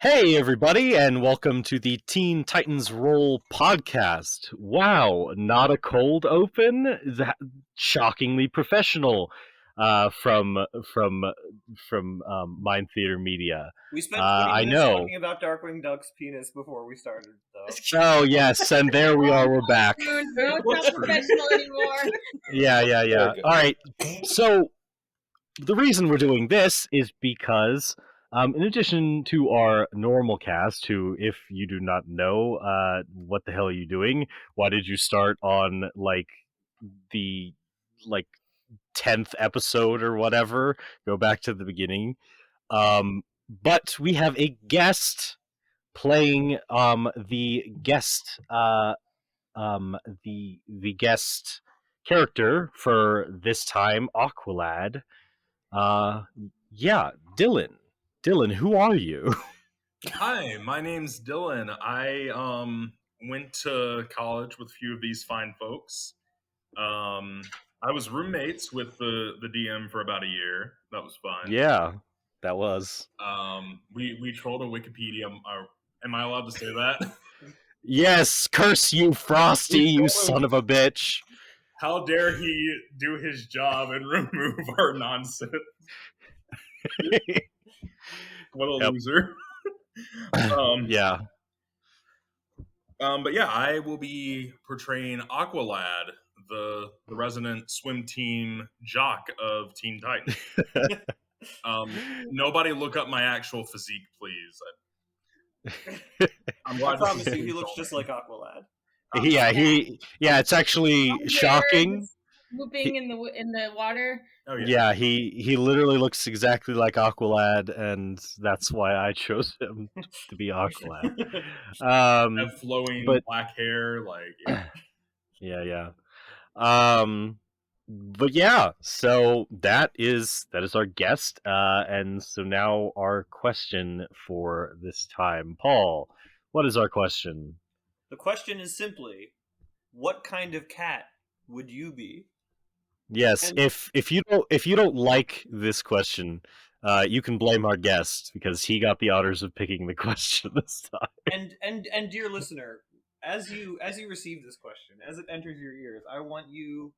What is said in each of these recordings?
Hey, everybody, and welcome to the Teen Titans Roll podcast. Wow, not a cold open? Shockingly professional from Mind Theater Media. We spent 20 I minutes know. talking about Darkwing Duck's penis before we started, though. Oh, yes, and there we are, we're back. No, it's not professional anymore. Yeah. All right, so the reason we're doing this is because, in addition to our normal cast, who, if you do not know, what the hell are you doing? Why did you start on the like 10th episode or whatever? Go back to the beginning. But we have a guest playing the guest character for this time, Aqualad. Yeah, Dylan. Dylan, who are you? Hi, my name's Dylan. I went to college with a few of these fine folks. I was roommates with the DM for about a year. That was fun. Yeah, that was. We trolled a Wikipedia. Am I allowed to say that? Yes, curse you, Frosty, you son of a bitch. How dare he do his job and remove our nonsense? What a loser. Yeah. But yeah, I will be portraying Aqualad, the resident swim team jock of Teen Titans. Nobody look up my actual physique, please. I promise you, he looks just like Aqualad. Yeah, it's actually shocking. Whooping in the water. Oh, yeah, he literally looks exactly like Aqualad, and that's why I chose him to be Aqualad. Have flowing black hair, Yeah. But yeah, so that is our guest, and so now our question for this time, Paul. What is our question? The question is simply, what kind of cat would you be? Yes, and if you don't like this question, you can blame our guest because he got the honors of picking the question this time. And dear listener, as you receive this question, as it enters your ears, I want you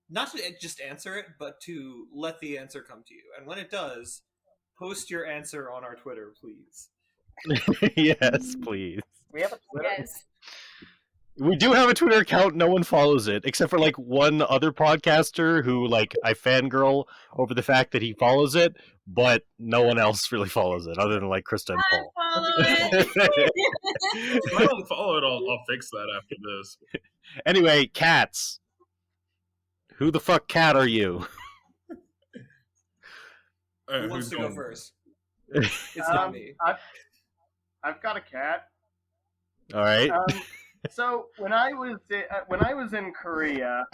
not to just answer it, but to let the answer come to you. And when it does, post your answer on our Twitter, please. Yes, please. We have a Twitter. Yes. We do have a Twitter account. No one follows it, except for one other podcaster who I fangirl over the fact that he follows it, but no one else really follows it, other than Krista and Paul. Follow it. If I don't follow it, I'll fix that after this. Anyway, cats. Who the fuck cat are you? Who wants to go first? It's not me. I've got a cat. All right. So when I was in Korea,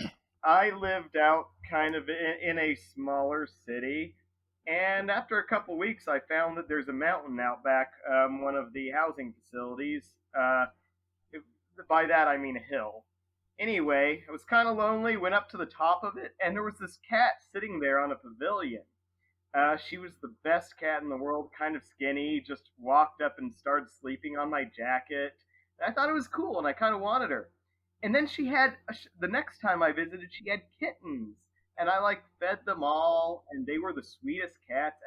I lived out kind of in a smaller city, and after a couple weeks, I found that there's a mountain out back, one of the housing facilities. By that I mean a hill. Anyway, I was kind of lonely. Went up to the top of it, and there was this cat sitting there on a pavilion. She was the best cat in the world, kind of skinny. Just walked up and started sleeping on my jacket. I thought it was cool, and I kind of wanted her. And then she had, the next time I visited, she had kittens. And I, fed them all, and they were the sweetest cats.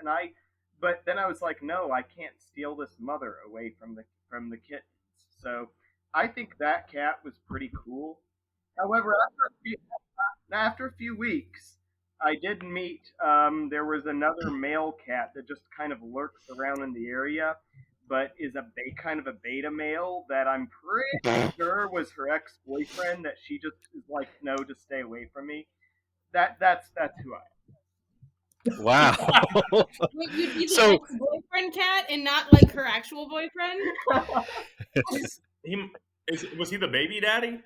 But then I was like, no, I can't steal this mother away from the kittens. So I think that cat was pretty cool. However, after a few weeks, I did meet, there was another male cat that just kind of lurks around in the area, but is kind of a beta male that I'm pretty sure was her ex-boyfriend that she just is like, no, just stay away from me. That's who I am. Wow. Wait, you'd be the ex-boyfriend cat and not her actual boyfriend? Was he the baby daddy?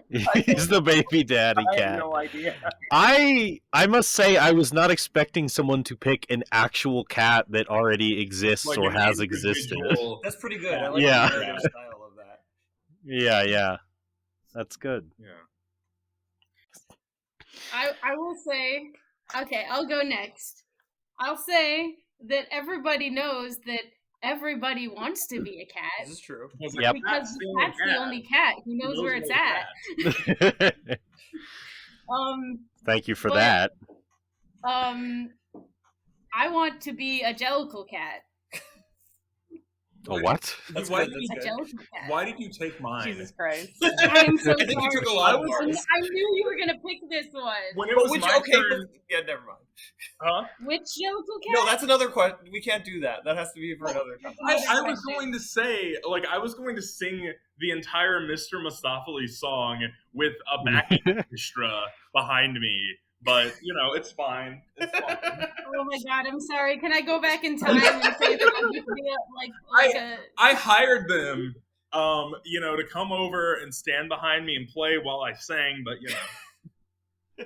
He's the baby daddy cat. I have no idea. I must say I was not expecting someone to pick an actual cat that already exists or has existed. That's pretty good. I like the narrative style of that. Yeah. That's good. Yeah. I will say, okay, I'll go next. I'll say that everybody knows that everybody wants to be a cat. This is true. Yep. Because the cat's the only cat. He knows where it's at. Thank you for but, that. I want to be a jellicle cat. A what? That's why, good, did that's you, good. why did you take mine? Jesus Christ. I'm so I think you took a lot of ours. I knew you were gonna pick this one. When it But was which, my okay, turn, yeah, never mind. huh? Which jellicle cat? No, that's another question. We can't do that. That has to be for another time. I was going to say, like, I was going to sing the entire Mr. Mustafali song with a backing orchestra behind me, but, you know, it's fine. It's fine. Oh my god, I'm sorry. Can I go back in time and say that I used to be I hired them, you know, to come over and stand behind me and play while I sang, but, you know.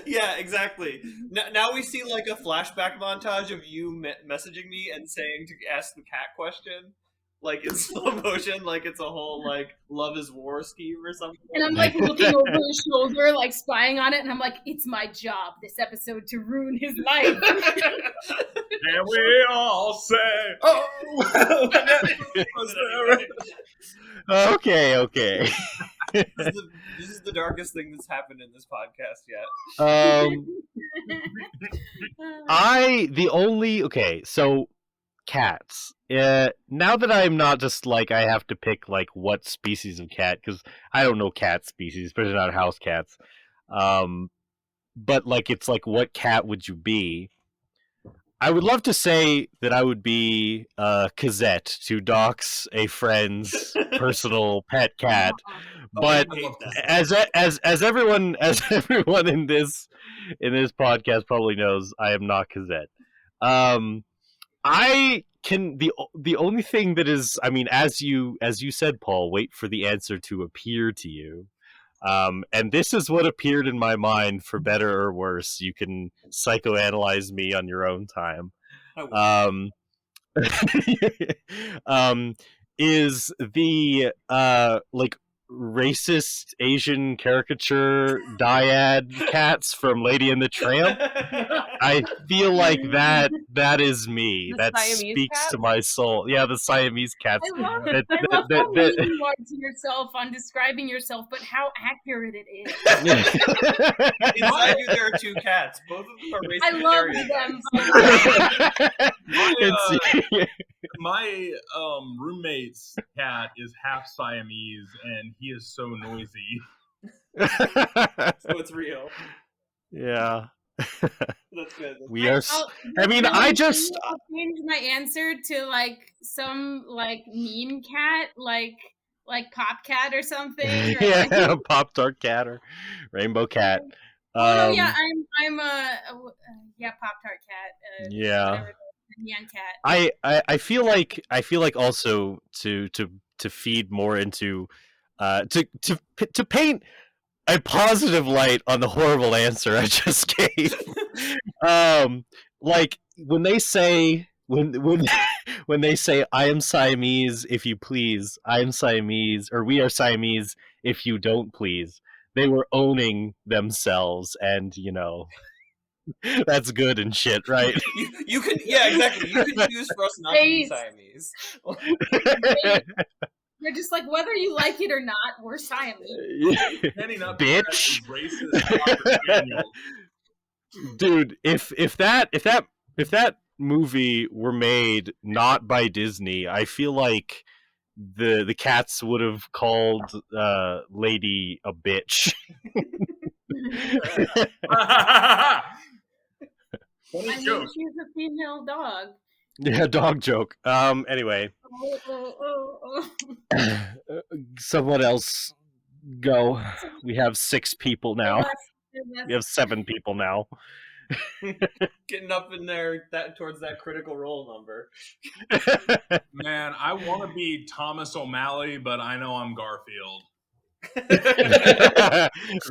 Yeah, exactly. Now we see like a flashback montage of you messaging me and saying to ask the cat question, like in slow motion, like it's a whole like love is war scheme or something. And I'm like looking over his shoulder, like spying on it, and I'm like, it's my job this episode to ruin his life. And we all say, oh, well. Okay. This is the darkest thing that's happened in this podcast yet. So cats. Now that I'm not just like I have to pick like what species of cat, because I don't know cat species, especially not house cats. But like it's like what cat would you be? I would love to say that I would be Cosette to Doc's a friend's personal pet cat, but as everyone in this podcast probably knows, I am not Cosette. I can the only thing that is, I mean, as you said, Paul, wait for the answer to appear to you. And this is what appeared in my mind, for better or worse. You can psychoanalyze me on your own time. Is the like racist Asian caricature dyad cats from Lady and the Tramp? I feel like that is me. The That Siamese speaks cats? to my soul. Yeah, the Siamese cats. I love That- how mean you are to yourself on describing yourself, but how accurate it is. Inside you there are two cats. Both of them are racist. I love them. My roommate's cat is half Siamese, and he is so noisy. So it's real. Yeah. That's good. I just I'll change my answer to like some like meme cat, like Pop Cat or something. Or yeah, Pop Tart cat or Rainbow Cat. Oh no, yeah, I'm Pop Tart cat. Yeah. Whatever, Neon cat. I feel like also to feed more into to paint a positive light on the horrible answer I just gave. Like when they say when they say I am Siamese if you please, I am Siamese, or we are Siamese if you don't please, they were owning themselves, and you know that's good and shit, right? You can, yeah, exactly. You can choose for us not to be Siamese. They're just like, whether you like it or not, we're Siamese. Bitch. Racist. Dude, if that movie were made not by Disney, I feel like the cats would have called Lady a bitch. Funny joke. She's a female dog. Yeah, dog joke. Anyway. Someone else go. We have 6 people now. We have 7 people now. Getting up in there towards that critical role number. Man, I want to be Thomas O'Malley, but I know I'm Garfield.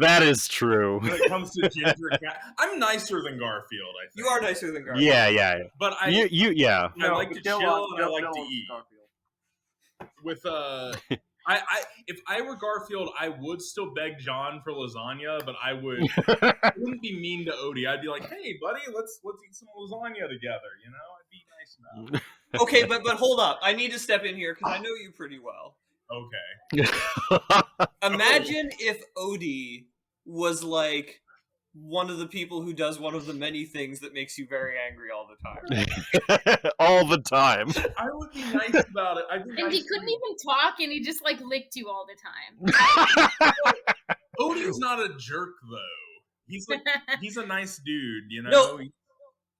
That is true. When it comes to ginger cat, I'm nicer than Garfield, I think. You are nicer than Garfield. Yeah. But I like to chill and I like to eat. With if I were Garfield, I would still beg John for lasagna, but I wouldn't be mean to Odie. I'd be like, "Hey, buddy, let's eat some lasagna together," you know? be nice about. Okay, but hold up. I need to step in here because I know you pretty well. Okay. Imagine if Odie was like one of the people who does one of the many things that makes you very angry all the time. All the time. I would be nice about it. I think And he couldn't even talk, and he just like licked you all the time. Odie's not a jerk though. He's a nice dude, you know. No.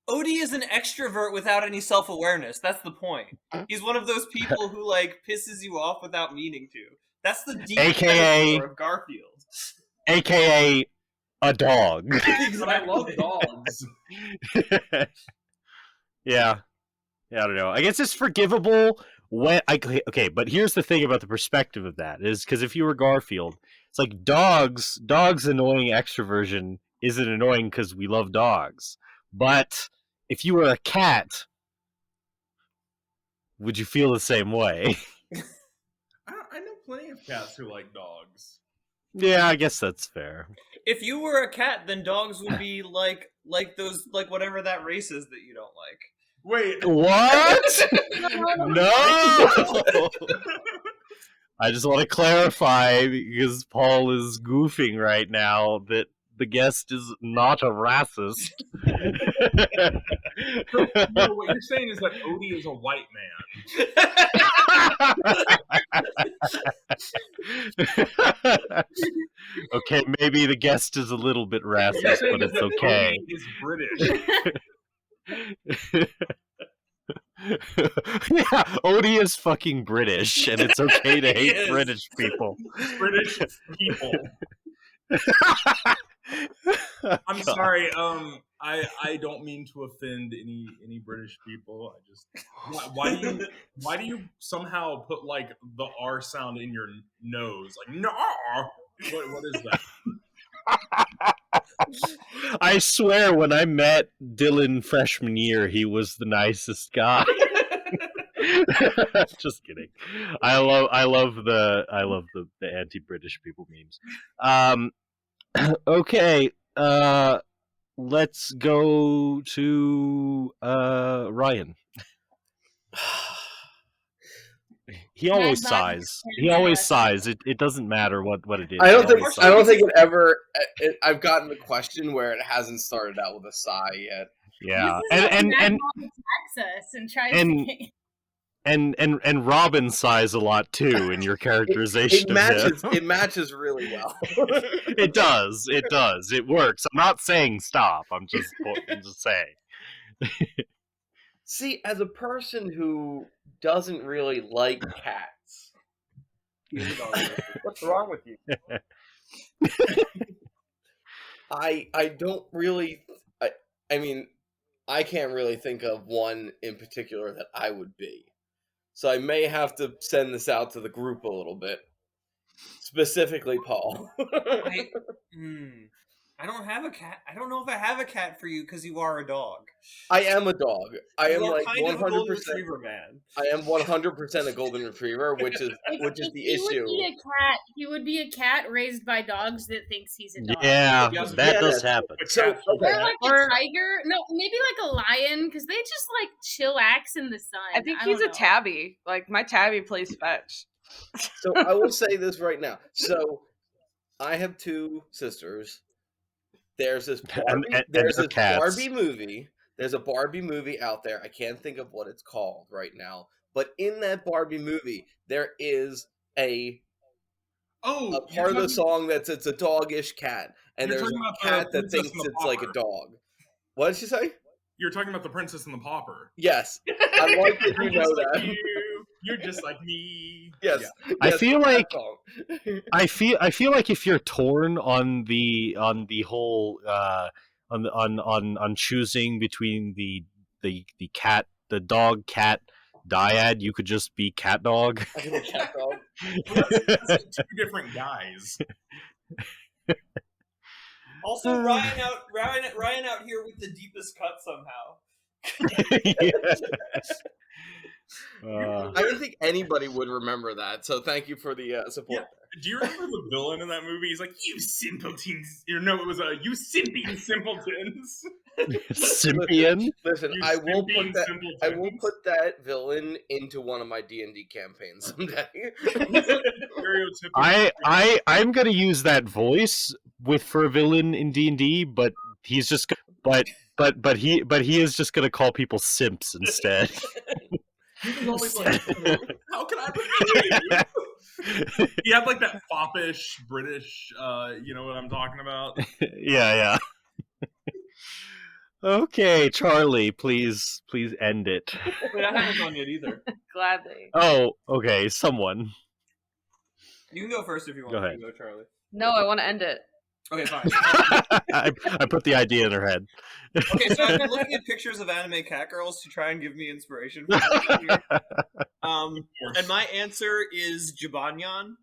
Odie is an extrovert without any self-awareness. That's the point. He's one of those people who like pisses you off without meaning to. That's the deep metaphor of Garfield. AKA a dog. But I love dogs. Yeah, I don't know. I guess it's forgivable when okay, but here's the thing about the perspective of that is because if you were Garfield, it's like dogs annoying extroversion isn't annoying because we love dogs. But if you were a cat, would you feel the same way? I know plenty of cats who like dogs. Yeah, I guess that's fair. If you were a cat, then dogs would be like those like whatever that race is that you don't like. Wait, What? No! I just want to clarify, because Paul is goofing right now, that the guest is not a racist. No, what you're saying is that Odie is a white man. Okay, maybe the guest is a little bit What you're racist, saying but is it's that okay. Odie is British. Yeah, Odie is fucking British, and it's okay to hate Yes. British people. British people. I'm sorry. I don't mean to offend any British people. I just why do you somehow put like the R sound in your nose? Like no. What is that? I swear, when I met Dylan freshman year, he was the nicest guy. Just kidding. I love the anti-British people memes. Okay. Let's go to Ryan. He always sighs. He always sighs. It doesn't matter what it is. I don't He think always I don't sighs. think it ever. I've gotten a question where it hasn't started out with a sigh yet. Yeah, This is and when Mom attacks us and tries and- to. and Robin sighs a lot too in your characterization It matches. of him. It matches really well. It does. It works. I'm not saying stop. I'm just saying. See, as a person who doesn't really like cats, What's wrong with you? I don't really. I mean, I can't really think of one in particular that I would be. So I may have to send this out to the group a little bit. Specifically, Paul. I don't have a cat. I don't know if I have a cat for you because you are a dog. I am a dog. I am You are like kind of a 100%. golden retriever man. I am 100% a golden retriever, which is If the he issue. would be a cat, he would be a cat raised by dogs that thinks he's a dog. Yeah, Yes, that yeah, does happen. So Or okay, like a tiger. No, maybe like a lion, because they just like chillax in the sun. I think don't he's a know. tabby. Like my tabby plays fetch. so I will say this right now. So I have two sisters. There's this Barbie, And there's they're this cats. Barbie movie. There's a Barbie movie out there. I can't think of what it's called right now. But in that Barbie movie, there is a part of the song that's it's a doggish cat, and You're there's talking a about the cat that Princess thinks and the it's like a Pauper. dog. What did she say? You're talking about the Princess and the Pauper. Yes, I like that you know Just like that. you. You're just like me. Yes, Yeah. I yes, feel that like song. I feel like if you're torn on the whole on choosing between the dog cat dyad, you could just be cat dog. I can be cat dog. That's like two different guys. Also, Ryan out here with the deepest cut somehow. I don't think anybody would remember that. So thank you for the support. Do you remember the villain in that movie? He's like, "You simpletons!" Or no, it was you simping simpletons. Sympian? Listen, You I will simping put that. I will simpletons. put that villain into one of my D&D campaigns someday. Stereotypical. I'm gonna use that voice for a villain in D&D, but he's just but he is just gonna call people simps instead. He was always like, "How can I betray you?" He had like that foppish British, you know what I'm talking about? Yeah. Okay, Charlie, please end it. Wait, I haven't gone yet either. Gladly. Oh, okay, someone. You can go first if you want. Go ahead. You can go, Charlie. No, I want to end it. Okay, fine. I put the idea in her head. Okay, so I've been looking at pictures of anime cat girls to try and give me inspiration for this year. And my answer is Jibanyan.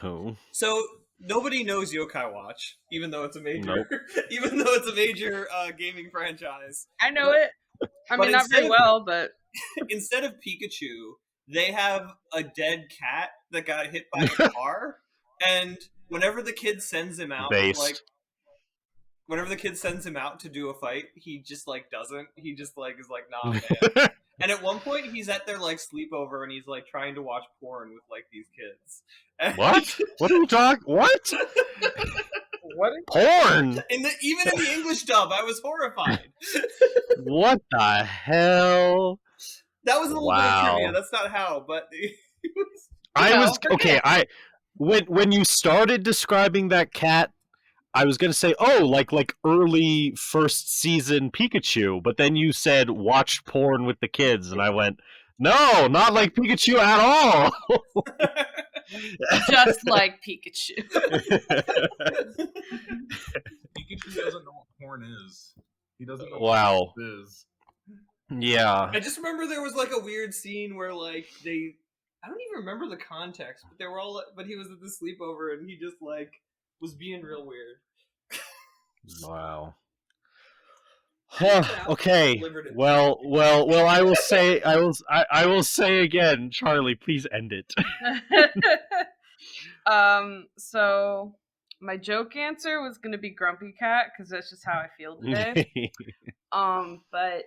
Oh. So nobody knows Yokai Watch, even though it's a major, Nope. even though it's a major gaming franchise. I know it. I But mean, not very instead of- well, but Instead of Pikachu, they have a dead cat that got hit by a car, and whenever the kid sends him out, whenever the kid sends him out to do a fight, he just doesn't. He just is like, nah, man. And at one point, he's at their sleepover, and he's trying to watch porn with these kids. And What? What are you talking? What? What? Porn? Even in the English dub, I was horrified. What the hell? That was a little bit of Wow. trivia. That's not how, but it was. I Well, was okay. When you started describing that cat, I was gonna say, oh, like early first season Pikachu, but then you said watch porn with the kids, and I went, no, not like Pikachu at all. just like Pikachu. Pikachu doesn't know what porn is. He doesn't know Wow. what it is. Yeah. I just remember there was a weird scene where they. I don't even remember the context, but they were all. But he was at the sleepover, and he just was being real weird. Wow. Yeah, Okay. delivered it. Well. I will say. I will say again, Charlie. Please end it. So my joke answer was gonna be Grumpy Cat because that's just how I feel today. But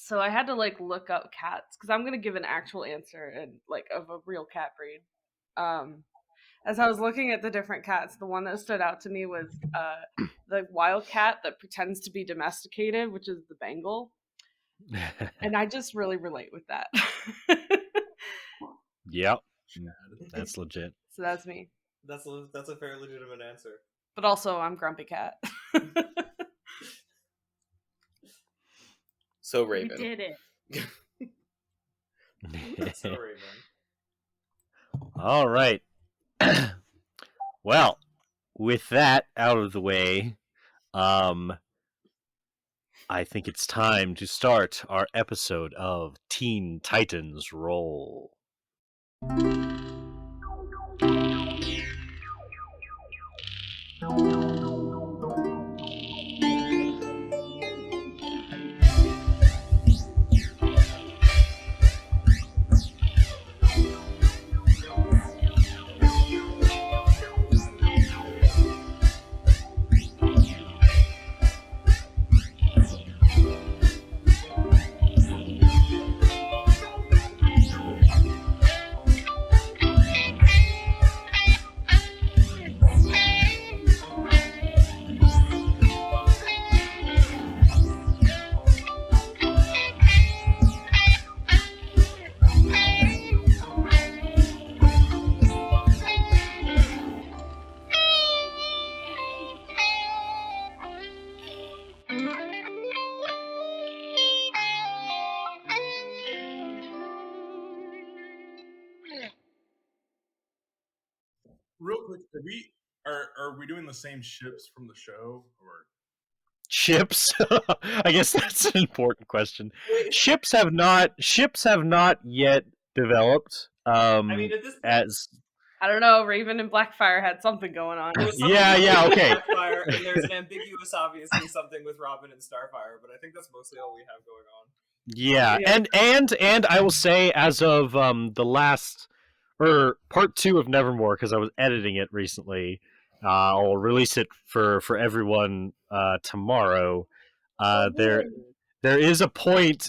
so I had to look up cats because I'm gonna give an actual answer and of a real cat breed. As I was looking at the different cats, the one that stood out to me was the wild cat that pretends to be domesticated, which is the Bengal, and I just really relate with that. Yep. That's legit. So that's me. That's a fair, legitimate answer. But also, I'm Grumpy Cat. So You Raven. did it. So Raven. All right. Well, with that out of the way, I think it's time to start our episode of Teen Titans Roll. Real quick, are we doing the same ships from the show or? Ships? I guess that's an important question. Ships have not yet developed. I mean, at this point, As I don't know. Raven and Blackfire had something going on. there was something Yeah, with okay. Starfire, and there's an ambiguous, obviously, something with Robin and Starfire, but I think that's mostly all we have going on. yeah, Yeah. and I will say, as of the last part 2 of Nevermore, because I was editing it recently, I'll release it for everyone tomorrow. There is a point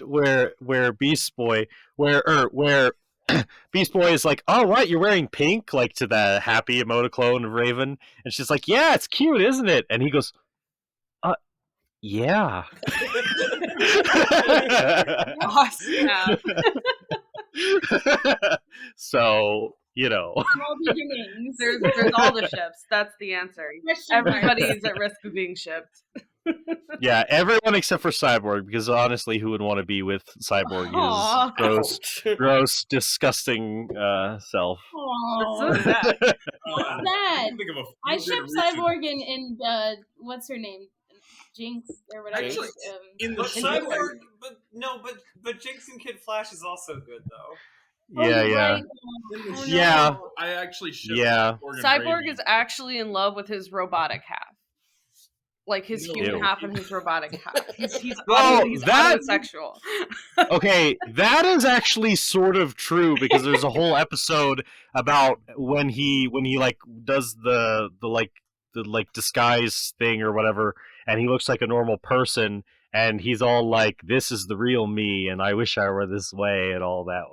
where Beast Boy where Beast Boy is like, "Oh, right, you're wearing pink," like to the happy emoticon of Raven, and she's like, "Yeah, it's cute, isn't it?" And he goes, "Yeah." Awesome. So Small beginnings. There's all the ships. That's the answer. Everybody is at risk of being shipped. Yeah, everyone except for Cyborg, because honestly, who would want to be with Cyborg? Aw. His gross, disgusting self. That's so Aww. sad. Sad. Think of a I few ship good reasons. Cyborg and what's her name? Jinx or whatever. Actually, in the But show, Cyborg, but Jinx and Kid Flash is also good though. Yeah, you're yeah. right. in the Oh, show, Yeah. no. I actually ship Yeah. Cyborg and Cyborg Raven. is actually in love with his robotic half. Like his human Ew. half and his robotic half. He's Well, he's that- autosexual. Okay, that is actually sort of true because there's a whole episode about when he like does the disguise thing or whatever, and he looks like a normal person, and he's all like, "This is the real me," and I wish I were this way, and all that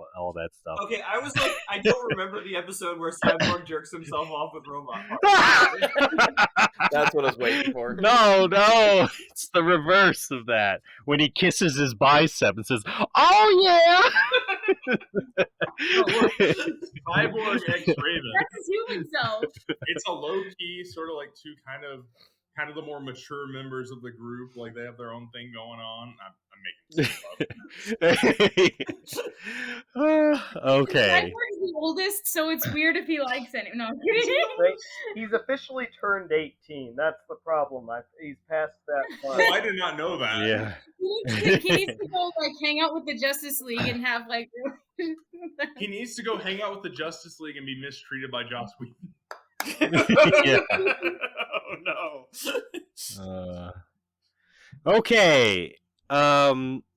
stuff. Okay, I was like, I don't remember the episode where Cyborg jerks himself off with robot parts. That's what I was waiting for. No, it's the reverse of that. When he kisses his bicep and says, "Oh yeah." Cyborg X Raven. That's his human self. It's a low key sort of like two kind of the more mature members of the group. Like they have their own thing going on. I'm making stuff up. Okay. Cyborg is the oldest, so it's weird if he likes it. No, I'm kidding. He's officially turned 18. That's the problem. He's past that part. Oh, I did not know that. Yeah. He needs to go like hang out with the Justice League and have like. He needs to go hang out with the Justice League and be mistreated by Joss Whedon. Yeah. Oh no. Okay.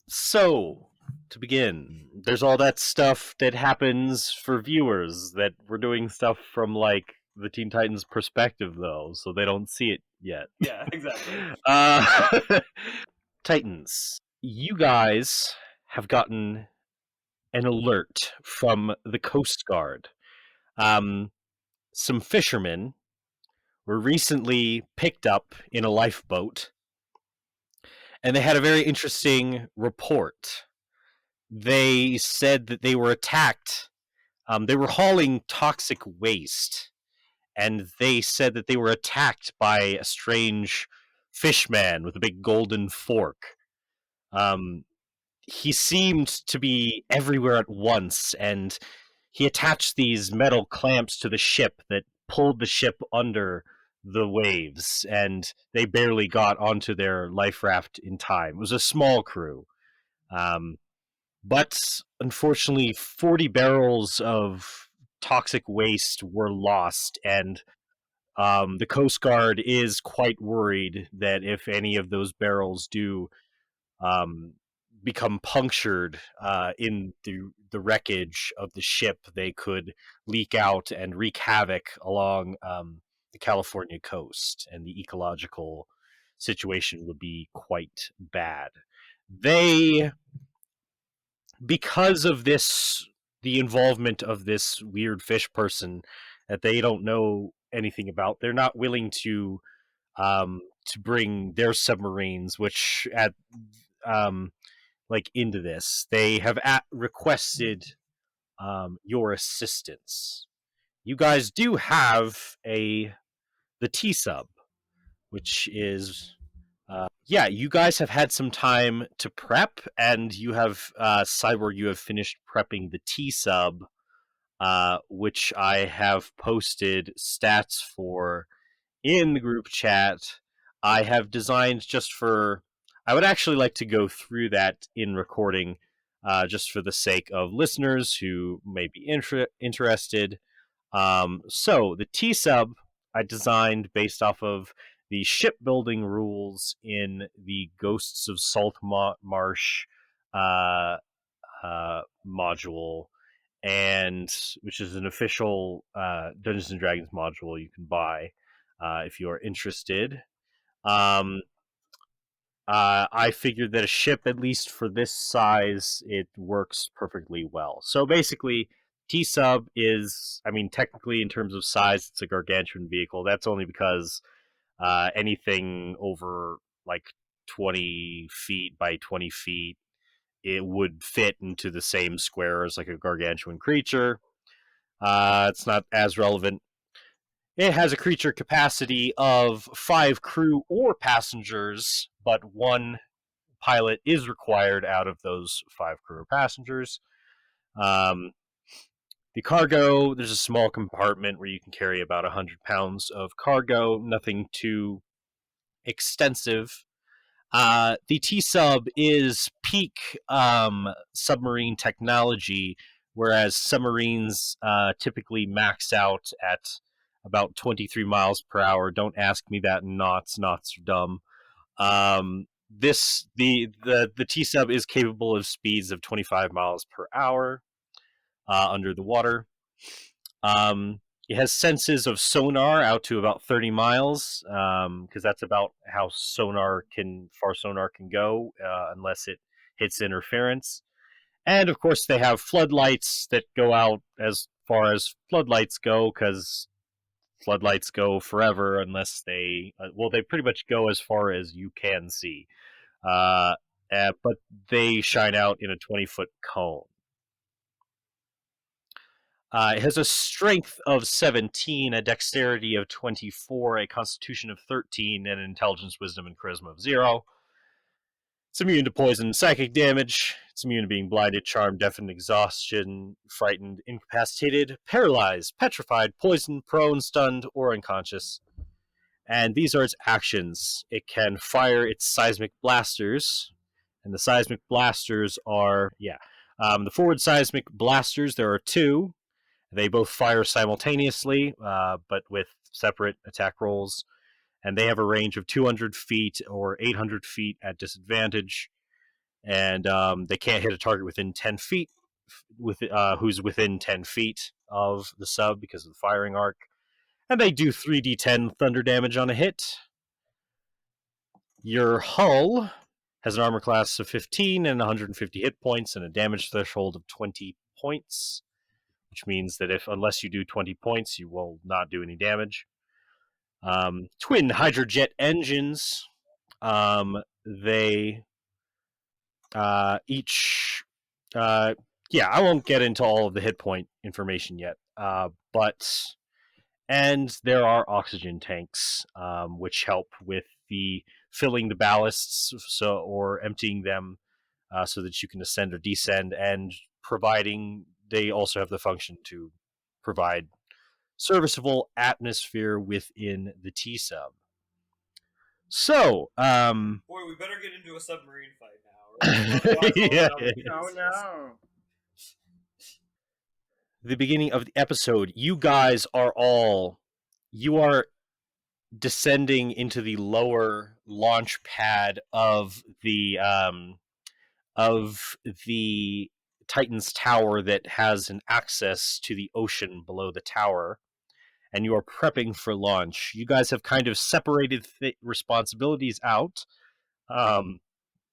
So to begin, there's all that stuff that happens for viewers that we're doing stuff from like the Teen Titans perspective though, so they don't see it yet. Yeah, exactly. Titans, you guys have gotten an alert from the Coast Guard. Some fishermen were recently picked up in a lifeboat, and they had a very interesting report. They said that they were attacked. They were hauling toxic waste, and they said that they were attacked by a strange fishman with a big golden fork. He seemed to be everywhere at once, and he attached these metal clamps to the ship that pulled the ship under the waves, and they barely got onto their life raft in time. It was a small crew. But unfortunately, 40 barrels of toxic waste were lost, and the Coast Guard is quite worried that if any of those barrels do become punctured in the wreckage of the ship, they could leak out and wreak havoc along the California coast, and the ecological situation would be quite bad. Because of this, the involvement of this weird fish person that they don't know anything about, they're not willing to bring their submarines, which into this. They have requested your assistance. You guys do have the T-sub, which is you guys have had some time to prep, and you have Cyborg, you have finished prepping the T-sub, which I have posted stats for in the group chat. I have designed I would actually like to go through that in recording, just for the sake of listeners who may be interested. So the T-sub I designed based off of the shipbuilding rules in the Ghosts of Salt Marsh module, and which is an official Dungeons and Dragons module you can buy if you are interested. I figured that a ship, at least for this size, it works perfectly well. So basically, T-Sub is, I mean, technically in terms of size, it's a gargantuan vehicle. That's only because anything over like 20 feet by 20 feet, it would fit into the same square as like a gargantuan creature. It's not as relevant. It has a creature capacity of 5 crew or passengers, but 1 pilot is required out of those 5 crew or passengers. The cargo, there's a small compartment where you can carry about 100 pounds of cargo, nothing too extensive. The T-Sub is peak submarine technology, whereas submarines typically max out at about 23 miles per hour. Don't ask me that in knots. Knots are dumb. The T-Sub is capable of speeds of 25 miles per hour under the water. It has senses of sonar out to about 30 miles, because that's about how far sonar can go, unless it hits interference. And of course, they have floodlights that go out as far as floodlights go, because floodlights go forever unless they pretty much go as far as you can see. But they shine out in a 20-foot cone. It has a strength of 17, a dexterity of 24, a constitution of 13, and an intelligence, wisdom, and charisma of 0. It's immune to poison and psychic damage. It's immune to being blinded, charmed, deafened, exhaustion, frightened, incapacitated, paralyzed, petrified, poisoned, prone, stunned, or unconscious. And these are its actions. It can fire its seismic blasters, and the seismic blasters are, the forward seismic blasters, there are 2. They both fire simultaneously, but with separate attack rolls. And they have a range of 200 feet or 800 feet at disadvantage. And they can't hit a target within 10 feet, who's within 10 feet of the sub because of the firing arc. And they do 3d10 thunder damage on a hit. Your hull has an armor class of 15 and 150 hit points and a damage threshold of 20 points. Which means that unless you do 20 points, you will not do any damage. Twin hydrojet engines. They each... I won't get into all of the hit point information yet. And there are oxygen tanks, which help with filling the ballasts or emptying them so that you can ascend or descend, and providing... They also have the function to provide serviceable atmosphere within the T-Sub. So, boy, we better get into a submarine fight now. Yeah. Oh no. The beginning of the episode, you are descending into the lower launch pad of the Titan's tower that has an access to the ocean below the tower, and you are prepping for launch. You guys have kind of separated responsibilities out,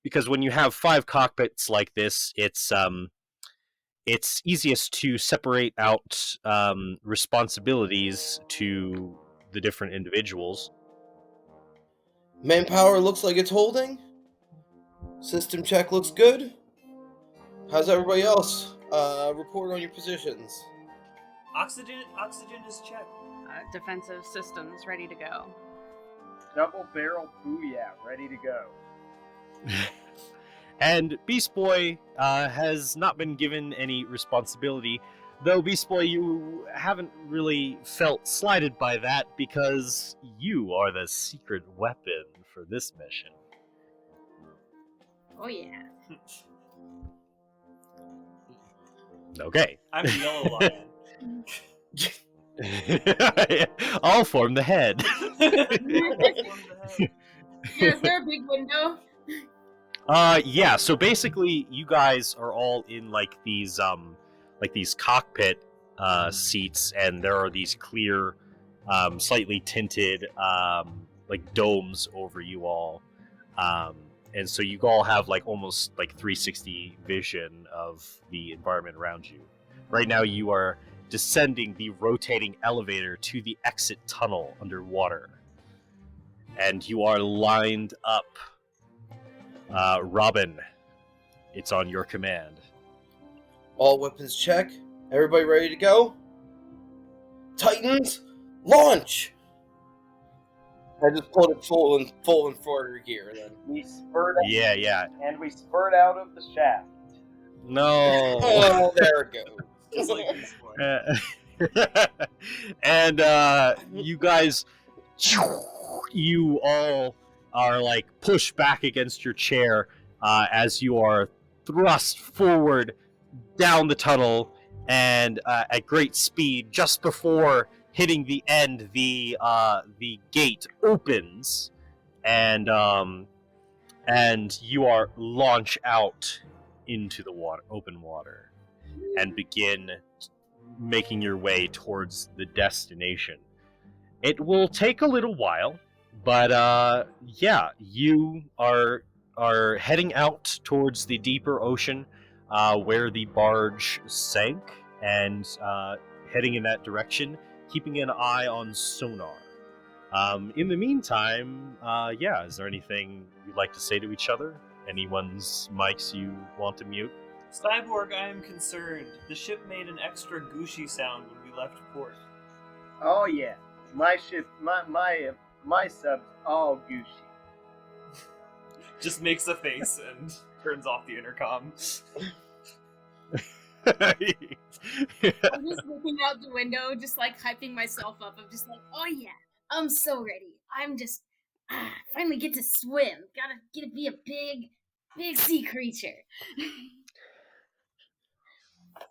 because when you have 5 cockpits like this, it's easiest to separate out responsibilities to the different individuals. Manpower looks like it's holding. System check looks good. How's everybody else? Report on your positions. Oxygen is checked. Defensive systems ready to go. Double barrel booyah, ready to go. And Beast Boy has not been given any responsibility, though Beast Boy, you haven't really felt slighted by that because you are the secret weapon for this mission. Oh yeah. Okay. I'm the yellow lion. I'll form the head. Is there a big window? Yeah, so basically you guys are all in like these like these cockpit seats, and there are these clear, slightly tinted like domes over you all, and so you all have like almost like 360 vision of the environment around you. Right now, you are descending the rotating elevator to the exit tunnel underwater, and you are lined up. Robin, it's on your command. All weapons check. Everybody ready to go? Titans, launch! I just pulled it full in forward gear then. We spurt out, Yeah. and we spurt out of the shaft. No. Oh, there it goes. Just like Beast Boy. And you guys, you all are like pushed back against your chair as you are thrust forward down the tunnel, and at great speed. Just before hitting the end, the gate opens, and you are launched out into the water, open water, and begin making your way towards the destination. It will take a little while, but yeah, you are heading out towards the deeper ocean, where the barge sank, and heading in that direction, keeping an eye on sonar. In the meantime, yeah, is there anything you'd like to say to each other? Anyone's mics you want to mute? Cyborg, I am concerned. The ship made an extra gooshy sound when we left port. Oh yeah, my ship, my sub's all gooshy. Just makes a face and turns off the intercom. I'm just looking out the window, just like hyping myself up. I'm just like, oh yeah, I'm so ready. I'm just finally get to swim. Gotta get to be a big sea creature.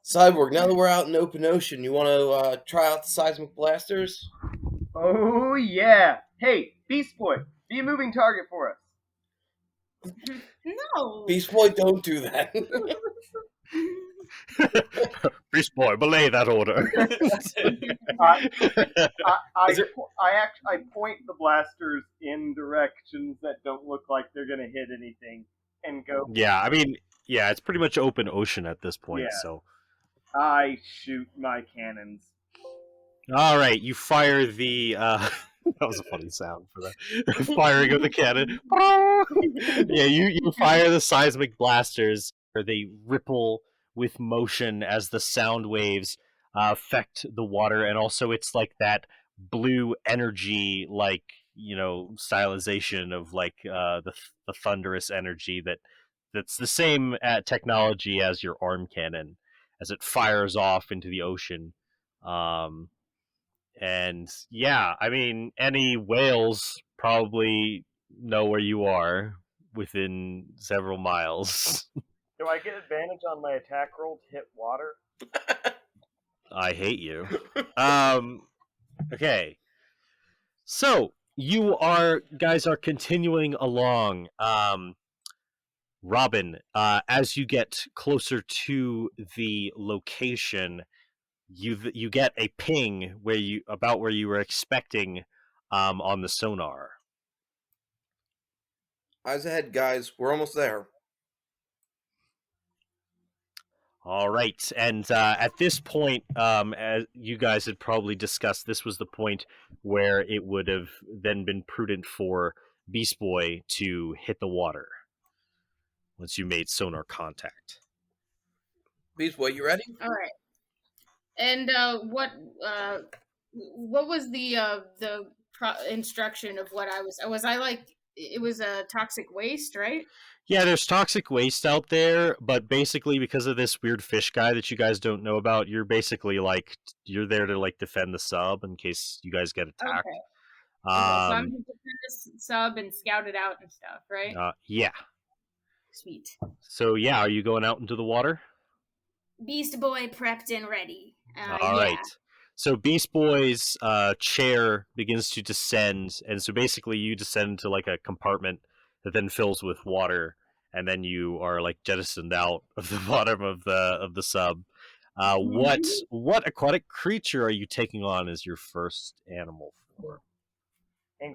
Cyborg, now that we're out in the open ocean, you want to try out the seismic blasters? Oh yeah. Hey, Beast Boy, be a moving target for us. No. Beast Boy, don't do that. Beast Boy, belay that order. I point the blasters in directions that don't look like they're gonna hit anything, and go. Yeah, I mean, yeah, it's pretty much open ocean at this point, Yeah. so. I shoot my cannons. All right, you fire the. That was a funny sound for that. Firing of the cannon. Yeah, you fire the seismic blasters. They ripple with motion as the sound waves affect the water, and also it's like that blue energy, like, you know, stylization of like the thunderous energy that's the same technology as your arm cannon, as it fires off into the ocean. And yeah, I mean, any whales probably know where you are within several miles. Do I get advantage on my attack roll to hit water? I hate you. Okay. So you guys are continuing along. Robin, as you get closer to the location, you get a ping where you were expecting on the sonar. Eyes ahead, guys. We're almost there. All right, and at this point, as you guys had probably discussed, this was the point where it would have then been prudent for Beast Boy to hit the water once you made sonar contact. Beast Boy, you ready? All right. And what was the instruction of what I was I like? It was a toxic waste, right? Yeah, there's toxic waste out there, but basically because of this weird fish guy that you guys don't know about, you're basically like you're there to like defend the sub in case you guys get attacked. Okay. So I'm just defend this sub and scout it out and stuff, right? Yeah. Sweet. So yeah, are you going out into the water? Beast Boy prepped and ready. All right. So Beast Boy's chair begins to descend, and so basically you descend to like a compartment that then fills with water, and then you are like jettisoned out of the bottom of the sub. What aquatic creature are you taking on as your first animal for?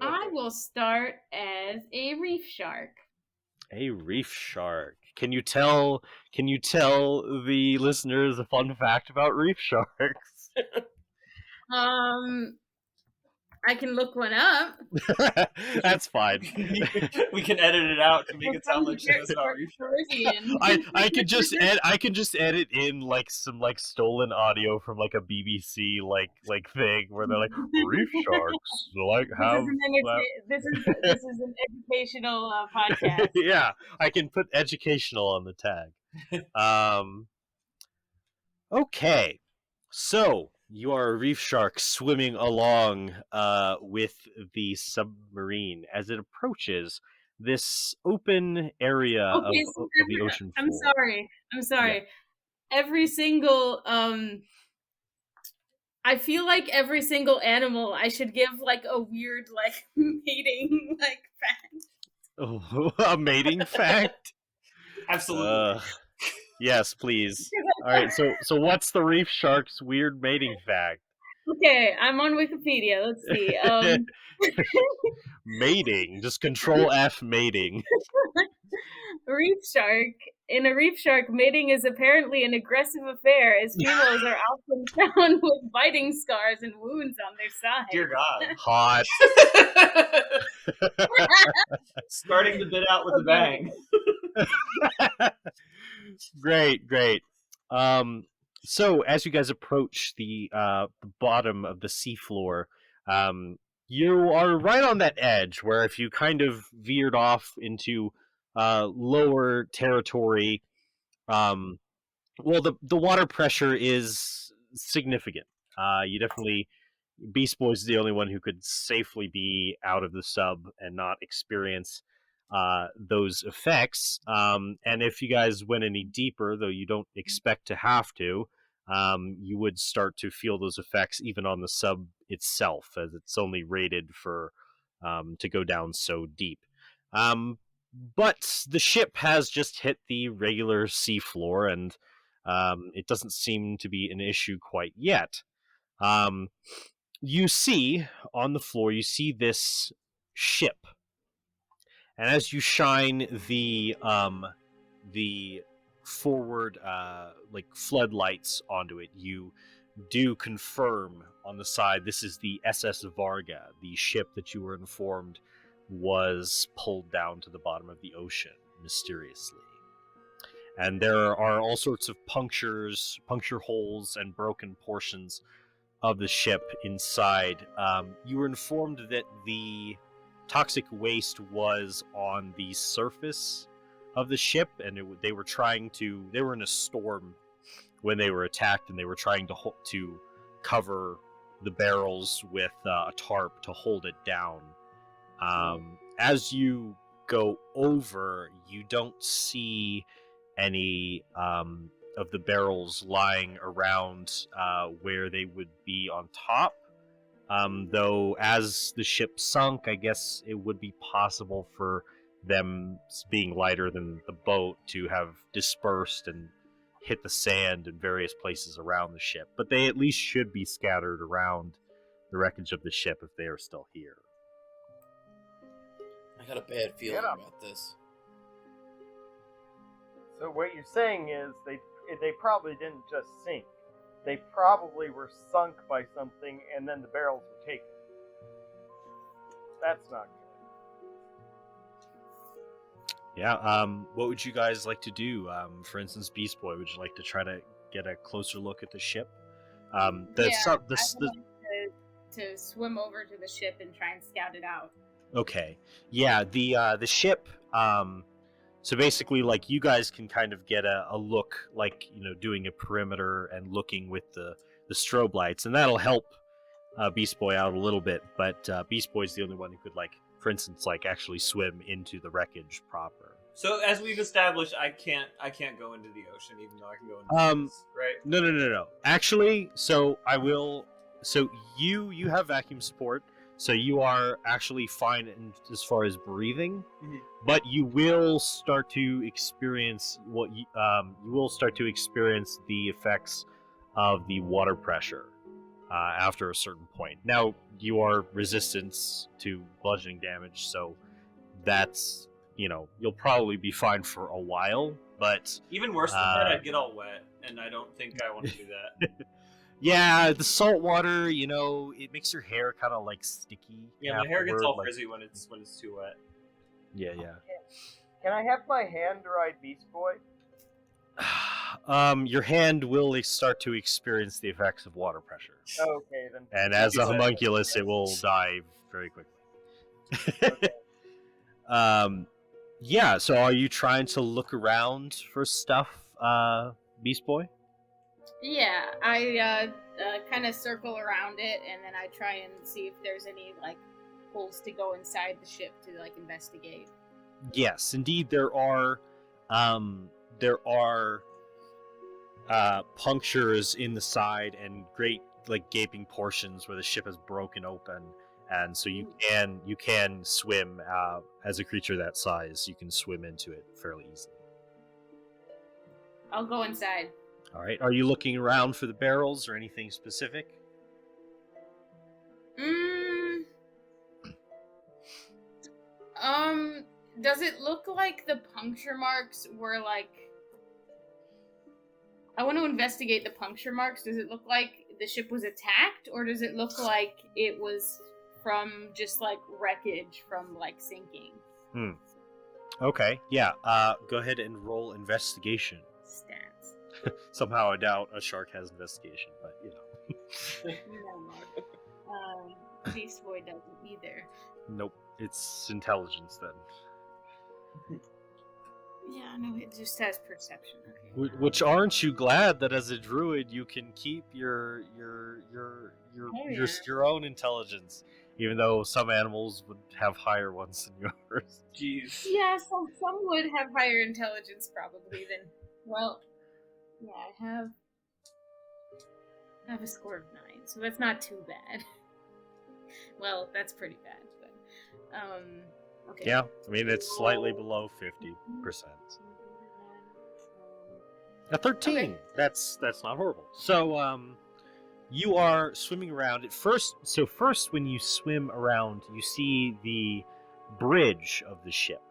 I will start as a reef shark. A reef shark. Can you tell the listeners a fun fact about reef sharks? I can look one up. That's fine. We can edit it out to make it sound like she knows about reef sharks. I could just edit in like some like stolen audio from like a BBC like thing where they're like reef sharks like have This is an educational podcast. yeah, I can put educational on the tag. Okay, so you are a reef shark swimming along with the submarine as it approaches this open area of the ocean floor. I'm sorry. Yeah. Every single I feel like every single animal I should give like a weird like mating like fact. Oh, a mating fact? Absolutely. Yes, please. All right, so what's the reef shark's weird mating fact? Okay, I'm on Wikipedia. Let's see. Mating. Just Control F mating. Reef shark. In a reef shark, mating is apparently an aggressive affair, as females are often found with biting scars and wounds on their side. Dear God. Hot. Starting the bit out with a bang. Great. So as you guys approach the bottom of the seafloor, you are right on that edge where if you kind of veered off into lower territory, well, the water pressure is significant. You definitely, Beast Boy's the only one who could safely be out of the sub and not experience those effects. And if you guys went any deeper, though you don't expect to have to, you would start to feel those effects even on the sub itself, as it's only rated for to go down so deep. But the ship has just hit the regular seafloor, and it doesn't seem to be an issue quite yet. You see on the floor, you see this ship. And as you shine the forward like floodlights onto it, you do confirm on the side this is the SS Varga, the ship that you were informed was pulled down to the bottom of the ocean mysteriously. And there are all sorts of puncture holes, and broken portions of the ship inside. You were informed that the toxic waste was on the surface of the ship, and they were in a storm when they were attacked, and they were trying to cover the barrels with a tarp to hold it down. As you go over, you don't see any of the barrels lying around where they would be on top. Though as the ship sunk, I guess it would be possible for them, being lighter than the boat, to have dispersed and hit the sand in various places around the ship. But they at least should be scattered around the wreckage of the ship if they are still here. I got a bad feeling about this. So what you're saying is they probably didn't just sink. They probably were sunk by something, and then the barrels were taken. That's not good. Yeah, what would you guys like to do? For instance, Beast Boy, would you like to try to get a closer look at the ship? I would like to swim over to the ship and try and scout it out. Okay. Yeah, the ship, so basically, like, you guys can kind of get a look, like, doing a perimeter and looking with the strobe lights, and that'll help Beast Boy out a little bit, but Beast Boy's the only one who could, like, for instance, like, actually swim into the wreckage proper. So, as we've established, I can't go into the ocean, even though I can go into the right? No. Actually, so I will... So, you have vacuum support, so you are actually fine as far as breathing, but you will start to experience the effects of the water pressure after a certain point. Now, you are resistant to bludgeoning damage, so that's, you'll probably be fine for a while, but... Even worse than that, I'd get all wet, and I don't think I want to do that. Yeah, the salt water, it makes your hair kind of like sticky. Yeah, my hair gets all afterward, frizzy when it's too wet. Yeah. Can I have my hand-dried Beast Boy? Your hand will start to experience the effects of water pressure. Okay, then. And as a homunculus, it will die very quickly. Yeah, so are you trying to look around for stuff, Beast Boy? Yeah, I kind of circle around it, and then I try and see if there's any like holes to go inside the ship to like investigate. Yes, indeed, there are punctures in the side and great like gaping portions where the ship is broken open, and so you can swim as a creature that size. You can swim into it fairly easily. I'll go inside. All right. Are you looking around for the barrels or anything specific? Does it look like the puncture marks were like... I want to investigate the puncture marks. Does it look like the ship was attacked, or does it look like it was from just like wreckage from like sinking? Okay. Yeah. Go ahead and roll investigation. Stats. Somehow I doubt a shark has investigation, but No. Beast Boy doesn't either. Nope. It's intelligence then. Yeah, no, it just has perception. Okay. Which aren't you glad that as a druid you can keep your own intelligence, even though some animals would have higher ones than yours. Jeez. Yeah, some would have higher intelligence probably than. Well, yeah, I have a score of 9, so that's not too bad. Well, that's pretty bad, but okay. Yeah, I mean it's slightly below 50%. At 13, Okay. that's not horrible. So you are swimming around at first. So first, when you swim around, you see the bridge of the ship.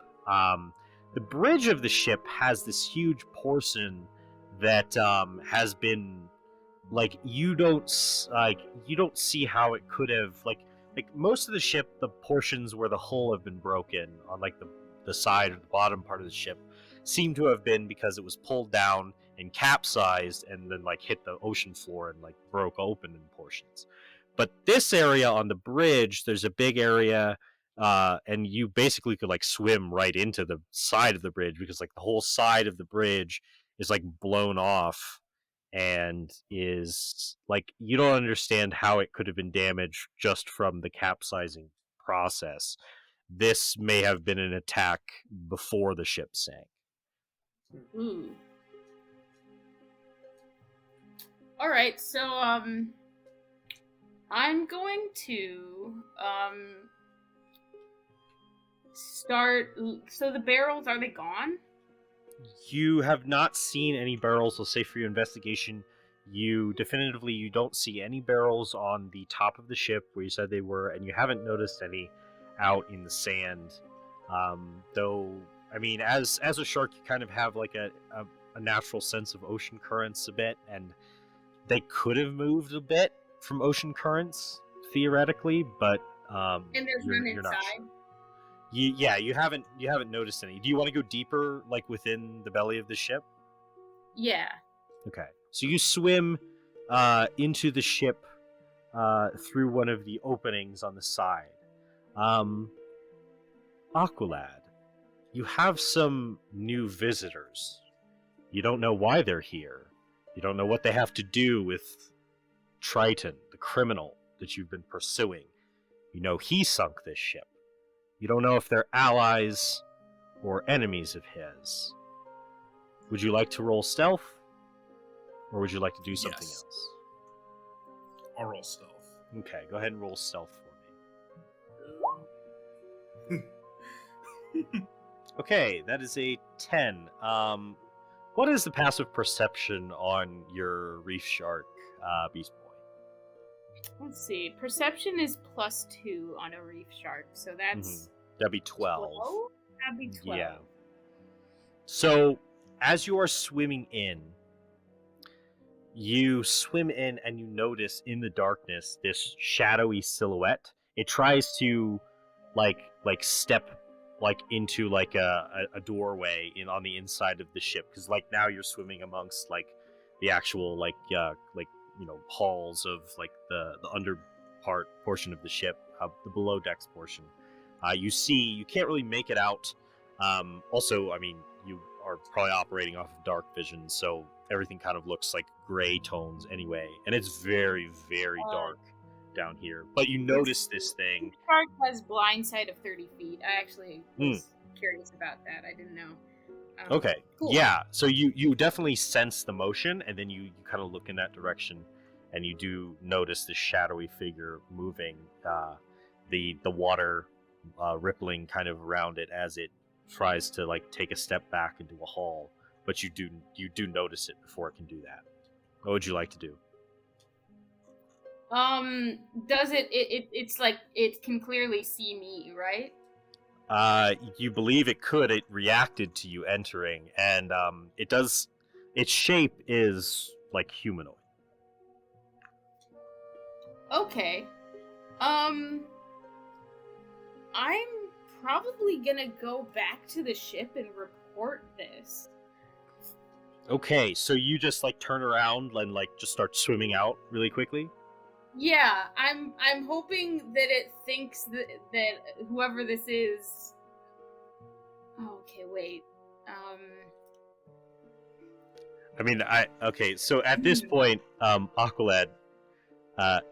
The bridge of the ship has this huge portion that has been you don't see how it could have like most of the ship, the portions where the hull have been broken on the side or the bottom part of the ship seem to have been because it was pulled down and capsized and then hit the ocean floor and broke open in portions. But this area on the bridge, there's a big area, and you basically could swim right into the side of the bridge because the whole side of the bridge is blown off and is you don't understand how it could have been damaged just from the capsizing process. This may have been an attack before the ship sank. Ooh. All right, so I'm going to start. So the barrels, are they gone? You have not seen any barrels. So say for your investigation, you don't see any barrels on the top of the ship where you said they were, and you haven't noticed any out in the sand. Though, I mean, as a shark, you kind of have a natural sense of ocean currents a bit, and they could have moved a bit from ocean currents theoretically, but and there's none you're not inside. sure. You haven't noticed any. Do you want to go deeper, within the belly of the ship? Yeah. Okay. So you swim into the ship through one of the openings on the side. Aqualad, you have some new visitors. You don't know why they're here. You don't know what they have to do with Triton, the criminal that you've been pursuing. You know he sunk this ship. You don't know if they're allies or enemies of his. Would you like to roll stealth? Or would you like to do something Yes. else? I'll roll stealth. Okay, go ahead and roll stealth for me. Okay, that is a 10. What is the passive perception on your reef shark, Beast Boy? Let's see. Perception is +2 on a reef shark, so that's That'd be 12. 12? That'd be 12. Yeah. So, as you are swimming in, you swim in and you notice in the darkness this shadowy silhouette. It tries to like step like into like a doorway on the inside of the ship, because like now you're swimming amongst like the actual like halls of like the under portion of the ship, the below decks portion. You can't really make it out. Also, I mean, you are probably operating off of dark vision, so everything kind of looks like gray tones anyway, and it's very, very dark down here. But you notice this thing. Shark has blind sight of 30 feet. I actually was curious about that. I didn't know. Okay. Cool. Yeah. So you definitely sense the motion, and then you kind of look in that direction, and you do notice this shadowy figure moving. The water rippling kind of around it as it tries to like take a step back into a hall. But you do notice it before it can do that. What would you like to do? Does it's like it can clearly see me, right? You believe it could. It reacted to you entering, and it does. Its shape is like humanoid. Okay. I'm probably gonna go back to the ship and report this. Okay, so you just like turn around and like just start swimming out really quickly? Yeah, I'm hoping that it thinks that whoever this is. Okay, wait. I mean, okay. So at this point, Aqualad,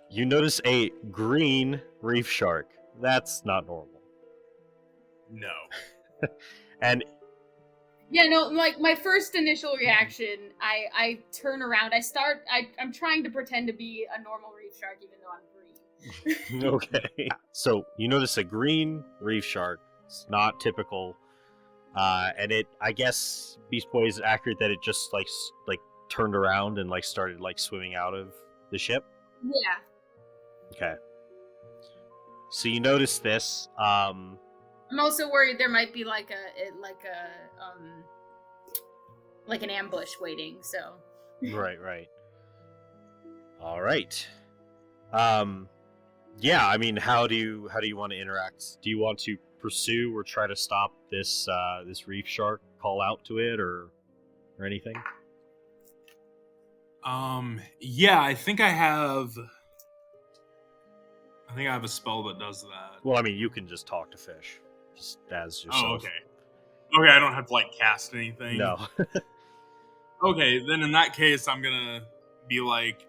you notice a green reef shark. That's not normal. No. And yeah, no, like my first initial reaction, I turn around. I'm trying to pretend to be a normal reef shark, even though I'm green. Okay. So you notice a green reef shark. It's not typical. And I guess Beast Boy is accurate that it just like turned around and like started like swimming out of the ship. Yeah. Okay. So you notice this. I'm also worried there might be like an ambush waiting. So. Right. All right. Yeah. I mean, how do you want to interact? Do you want to pursue or try to stop this reef shark? Call out to it or anything? Yeah, I think I have a spell that does that. Well, I mean, you can just talk to fish, just as yourself. Oh, okay. Okay, I don't have to like cast anything. No. Okay, then in that case, I'm gonna be like,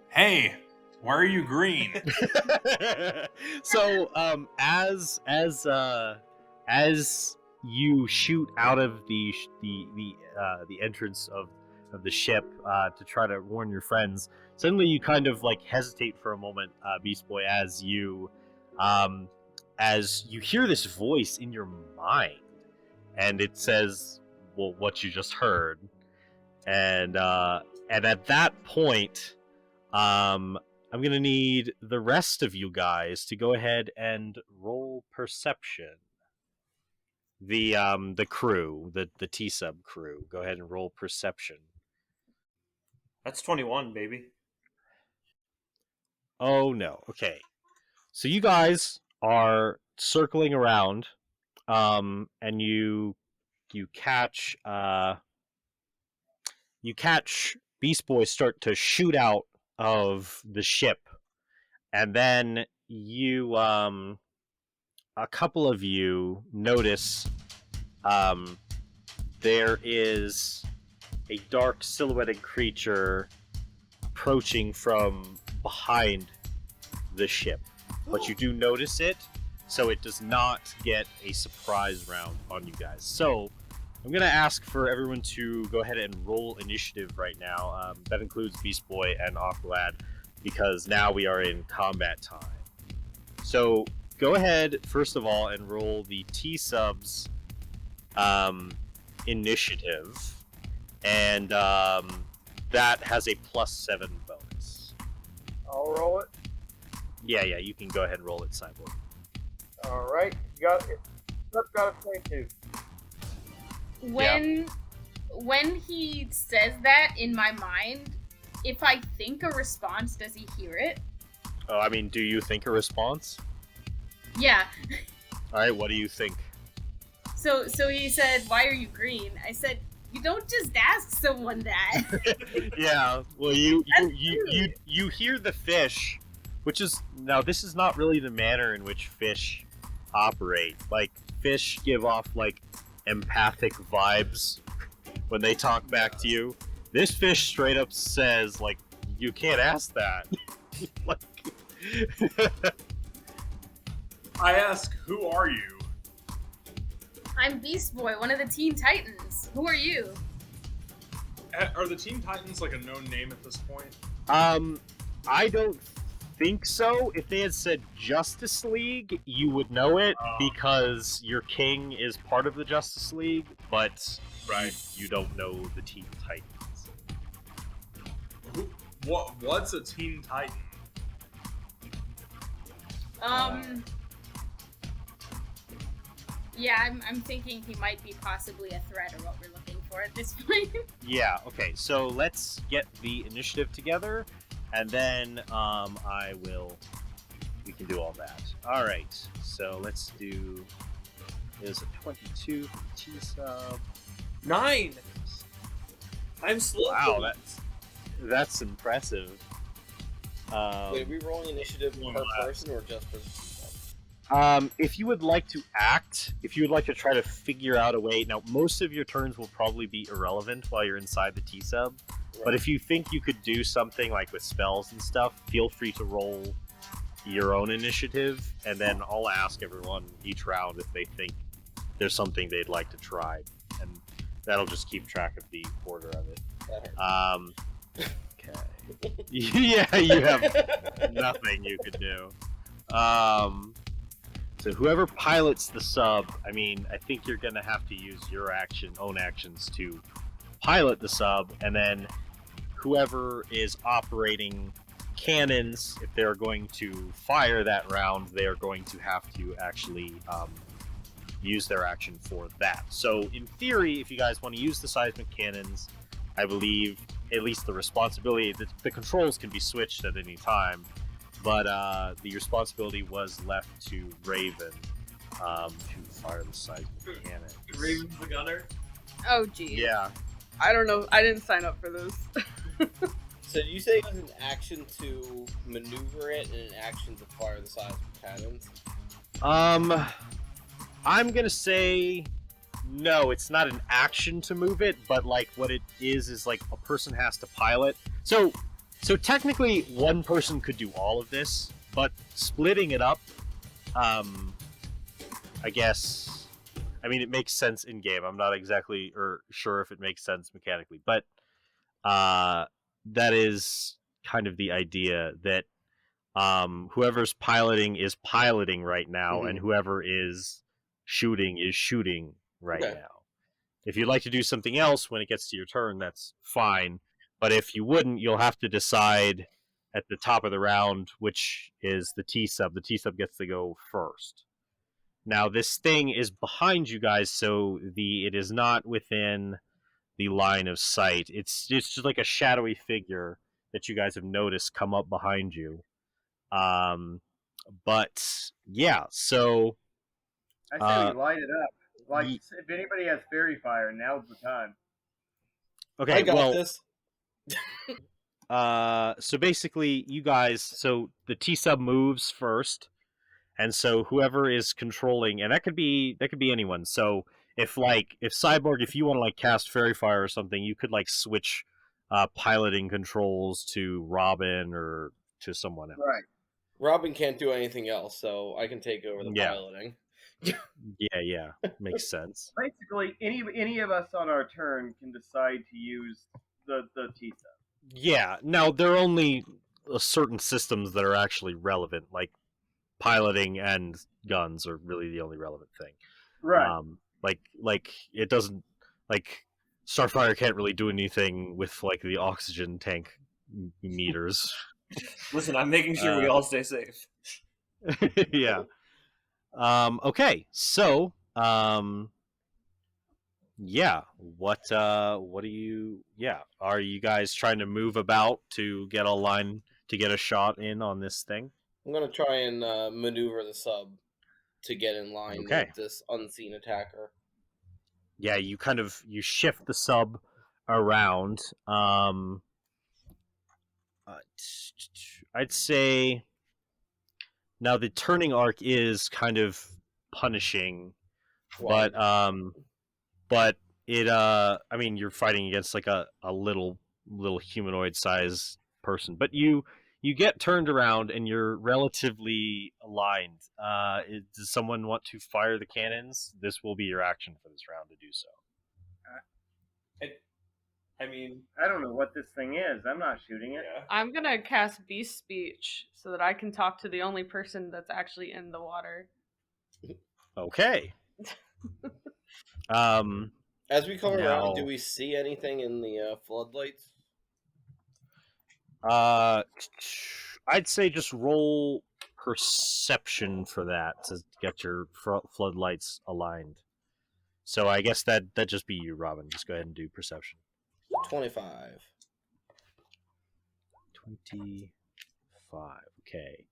hey, why are you green? So, as you shoot out of the entrance of the ship to try to warn your friends, suddenly you kind of like hesitate for a moment, Beast Boy, as you hear this voice in your mind, and it says, "Well, what you just heard," and at that point, I'm gonna need the rest of you guys to go ahead and roll perception. The crew, the T-sub crew, go ahead and roll perception. That's 21, baby. Oh no. Okay. So you guys are circling around, and you catch Beast Boy start to shoot out of the ship, and then you a couple of you notice there is a dark silhouetted creature approaching from behind the ship, but you do notice it, so it does not get a surprise round on you guys. So I'm gonna ask for everyone to go ahead and roll initiative right now. That includes Beast Boy and Aqualad, because now we are in combat time. So go ahead first of all and roll the T-subs initiative, and that has a +7 bonus. I'll roll it. Yeah, you can go ahead and roll it, Cyborg. All right, got it. That's got a 22. When he says that in my mind, if I think a response, does he hear it? Oh, I mean, do you think a response? Yeah. All right, what do you think? So he said, "Why are you green?" I said, "You don't just ask someone that." Yeah, well, you hear the fish, which is now this is not really the manner in which fish operate. Like fish give off like empathic vibes when they talk back to you. This fish straight up says like, "You can't ask that." Like, I ask, who are you? I'm Beast Boy, one of the Teen Titans. Who are you? Are the Teen Titans like a known name at this point? I don't think so. If they had said Justice League, you would know it because your king is part of the Justice League, but Right. you don't know the Teen Titans. What's a Teen Titan? Yeah, I'm thinking he might be possibly a threat or what we're looking for at this point. Yeah, okay, so let's get the initiative together, and then we can do all that. Alright, so let's do, there's a 22 for T-sub. 9! I'm slow. Wow, that's impressive. Wait, are we rolling initiative per person or just for the T-sub? If you would like to act, if you would like to try to figure out a way, now most of your turns will probably be irrelevant while you're inside the T-sub, but if you think you could do something like with spells and stuff, feel free to roll your own initiative, and then I'll ask everyone each round if they think there's something they'd like to try, and that'll just keep track of the order of it. Okay. Yeah, you have nothing you could do. So whoever pilots the sub, I mean, I think you're going to have to use your own actions to pilot the sub, and then whoever is operating cannons, if they're going to fire that round, they're going to have to actually use their action for that. So in theory, if you guys want to use the seismic cannons, I believe at least the responsibility, the controls can be switched at any time, but the responsibility was left to Raven to fire the seismic cannon. Raven's the gunner? Oh, geez. Yeah. I don't know. I didn't sign up for this. So you say it was an action to maneuver it and an action to fire the seismic cannons? I'm gonna say no, it's not an action to move it, but like what it is like a person has to pilot. So technically one person could do all of this, but splitting it up, I guess, I mean, it makes sense in game. I'm not exactly sure if it makes sense mechanically, but that is kind of the idea that whoever's piloting is piloting right now, and whoever is shooting right now. If you'd like to do something else when it gets to your turn, that's fine. But if you wouldn't, you'll have to decide at the top of the round which is the T-sub. The T-sub gets to go first. Now, this thing is behind you guys, so it is not within the line of sight. It's just like a shadowy figure that you guys have noticed come up behind you. But yeah, so I say we light it up. Like, if anybody has fairy fire, now's the time. Okay, I got this. So basically, you guys, so the T-sub moves first, and so whoever is controlling, and that could be anyone. So if Cyborg, if you want to like cast fairy fire or something, you could like switch piloting controls to Robin or to someone else. Right. Robin can't do anything else, so I can take over the piloting. Yeah, makes sense. Basically, any of us on our turn can decide to use the T-sub. Yeah, now there are only certain systems that are actually relevant, like piloting and guns are really the only relevant thing. Right. like it doesn't like Starfire can't really do anything with like the oxygen tank meters. Listen, I'm making sure we all stay safe. Yeah. Okay. So, yeah. What do you? Yeah. Are you guys trying to move about to get a line to get a shot in on this thing? I'm gonna try and maneuver the sub to get in line Okay. with this unseen attacker. Yeah. You shift the sub around. I'd say now the turning arc is kind of punishing, but it I mean you're fighting against like a little humanoid sized person, but you get turned around and you're relatively aligned. Does someone want to fire the cannons? This will be your action for this round to do so. I mean, I don't know what this thing is. I'm not shooting it. yeah. I'm gonna cast Beast Speech so that I can talk to the only person that's actually in the water. Okay. As we come around, Now- do we see anything in the floodlights? I'd say just roll perception for that to get your floodlights aligned. So I guess that just be you, Robin. Just go ahead and do perception. 25. 25. Okay.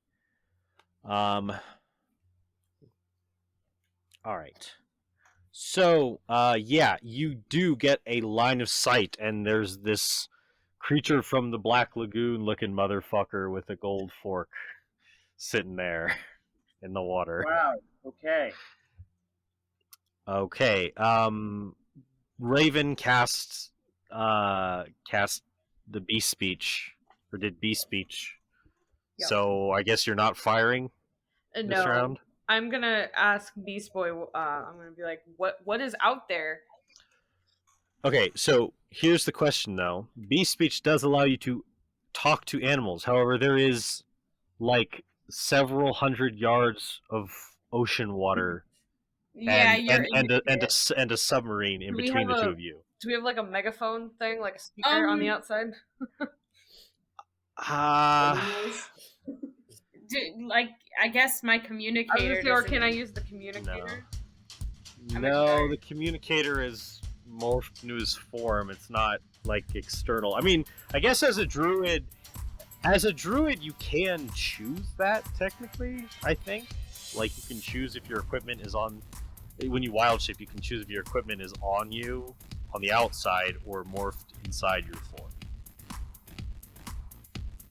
All right. So, yeah, you do get a line of sight, and there's this creature from the Black Lagoon looking motherfucker with a gold fork sitting there in the water. Wow. Okay. Okay. Raven cast the beast speech, or did beast speech. Yep. So I guess you're not firing this No, round. I'm gonna ask Beast Boy. I'm gonna be like, what is out there? Okay, so here's the question though. Beast speech does allow you to talk to animals. However, there is like several hundred yards of ocean water Yeah, and a submarine in Do we between the have two a- of you. Do we have like a megaphone thing, like a speaker on the outside? Like, I guess my I was communicator. gonna say, or doesn't- can I use the communicator? No, the communicator is morphed into his form. It's not like external. I mean, I guess as a druid, you can choose that technically. I think, like, you can choose if your equipment is on. When you wild shape, you can choose if your equipment is on you, on the outside, or morphed inside your form.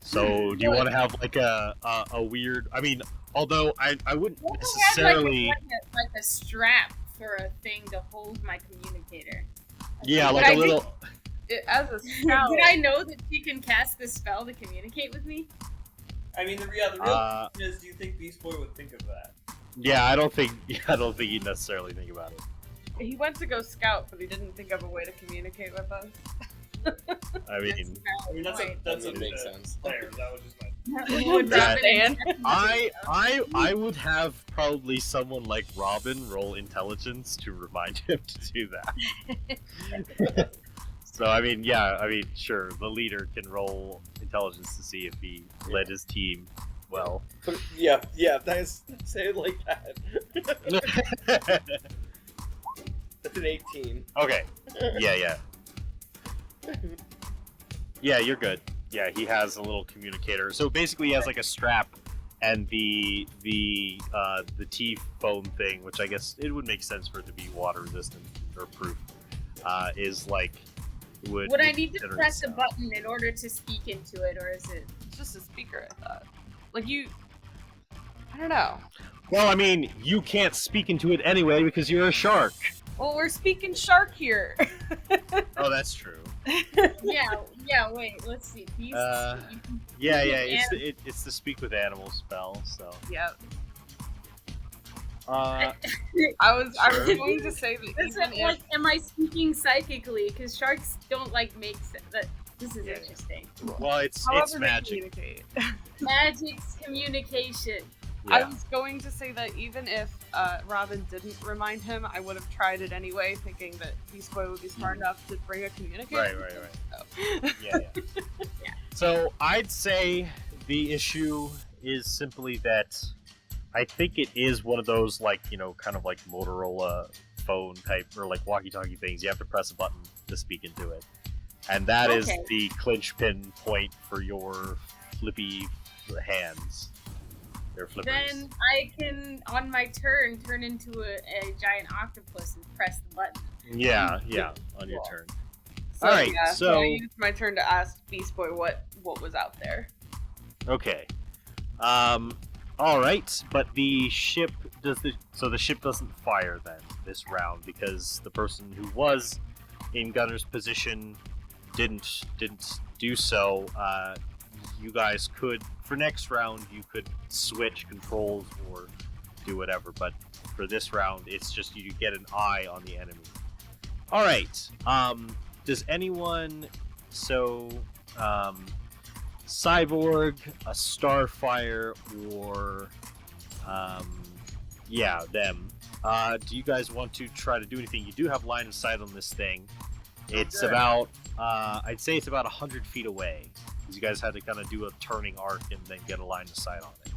So, do you want to have like a weird? I mean, although I wouldn't What if I had, necessarily. like a strap for a thing to hold my communicator. Yeah, But like I a little. As a scout, Did I know that she can cast this spell to communicate with me? I mean, the real question is, do you think Beast Boy would think of that? Yeah, I don't think he'd necessarily think about it. he went to go scout, but he didn't think of a way to communicate with us. I mean, I mean, that's That makes sense. Player. That was just my. I would have probably someone like Robin roll intelligence to remind him to do that. So I mean, yeah, I mean, sure, the leader can roll intelligence to see if he led his team well. Yeah, say it like that. That's an 18. Okay. Yeah. Yeah, you're good. Yeah, he has a little communicator. So basically, he has like a strap and the T foam thing, which I guess it would make sense for it to be water resistant or proof. Is like Would I need to press a button in order to speak into it, or is it? It's just a speaker, I thought. Like I don't know. Well, I mean, you can't speak into it anyway because you're a shark. Well, we're speaking shark here. Oh, that's true. Yeah. Wait, let's see. These. Yeah. It's the speak with animals spell. So. Yep. Uh, I was going to say that Is even it, if like, am I speaking psychically? Because sharks don't like make that. This is interesting. well, it's however they magic. communicate. Magic's communication. I was going to say that even if Robin didn't remind him, I would have tried it anyway, thinking that Beast Boy would be smart enough to bring a communicator. Right. So. Yeah. So I'd say the issue is simply that I think it is one of those, like, kind of like Motorola phone type or like walkie-talkie things. You have to press a button to speak into it. And that is the clinch pin point for your flippy hands. They're flippers. Then I can, on my turn, turn into a giant octopus and press the button. Yeah, on your turn. So, all right, so I used my turn to ask Beast Boy what was out there. Okay. All right, but the ship the ship doesn't fire then this round because the person who was in gunner's position didn't do so. You guys could, for next round, you could switch controls or do whatever, but for this round, it's just you get an eye on the enemy. All right. Does anyone Cyborg, a Starfire, or them? Do you guys want to try to do anything? You do have line of sight on this thing. It's about I'd say it's about 100 feet away. Because you guys had to kind of do a turning arc and then get a line of sight on it.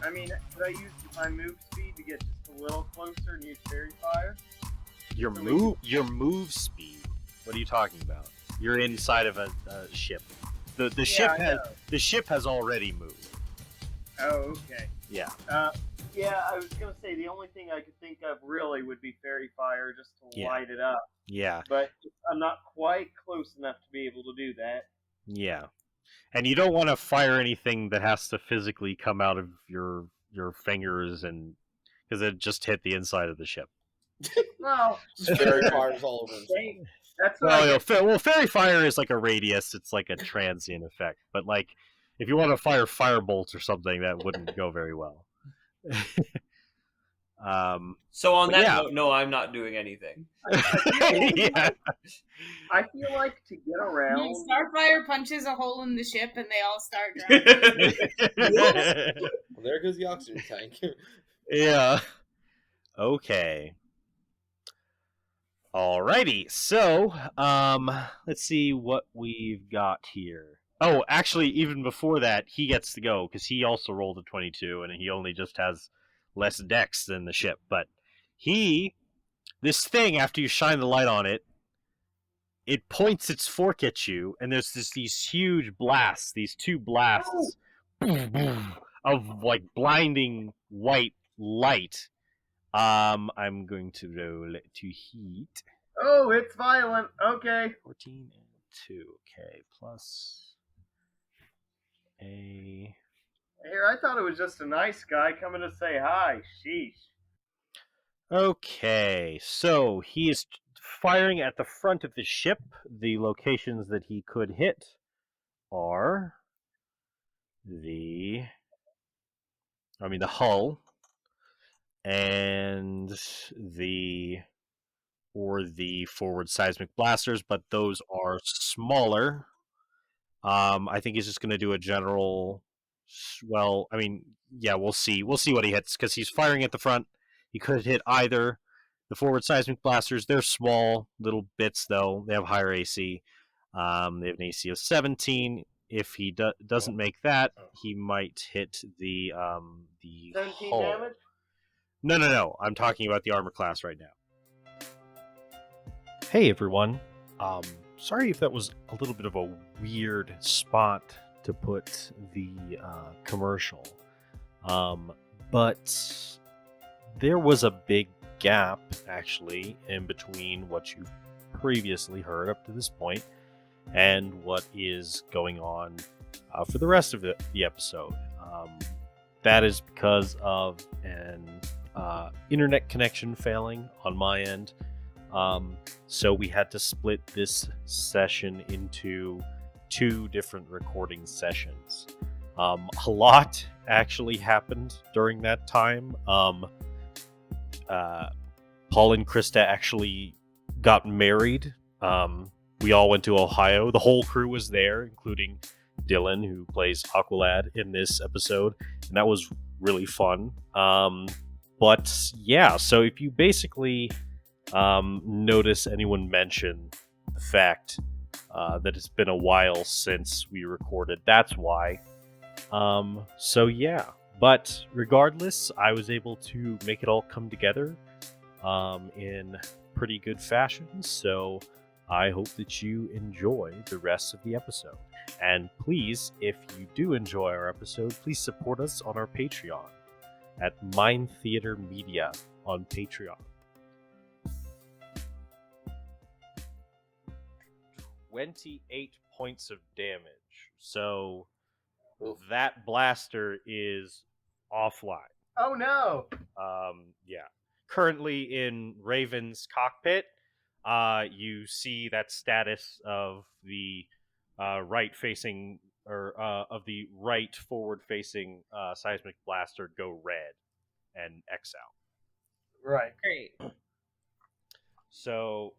I mean, could I use my move speed to get just a little closer and use Fairy Fire? Your move speed? What are you talking about? You're inside of a ship. The ship has already moved. Oh, okay. Yeah. I was gonna say the only thing I could think of really would be Fairy Fire just to light it up. Yeah. But I'm not quite close enough to be able to do that. Yeah. And you don't want to fire anything that has to physically come out of your fingers, and because it just hit the inside of the ship. Well, Fairy Fire's all over himself. That's Fairy Fire is like a radius. It's like a transient effect. But like, if you want to fire firebolt or something, that wouldn't go very well. So on that note, no, I'm not doing anything. Yeah. I feel like to get around. Starfire punches a hole in the ship and they all start drowning. Well, there goes the oxygen tank. Yeah. Okay. Alrighty. So, let's see what we've got here. Oh, actually, even before that, he gets to go because he also rolled a 22, and he only just has less dex than the ship. But this thing, after you shine the light on it, it points its fork at you, and there's these huge blasts, these two blasts of like blinding white light. I'm going to roll to heat. Oh, it's violent. Okay. 14 and 2. Okay, plus a. Here, I thought it was just a nice guy coming to say hi. Sheesh. Okay, so he is firing at the front of the ship. The locations that he could hit are the hull and the forward seismic blasters, but those are smaller. I think he's just going to do a general. Well, we'll see. We'll see what he hits because he's firing at the front. He could hit either. The forward seismic blasters, they're small little bits, though. They have higher AC. They have an AC of 17. If he doesn't make that, he might hit the 17 hull. damage? No. I'm talking about the armor class right now. Hey, everyone. Sorry if that was a little bit of a weird spot to put the commercial. But there was a big gap, actually, in between what you've previously heard up to this point and what is going on for the rest of the episode. That is because of an internet connection failing on my end. So we had to split this session into 2 different recording sessions. A lot actually happened during that time. Paul and Krista actually got married. We all went to Ohio. The whole crew was there, including Dylan, who plays Aqualad in this episode. And that was really fun. But yeah, so if you basically notice anyone mention the fact that it's been a while since we recorded, that's why. So yeah, but regardless, I was able to make it all come together in pretty good fashion. So I hope that you enjoy the rest of the episode. And please, if you do enjoy our episode, please support us on our Patreon at Mind Theater Media on Patreon. 28 points of damage. So Oof. that blaster is offline. Oh no! Yeah. Currently in Raven's cockpit, you see that status of the right-facing or of the right forward-facing seismic blaster go red and X out. Right. Great. So,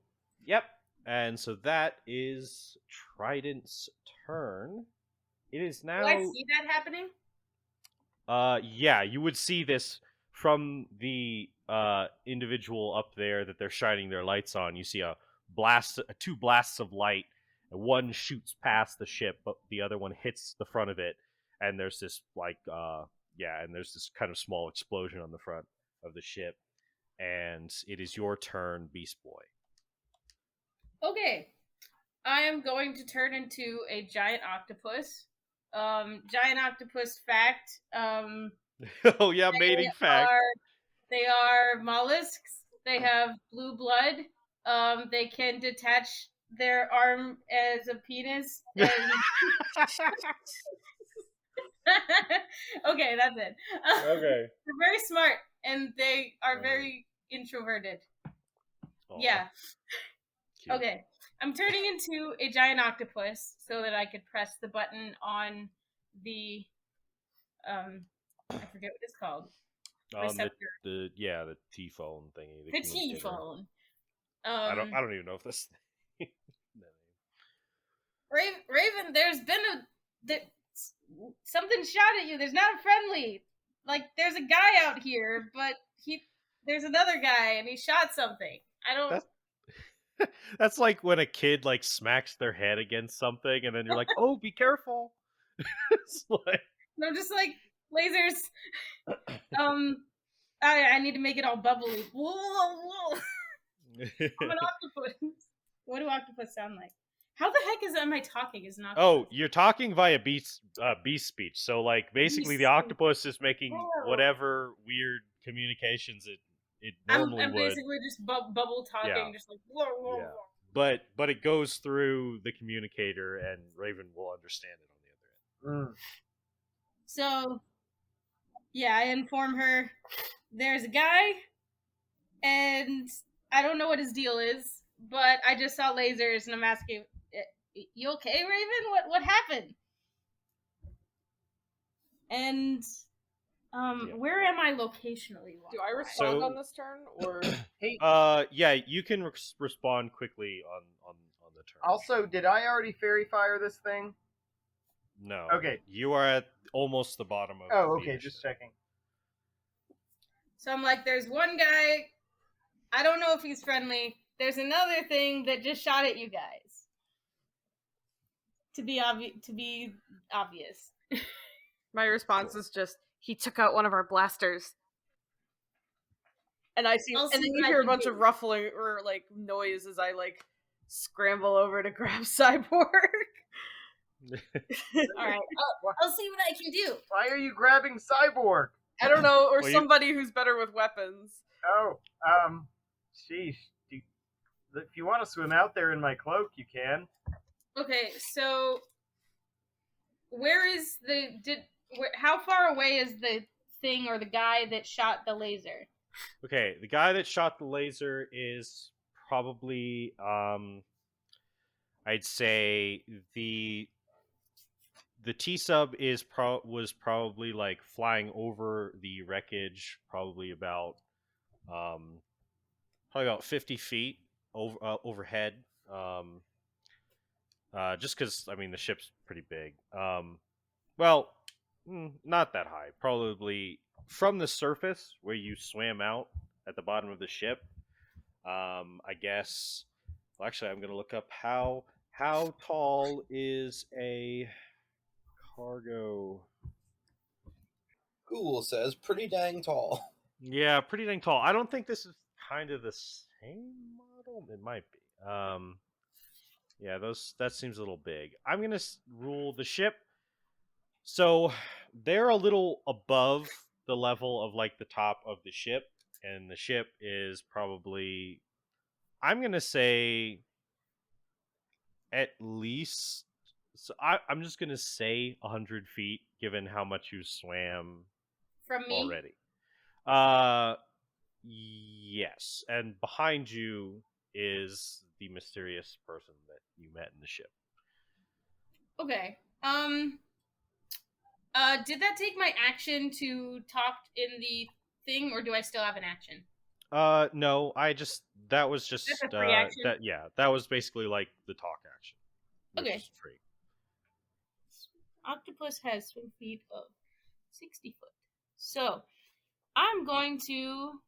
yep. And so that is Trident's turn. It is now. Do I see that happening? Yeah, you would see this from the individual up there that they're shining their lights on. You see two blasts of light, and one shoots past the ship, but the other one hits the front of it, and there's this and there's this kind of small explosion on the front of the ship, and it is your turn, Beast Boy. Okay. I am going to turn into a giant octopus. Giant octopus fact. Oh yeah, mating fact. They are mollusks. They have blue blood. They can detach their arm as a penis. And... okay, that's it. Okay. They're very smart, and they are very introverted. Aww. Yeah. Cute. Okay. I'm turning into a giant octopus so that I could press the button on the I forget what it's called. Receptor. The T-phone thingy. The T-phone. I don't even know if this. Raven, there's been something shot at you. There's not a friendly. Like there's a guy out here, but there's another guy and he shot something. I don't. That's like when a kid like smacks their head against something, and then you're like, "Oh, be careful!" It's like... I'm just like lasers. I need to make it all bubbly. Whoa. I'm an octopus. What do octopus sound like? How the heck am I talking as an octopus? Oh, you're talking via beast speech. So like basically, the octopus is making whatever weird communications it normally I'm would. basically just bubble talking, just like whoa. But it goes through the communicator, and Raven will understand it on the other end. So, yeah, I inform her there's a guy, and I don't know what his deal is, but I just saw lasers, and I'm asking, "You okay, Raven? What happened?" And where am I locationally? Do I respond on this turn, or yeah, you can respond quickly on the turn. Also, did I already fairy fire this thing? No. Okay. You are at almost the bottom of. Oh, okay, just checking. So I'm like, there's one guy. I don't know if he's friendly. There's another thing that just shot at you guys. To be obvious. My response is just, he took out one of our blasters. And I see, and then you hear a bunch of ruffling or like noise as I like scramble over to grab Cyborg. All right, I'll see what I can do. Why are you grabbing Cyborg? I don't know, or somebody who's better with weapons. Oh, sheesh. If you want to swim out there in my cloak, you can. Okay, so how far away is the thing or the guy that shot the laser? Okay, the guy that shot the laser is probably, I'd say the T-sub was probably like flying over the wreckage, probably about 50 feet overhead. Just because the ship's pretty big. Well, not that high. Probably from the surface where you swam out at the bottom of the ship, I guess. Well, actually, I'm going to look up how tall is a cargo. Google says pretty dang tall. Yeah, pretty dang tall. I don't think this is kind of the same model. It might be. Yeah, that seems a little big. I'm gonna rule the ship. So they're a little above the level of like the top of the ship, and the ship is probably, I'm gonna say, at least. So I'm just gonna say 100 feet, given how much you swam From me? already. Yes, and behind you is the mysterious person that you met in the ship. Okay. Did that take my action to talk in the thing, or do I still have an action? No, that was just That's a free action? that was basically like the talk action. Which Okay. is free. Octopus has swim feet of 60 foot. So, I'm going to...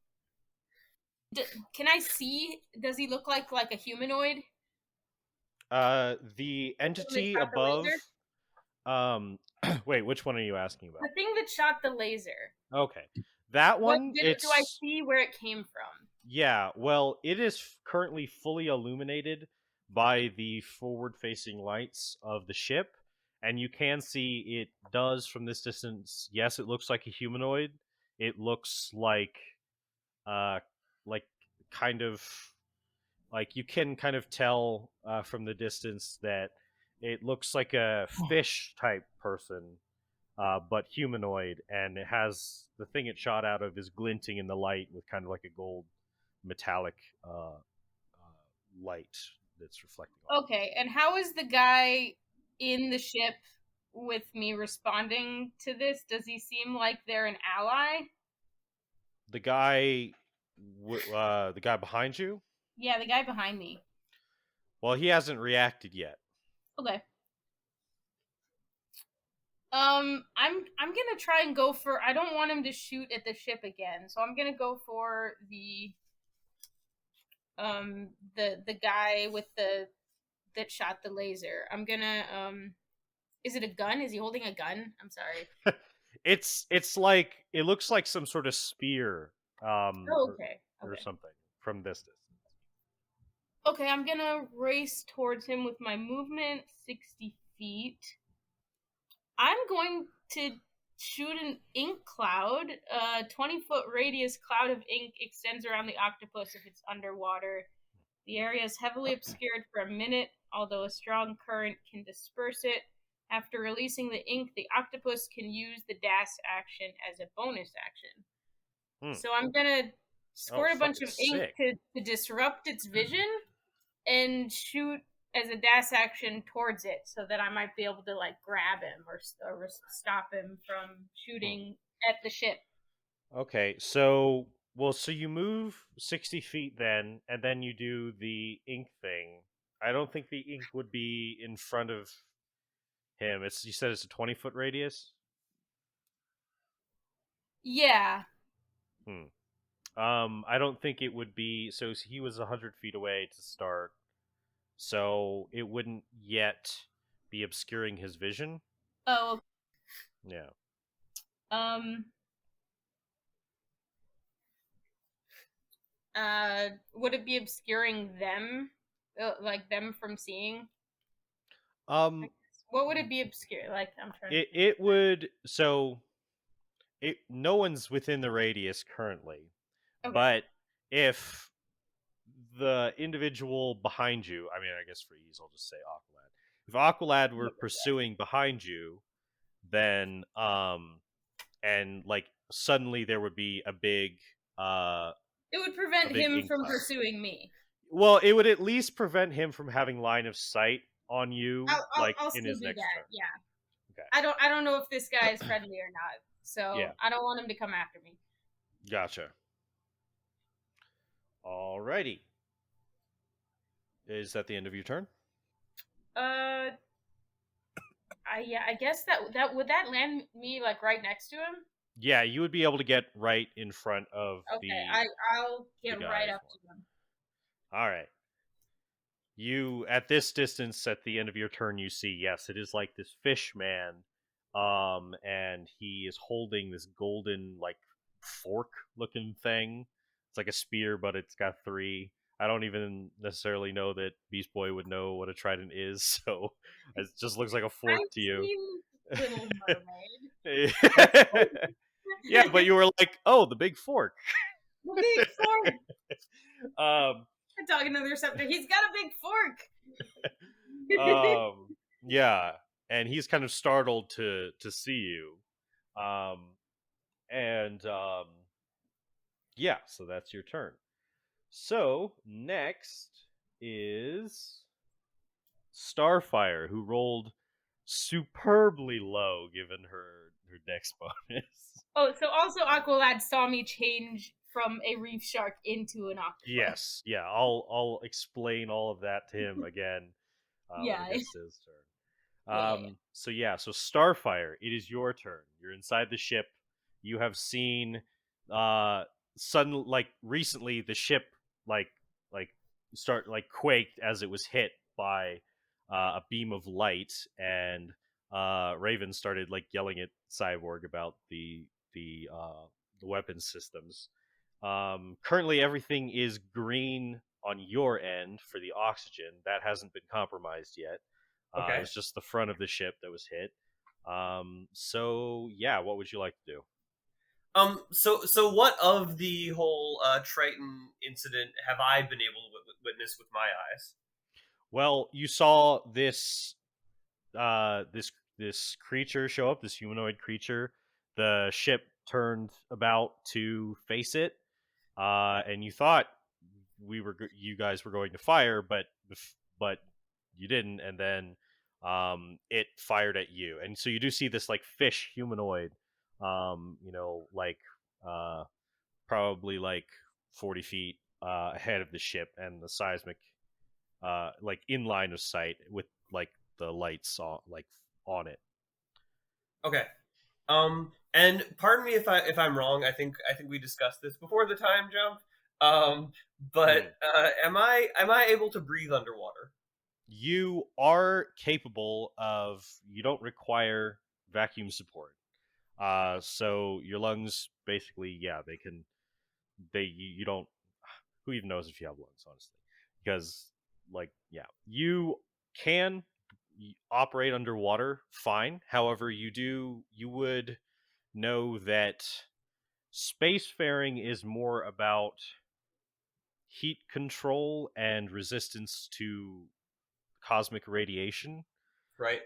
can I see? Does he look like a humanoid? The entity shot the above. laser? Wait, which one are you asking about? The thing that shot the laser. Okay, that one. Do I see where it came from? Yeah, well, it is currently fully illuminated by the forward-facing lights of the ship, and you can see it does from this distance. Yes, it looks like a humanoid. It looks like kind of like you can kind of tell from the distance that it looks like a fish type person, but humanoid, and it has the thing it shot out of is glinting in the light with kind of like a gold metallic light that's reflecting off. Okay, and how is the guy in the ship with me responding to this? Does he seem like they're an ally? The guy behind you? Yeah, the guy behind me. Well, he hasn't reacted yet. Okay. I'm gonna try and go for. I don't want him to shoot at the ship again, so I'm gonna go for the guy with that shot the laser. I'm gonna Is it a gun? Is he holding a gun? I'm sorry. It's like it looks like some sort of spear. Okay. Or something from this distance. Okay, I'm gonna race towards him with my movement 60 feet. I'm going to shoot an ink cloud. 20-foot radius cloud of ink extends around the octopus if it's underwater. The area is heavily obscured for a minute, although a strong current can disperse it. After releasing the ink, the octopus can use the dash action as a bonus action. So I'm gonna squirt a bunch of ink to disrupt its vision and shoot as a dash action towards it, so that I might be able to like grab him or stop him from shooting at the ship. Okay, so you move 60 feet then, and then you do the ink thing. I don't think the ink would be in front of him. You said it's a 20-foot radius? Yeah. I don't think it would be. So he was 100 feet away to start, so it wouldn't yet be obscuring his vision. Oh. Yeah. Would it be obscuring them, like them from seeing? What would it be obscure? Like I'm trying. It would. So, no one's within the radius currently. Okay. But if the individual behind you, I mean, I guess for ease, I'll just say Aqualad. If Aqualad were pursuing behind you, then and like suddenly there would be a big it would prevent him from pursuing me. Well, it would at least prevent him from having line of sight on you, I'll in his next turn. Yeah. Okay. I don't know if this guy is friendly or not, so yeah. I don't want him to come after me. Gotcha. Alrighty. Is that the end of your turn? I guess that would that land me like right next to him? Yeah, you would be able to get right in front of Okay, the I'll get right guys up one. to them. All right. You at this distance at the end of your turn you see, yes, it is like this fish man, and he is holding this golden like fork looking thing. It's like a spear but it's got three. I don't even necessarily know that Beast Boy would know what a trident is, so it just looks like a fork I've to you. seen Little Mermaid. Yeah, but you were like, oh, the big fork. The big fork. um I'm talking to the receptor. He's got a big fork. yeah, and he's kind of startled to see you. And yeah, so that's your turn. So next is Starfire, who rolled superbly low given her dex bonus. Oh, so also Aqualad saw me change from a reef shark into an octopus. Yes, yeah, I'll explain all of that to him again Yeah. when it gets to his turn. Yeah. So Starfire, it is your turn. You're inside the ship. You have seen recently the ship like start like quaked as it was hit by a beam of light, and Raven started like yelling at Cyborg about the weapon systems. Currently everything is green on your end for the oxygen. That hasn't been compromised yet. Okay. It was just the front of the ship that was hit. So yeah, what would you like to do? So what of the whole Triton incident have I been able to witness with my eyes? Well, you saw this creature show up, this humanoid creature. The ship turned about to face it, and you thought you guys were going to fire, but you didn't, and then it fired at you, and so you do see this like fish humanoid, like probably like 40 feet ahead of the ship, and the seismic like in line of sight with like the lights on it. Okay. And pardon me if I'm wrong. I think we discussed this before the time jump. But am I able to breathe underwater? You are capable of. You don't require vacuum support. So your lungs basically, yeah, they can. You don't. Who even knows if you have lungs, honestly? Because like, yeah, you can operate underwater fine. However, you would know that spacefaring is more about heat control and resistance to cosmic radiation. Right.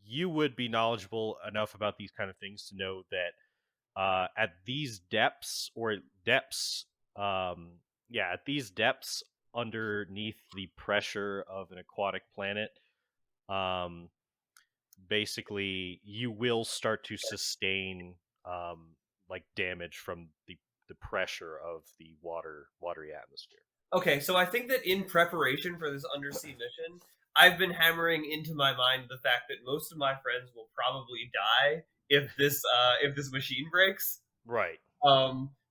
You would be knowledgeable enough about these kind of things to know that at these depths at these depths underneath the pressure of an aquatic planet, um, basically you will start to sustain like damage from the pressure of the watery atmosphere. Okay, so I think that in preparation for this undersea mission, I've been hammering into my mind the fact that most of my friends will probably die if this machine breaks. Right.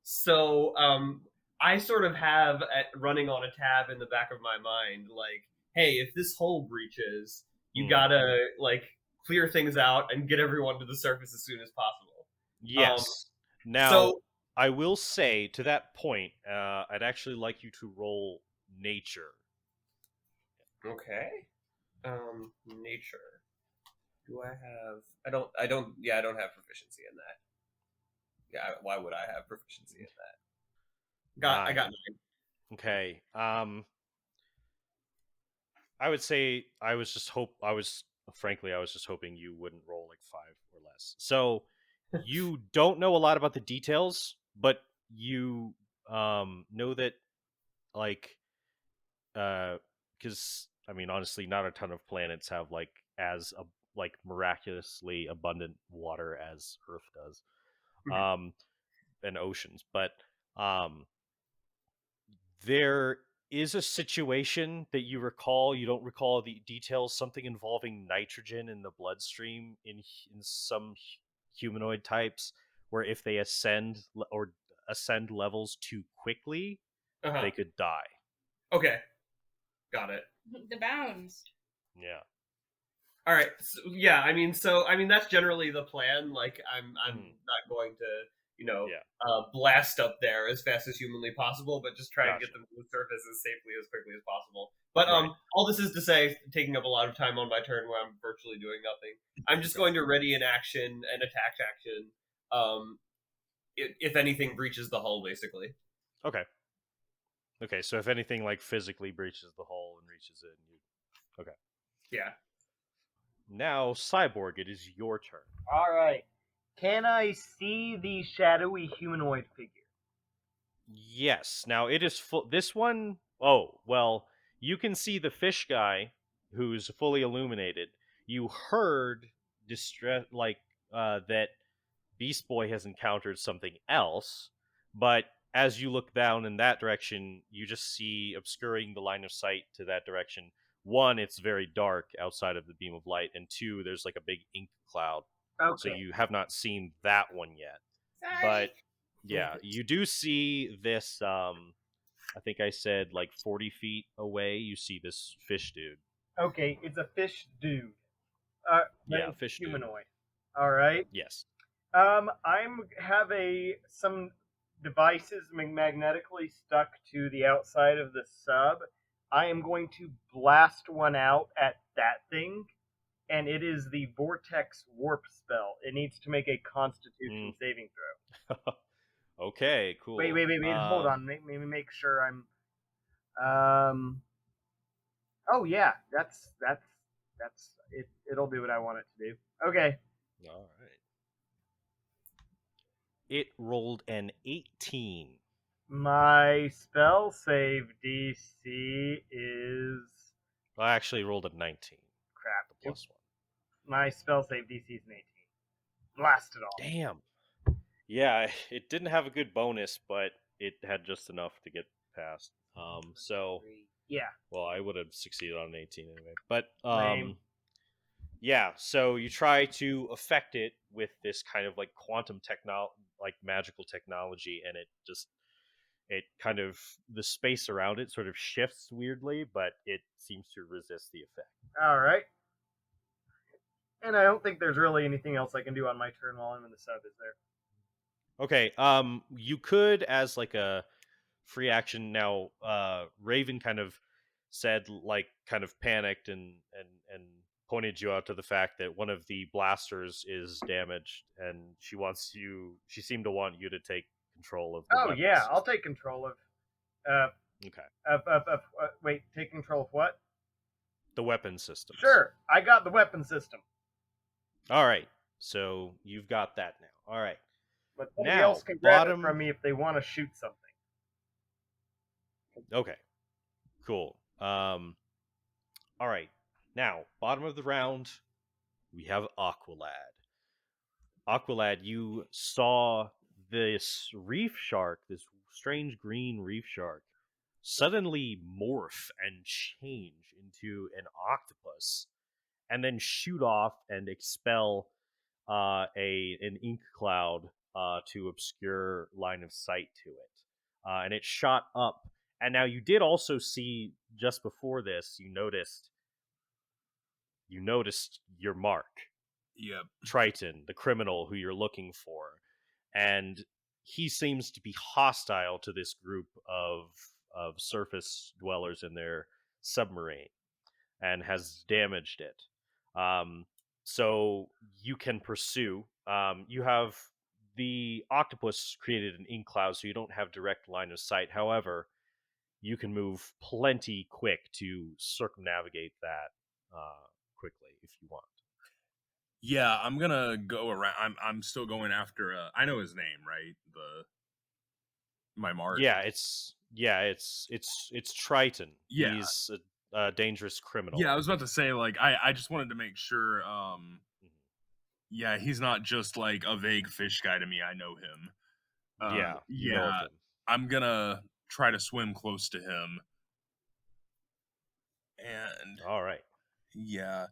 So I sort of have running on a tab in the back of my mind, like, hey, if this hull breaches, you gotta like clear things out and get everyone to the surface as soon as possible. Yes. Now, So I will say to that point, I'd actually like you to roll nature. okay, nature. Do I have? I don't. I don't. Yeah, I don't have proficiency in that. Yeah, why would I have proficiency in that? I got 9. Okay. I would say I was just hoping you wouldn't roll like 5 or less. So you don't know a lot about the details, but you know that like because I mean honestly, not a ton of planets have like like miraculously abundant water as Earth does, and oceans, but there is a situation that you recall. You don't recall the details. Something involving nitrogen in the bloodstream in some humanoid types, where if they ascend levels too quickly, they could die. Okay, got it. The bounds. Yeah. All right. So, yeah, I mean, that's generally the plan. Like, I'm not going to, blast up there as fast as humanly possible, but just try and get them to the surface as safely as quickly as possible. But all this is to say, taking up a lot of time on my turn where I'm virtually doing nothing. I'm just going to ready an action and attack action. If anything breaches the hull, basically. Okay. Okay, so if anything like physically breaches the hull and reaches it, okay. Yeah. Now, Cyborg, it is your turn. All right. Can I see the shadowy humanoid figure? Yes. Now, it is full. This one, oh, well, you can see the fish guy who's fully illuminated. You heard distress, that Beast Boy has encountered something else, but as you look down in that direction, you just see obscuring the line of sight to that direction. One, it's very dark outside of the beam of light, and two, there's like a big ink cloud. Okay. So you have not seen that one yet. Sorry. But yeah, you do see this. I think I said like 40 feet away. You see this fish dude. Okay, it's a fish dude. Yeah, fish humanoid. dude. All right. Yes. I'm have some devices magnetically stuck to the outside of the sub. I am going to blast one out at that thing, and it is the Vortex Warp spell. It needs to make a Constitution saving throw. Okay, cool. Wait. Hold on. Let me make sure I'm. Oh yeah, that's it. It'll do what I want it to do. Okay. All right. It rolled an 18. My spell save DC is. Well, I actually rolled a 19. Crap. The +1. My spell save DC is an 18. Blast it all. Damn. Yeah, it didn't have a good bonus, but it had just enough to get past. So yeah. Well, I would have succeeded on an 18 anyway. But Lame. yeah, so you try to affect it with this kind of like quantum magical technology, and it kind of, the space around it sort of shifts weirdly, but it seems to resist the effect. All right. And I don't think there's really anything else I can do on my turn while I'm in the sub, is there? Okay, you could, as like a free action now, Raven kind of said, like, kind of panicked and pointed you out to the fact that one of the blasters is damaged, and she seemed to want you to take control of the weapons. Yeah, I'll take control of okay. Wait, take control of what? The weapon system. Sure, I got the weapon system. All right, so you've got that now. All right. But somebody else can grab it from me if they want to shoot something. Okay. Cool. All right. Now, bottom of the round, we have Aqualad. Aqualad, you saw this reef shark, this strange green reef shark, suddenly morph and change into an octopus, and then shoot off and expel an ink cloud to obscure line of sight to it. And it shot up. And now you did also see, just before this, you noticed your mark. Yep. Triton, the criminal who you're looking for. And he seems to be hostile to this group of surface dwellers in their submarine and has damaged it. So you can pursue. You have the octopus created an ink cloud, so you don't have direct line of sight. However, you can move plenty quick to circumnavigate that quickly if you want. Yeah, I'm gonna go around. I'm still going after. I know his name, right? My mark. Yeah, it's Triton. Yeah. He's a dangerous criminal. Yeah, I was about to say, like, I just wanted to make sure. Yeah, he's not just like a vague fish guy to me. I know him. Yeah. You know of him. I'm gonna try to swim close to him. And all right. Yeah.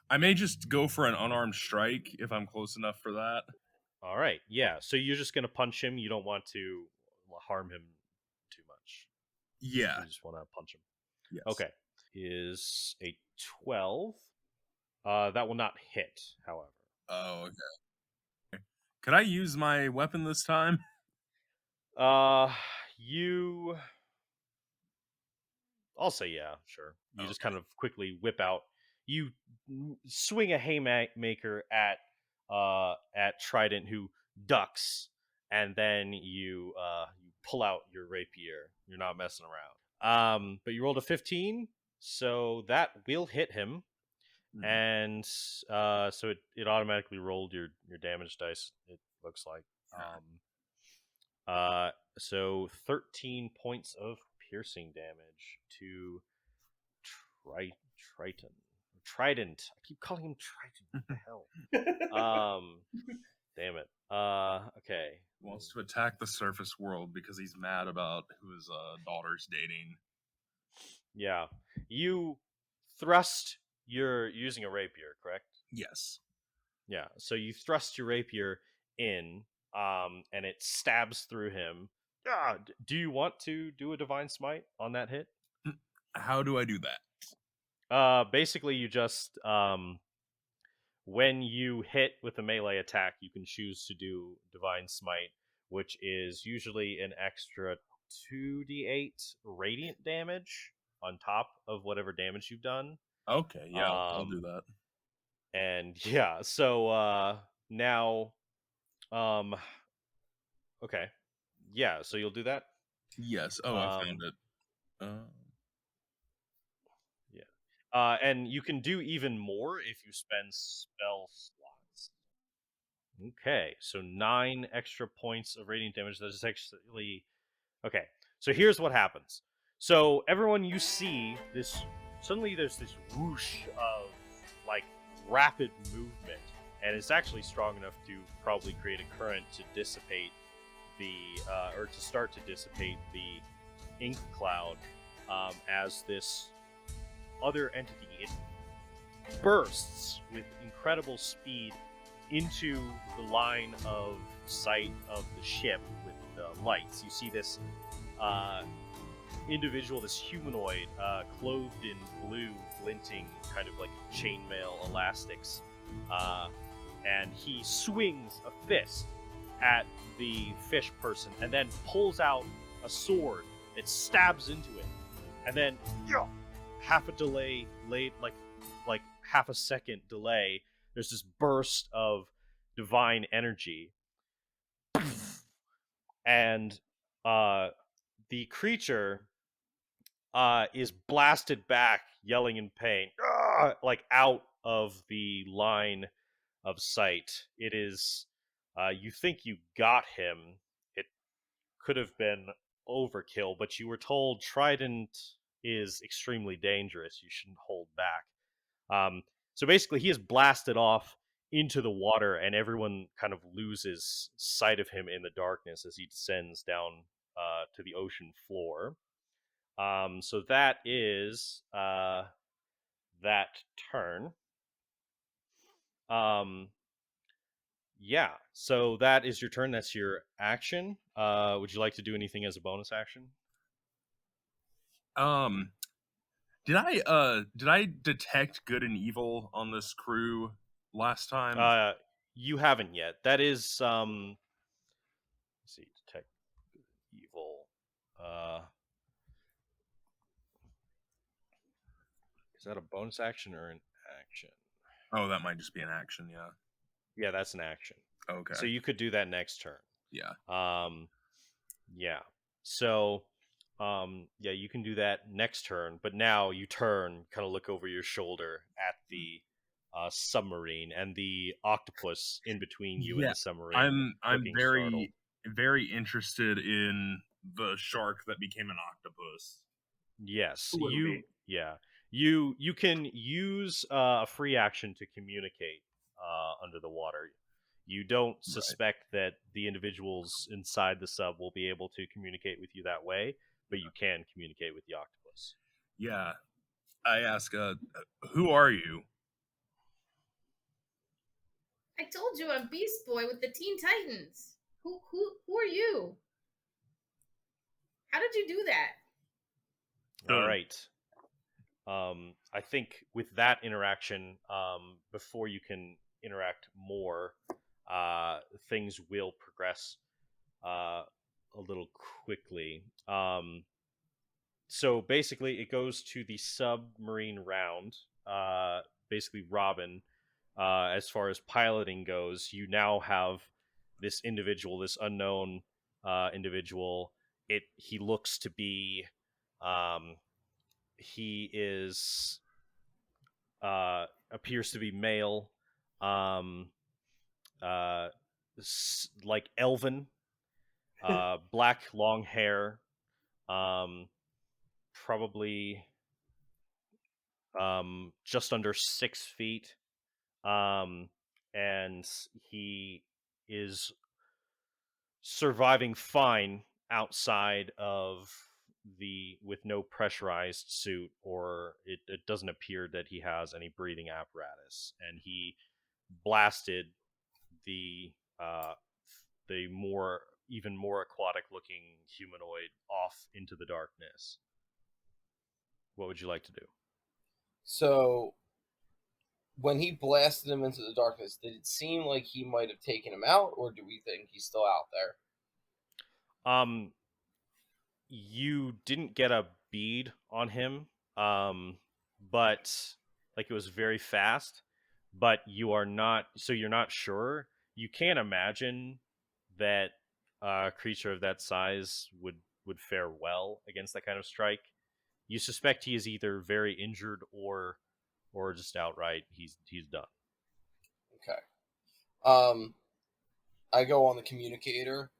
I may just go for an unarmed strike if I'm close enough for that. All right, yeah. So you're just gonna punch him. You don't want to harm him too much. Yeah. You just want to punch him. Yes. Okay. Is a 12. That will not hit, however. Oh, okay. Could I use my weapon this time? You. I'll say yeah, sure. You just Okay. kind of quickly whip out. You swing a haymaker at Trident, who ducks, and then you pull out your rapier. You're not messing around. But you rolled a 15, so that will hit him, and so it automatically rolled your damage dice. It looks like. So 13 points of piercing damage to Triton. Trident. I keep calling him Triton. What the hell? Damn it. Okay. Wants to attack the surface world because he's mad about who his daughter's dating. Yeah. You thrust you're using a rapier, correct? Yes. Yeah. So you thrust your rapier in, and it stabs through him. Do you want to do a divine smite on that hit? How do I do that? Basically you just when you hit with a melee attack, you can choose to do divine smite, which is usually an extra 2d8 radiant damage on top of whatever damage you've done. Okay, yeah, I'll do that. And yeah, so now okay. Yeah, so you'll do that? Yes. Oh, I found it. Yeah. And you can do even more if you spend spell slots. Okay, so 9 extra points of radiant damage. That is actually... Okay, so here's what happens. So everyone, you see this... Suddenly there's this whoosh of, like, rapid movement. And it's actually strong enough to probably create a current to dissipate the... or to start to dissipate the ink cloud as this other entity, it bursts with incredible speed into the line of sight of the ship with the lights. You see this individual, this humanoid, clothed in blue, glinting, kind of like chainmail elastics, and he swings a fist at the fish person and then pulls out a sword. It stabs into it, and then half a delay, like half a second delay, there's this burst of divine energy, and the creature is blasted back, yelling in pain, like out of the line of sight. It is, you think you got him. It could have been overkill, but you were told Trident is extremely dangerous. You shouldn't hold back. So basically, he is blasted off into the water, and everyone kind of loses sight of him in the darkness as he descends down to the ocean floor. So that is that turn. Yeah, so that is your turn. That's your action. Would you like to do anything as a bonus action? Did I detect good and evil on this crew last time? You haven't yet. That is let's see, detect good and evil. Is that a bonus action or an action? Oh, that might just be an action, yeah. Yeah, that's an action. Okay. So you could do that next turn. Yeah. Yeah. So yeah, you can do that next turn, but now you turn, kind of look over your shoulder at the submarine and the octopus in between you and the submarine. I'm very interested in the shark that became an octopus. Yes, you can use a free action to communicate under the water. You don't suspect that the individuals inside the sub will be able to communicate with you that way, but you can communicate with the octopus. Yeah. I ask, who are you? I told you I'm Beast Boy with the Teen Titans. Who are you? How did you do that? All right. I think with that interaction, before you can interact more, things will progress a little quickly. So basically, it goes to the submarine round. Basically, Robin, as far as piloting goes, you now have this individual, this unknown individual. He looks to be, he is appears to be male, um, uh, like elven, black long hair, probably just under 6 feet, and he is surviving fine outside of with no pressurized suit, or it doesn't appear that he has any breathing apparatus, and he blasted the even more aquatic looking humanoid off into the darkness. What would you like to do? So, when he blasted him into the darkness, did it seem like he might have taken him out, or do we think he's still out there? You didn't get a bead on him, but like it was very fast. But you're not sure. You can't imagine that a creature of that size would fare well against that kind of strike. You suspect he is either very injured or just outright he's done. Okay. I go on the communicator.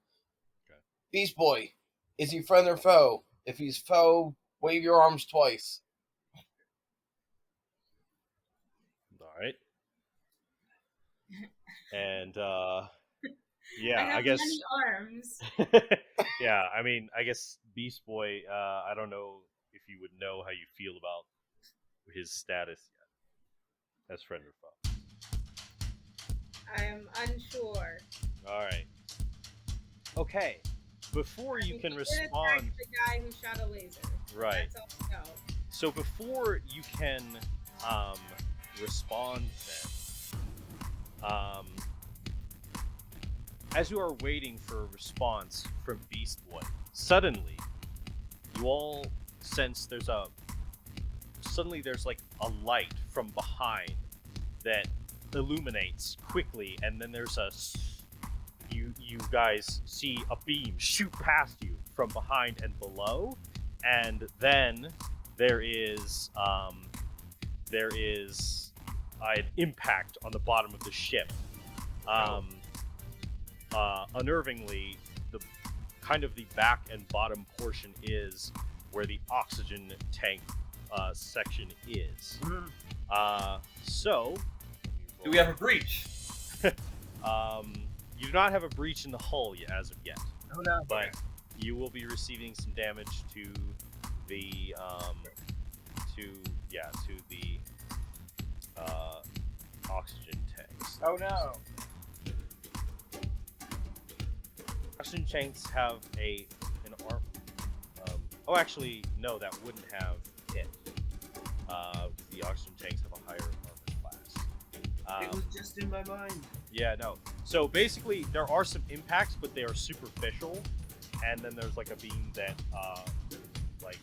Okay. Beast Boy, is he friend or foe? If he's foe, wave your arms twice. All right. And yeah, I have I guess many arms. yeah, I mean, I guess Beast Boy, I don't know if you would know how you feel about his status yet as friend or foe. I'm unsure. All right. Okay. Before you can He did respond, attack the guy who shot a laser. right? That's all I know. So before you can respond, then, as you are waiting for a response from Beast Boy, suddenly you all sense there's like a light from behind that illuminates quickly, and then there's you guys see a beam shoot past you from behind and below, and then there is an impact on the bottom of the ship. Unnervingly, the back and bottom portion is where the oxygen tank section is. So, Do we have a breach? you do not have a breach in the hull as of yet. Oh no. But you will be receiving some damage to the oxygen tanks. Oh no. Oxygen tanks have an arm. Actually, no, that wouldn't have hit. The oxygen tanks have a higher armor class. It was just in my mind. Yeah, no. So basically, there are some impacts, but they are superficial, and then there's like a beam that that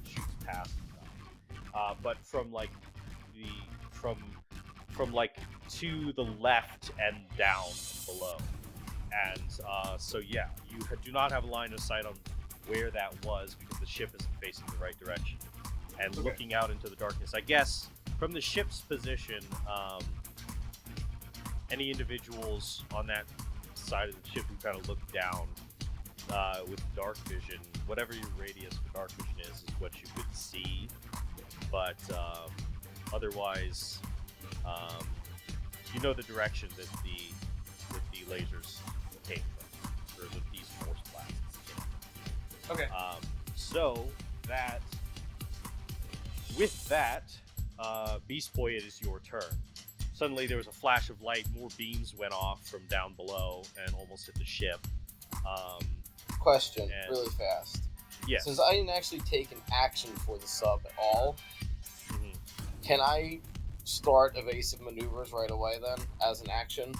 shoots past stuff. But from to the left and down and below, and so yeah, you do not have a line of sight on where that was because the ship isn't facing the right direction. And looking out into the darkness, I guess from the ship's position, any individuals on that side of the ship who kind of look down with dark vision, whatever your radius for dark vision is what you could see. But otherwise, you know the direction that the lasers came from, or that these force blasts came from. Okay. So that, with that, Beast Boy, it is your turn. suddenly there was a flash of light. More beams went off from down below and almost hit the ship. Question, And- really fast. Yes. Since I didn't actually take an action for the sub at all, Mhm. can I start evasive maneuvers right away then as an action,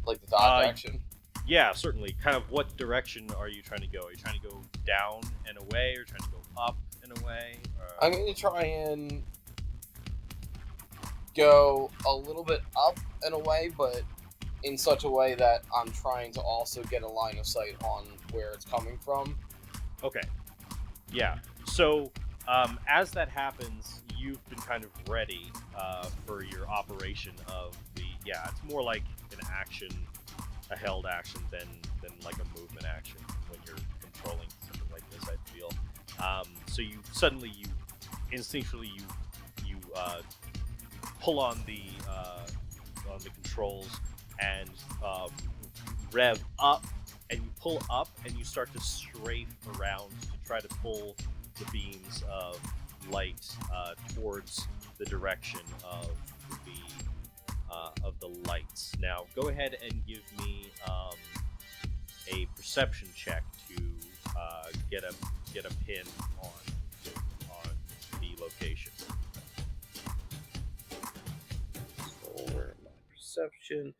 like the dodge action? Yeah, certainly. Kind of what direction are you trying to go? Are you trying to go down and away, or trying to go up and away? Or... I'm going to try and go a little bit up and away, but in such a way that I'm trying to also get a line of sight on where it's coming from. Okay. Yeah. So, as that happens, you've been kind of ready for your operation of the. Yeah, it's more like an action, a held action than like a movement action when you're controlling something like this. I feel. So you suddenly instinctually you pull on the controls and rev up, and you pull up and you start to strafe around to try to pull the beams of light towards the direction of the lights. Now go ahead and give me a perception check to get a pin on the location. Or my perception.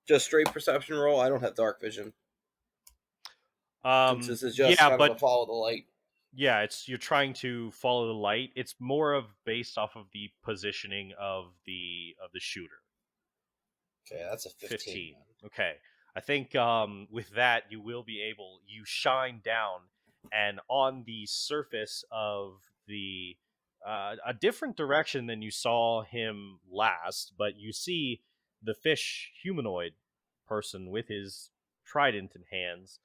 Just straight perception roll. I don't have dark vision. Since this is just kind of a follow the light. Yeah, you're trying to follow the light. It's more of based off of the positioning of the shooter. Okay, that's a 15. Okay. I think with that you will be able. You shine down, and on the surface of the a different direction than you saw him last, but you see the fish humanoid person with his trident in hands,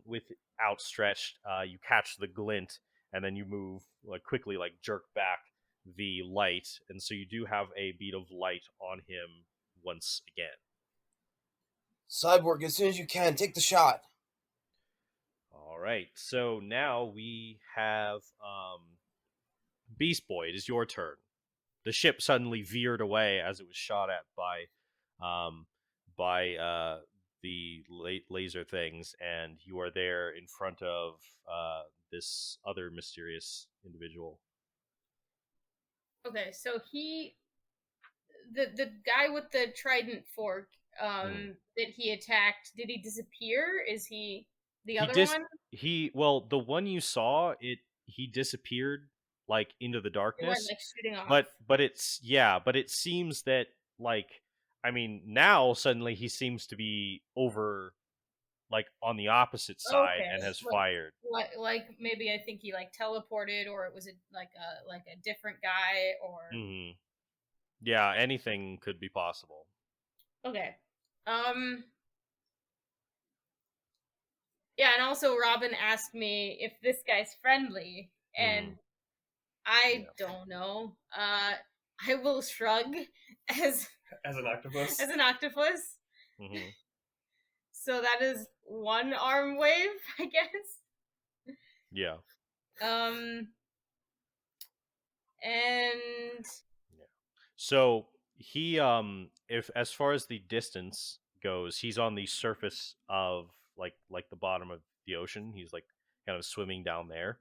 with outstretched. You catch the glint, and then you move quickly, jerk back the light, and so you do have a bead of light on him once again. Cyborg, as soon as you can, take the shot. All right, so now we have Beast Boy. It is your turn. The ship suddenly veered away as it was shot at by the laser things, and you are there in front of this other mysterious individual. Okay, so the guy with the trident fork that he attacked, did he disappear? Is he the other one? The one you saw, he disappeared into the They weren't darkness. shooting off. But it seems that now suddenly he seems to be over on the opposite side and has fired. Like maybe I think he teleported, or it was a different guy, or Mm-hmm. Yeah, anything could be possible. Okay. Yeah, and also Robin asked me if this guy's friendly, and I don't know. I will shrug as an octopus. As an octopus. Mm-hmm. So that is one arm wave, I guess. Yeah. And so he if as far as the distance goes, he's on the surface of like the bottom of the ocean. He's kind of swimming down there.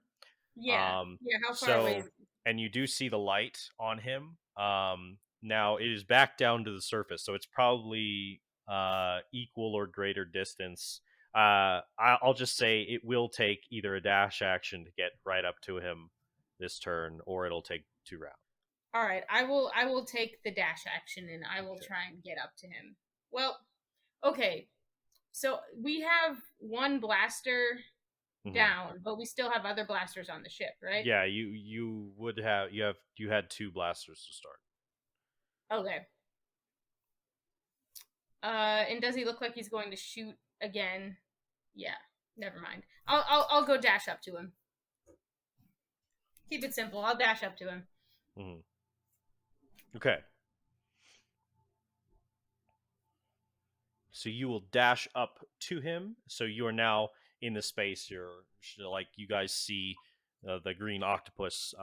Yeah. How far away is he? And you do see the light on him. Now it is back down to the surface, so it's probably equal or greater distance. I'll just say it will take either a dash action to get right up to him this turn, or it'll take 2 rounds. All right, I will take the dash action, and I will try and get up to him. Well, okay. So we have one blaster down, but we still have other blasters on the ship, right? Yeah, you had 2 blasters to start. Okay. And does he look like he's going to shoot again? Yeah. Never mind. I'll go dash up to him. Keep it simple. I'll dash up to him. Mm-hmm. Okay. So you will dash up to him. So you are now in the space. You guys see the green octopus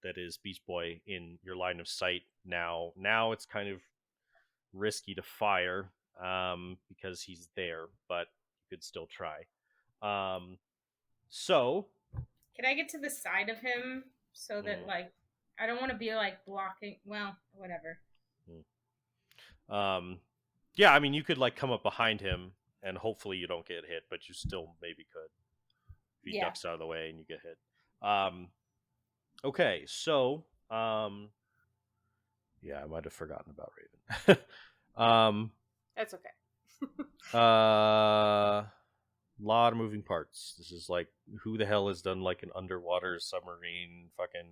that is Beast Boy in your line of sight now. Now it's kind of risky to fire because he's there, but you could still try. So Can I get to the side of him so that like I don't want to be like blocking? Well, whatever. Yeah, I mean, you could like come up behind him, and hopefully you don't get hit, but you still maybe could if he ducks out of the way and you get hit. Okay, so yeah, I might have forgotten about Raven. That's okay. Lot of moving parts. This is like, who the hell has done like an underwater submarine fucking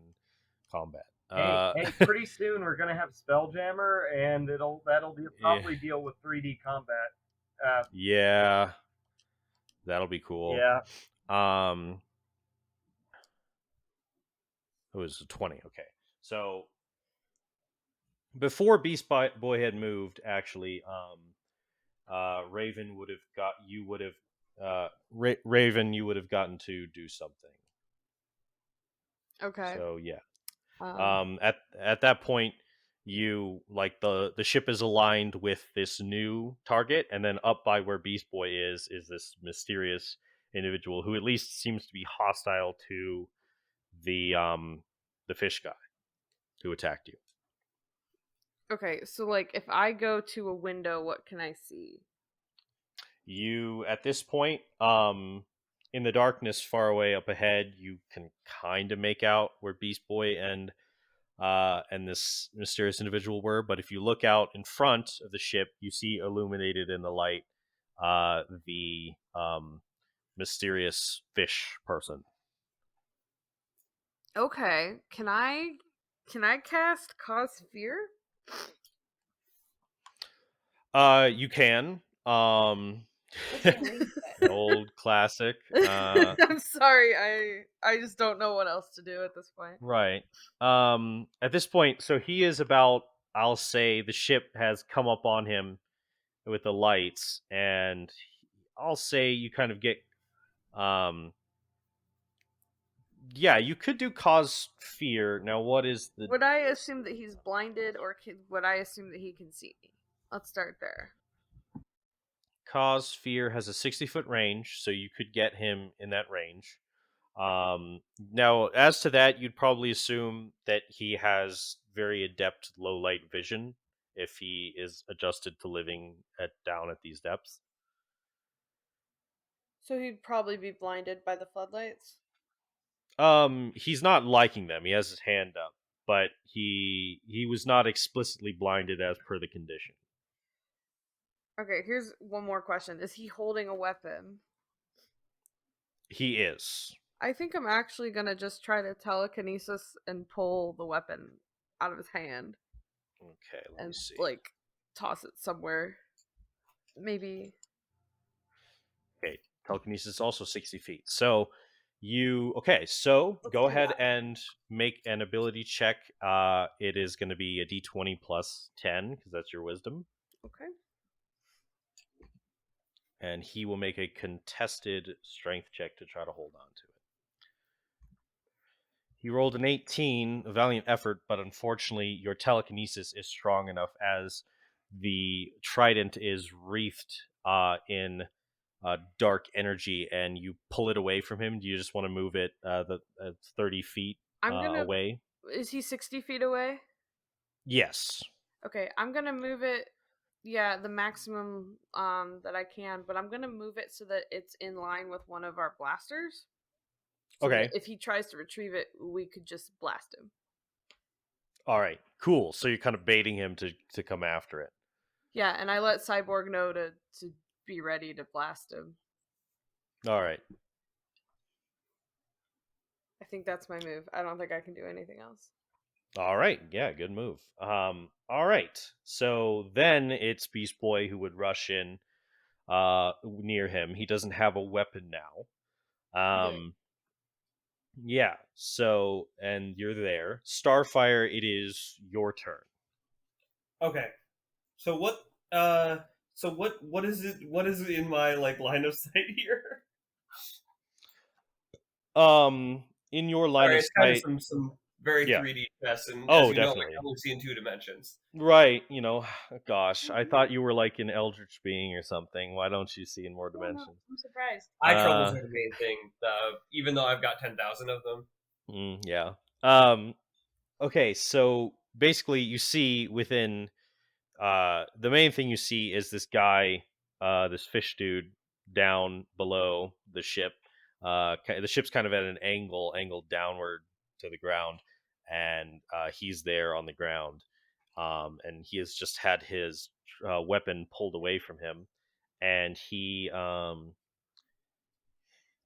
combat? Hey, pretty soon we're gonna have Spelljammer, and that'll probably deal with 3D combat. Yeah, that'll be cool. Yeah. It was a 20. Okay, so before Beast Boy had moved, actually, Raven would have Raven, you would have gotten to do something. Okay. So yeah. At that point, you like the ship is aligned with this new target, and then up by where Beast Boy is this mysterious individual who at least seems to be hostile to the fish guy who attacked you. Okay, so like if I go to a window, what can I see? You at this point, in the darkness far away up ahead, you can kind of make out where Beast Boy and this mysterious individual were. But if you look out in front of the ship, you see illuminated in the light the mysterious fish person. Okay, can I cast Cause Fear? You can. An old classic. I'm sorry, I just don't know what else to do at this point. Right. At this point, so he is about, I'll say the ship has come up on him with the lights, and I'll say you kind of get yeah, you could do Cause Fear. Now what is the Would I assume that he's blinded, or would I assume that he can see me? Let's start there. Cause Fear has a 60-foot range, so you could get him in that range. Now, as to that, you'd probably assume that he has very adept low light vision if he is adjusted to living down at these depths. So he'd probably be blinded by the floodlights? He's not liking them. He has his hand up, but he was not explicitly blinded as per the condition. Okay, here's one more question. Is he holding a weapon? He is. I think I'm actually gonna just try to telekinesis and pull the weapon out of his hand. Okay, let me see. Like, toss it somewhere. Maybe. Okay, telekinesis is also 60 feet. So go ahead and make an ability check. It is going to be a d20 plus 10, because that's your wisdom. Okay. And he will make a contested strength check to try to hold on to it. He rolled an 18, a valiant effort, but unfortunately your telekinesis is strong enough as the trident is wreathed in dark energy, and you pull it away from him. Do you just want to move it 30 feet away? Is he 60 feet away? Yes. Okay, I'm gonna move it. Yeah, the maximum that I can, but I'm gonna move it so that it's in line with one of our blasters. So okay. If he tries to retrieve it, we could just blast him. All right, cool. So you're kind of baiting him to come after it. Yeah, and I let Cyborg know to be ready to blast him. All right. I think that's my move. I don't think I can do anything else. All right. Yeah, good move. All right. So then it's Beast Boy who would rush in near him. He doesn't have a weapon now. Yeah. So, and you're there. Starfire, it is your turn. Okay. So what is it? What is it in my line of sight here? In your line of sight, some very Yeah. 3D chess, and Oh, as you know, I definitely. can only see in 2 dimensions. Right, gosh, I thought you were like an eldritch being or something. Why don't you see in more Oh, no, dimensions? I'm surprised. Eye troubles are the main thing, even though I've got 10,000 of them. Yeah. Okay, so basically you see within the main thing you see is this guy, this fish dude down below the ship. The ship's kind of at an angled downward to the ground, and he's there on the ground. And he has just had his weapon pulled away from him, and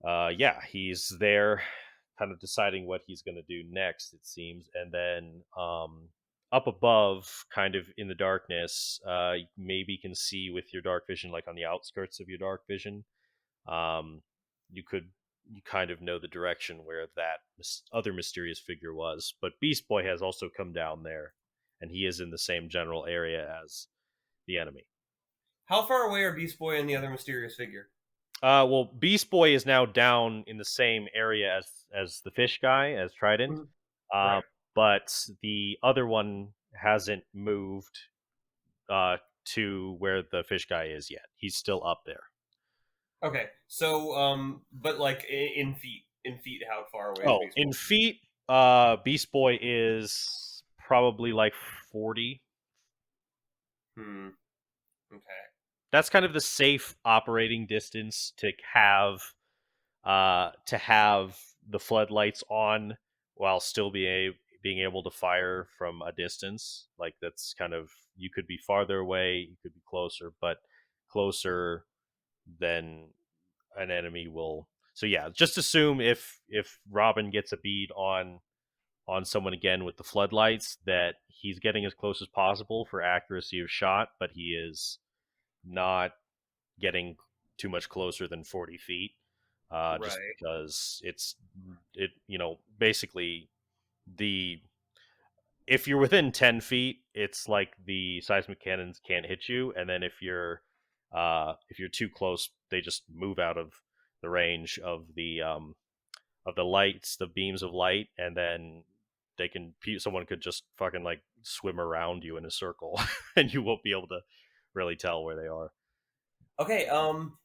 yeah, he's there, kind of deciding what he's going to do next. It seems, and then up above, kind of in the darkness, you maybe can see with your dark vision, like on the outskirts of your dark vision. Um, you kind of know the direction where that other mysterious figure was. But Beast Boy has also come down there, and he is in the same general area as the enemy. How far away are Beast Boy and the other mysterious figure? Well, Beast Boy is now down in the same area as the fish guy, as Trident. Mhm. Uh, Right. but the other one hasn't moved to where the fish guy is yet. He's still up there. Okay, so but like in feet, how far away is Oh, Beast Boy? in feet, Beast Boy is probably like 40. Hmm. Okay. That's kind of the safe operating distance to have the floodlights on while still being able to fire from a distance. Like that's kind of, you could be farther away, you could be closer, but closer than an enemy will. So yeah, just assume if Robin gets a bead on someone again with the floodlights, that he's getting as close as possible for accuracy of shot, but he is not getting too much closer than 40 feet, just Right. because basically the if you're within 10 feet, it's like the seismic cannons can't hit you, and then if you're too close, they just move out of the range of the lights, the beams of light, and then someone could just fucking like swim around you in a circle, and you won't be able to really tell where they are. Okay.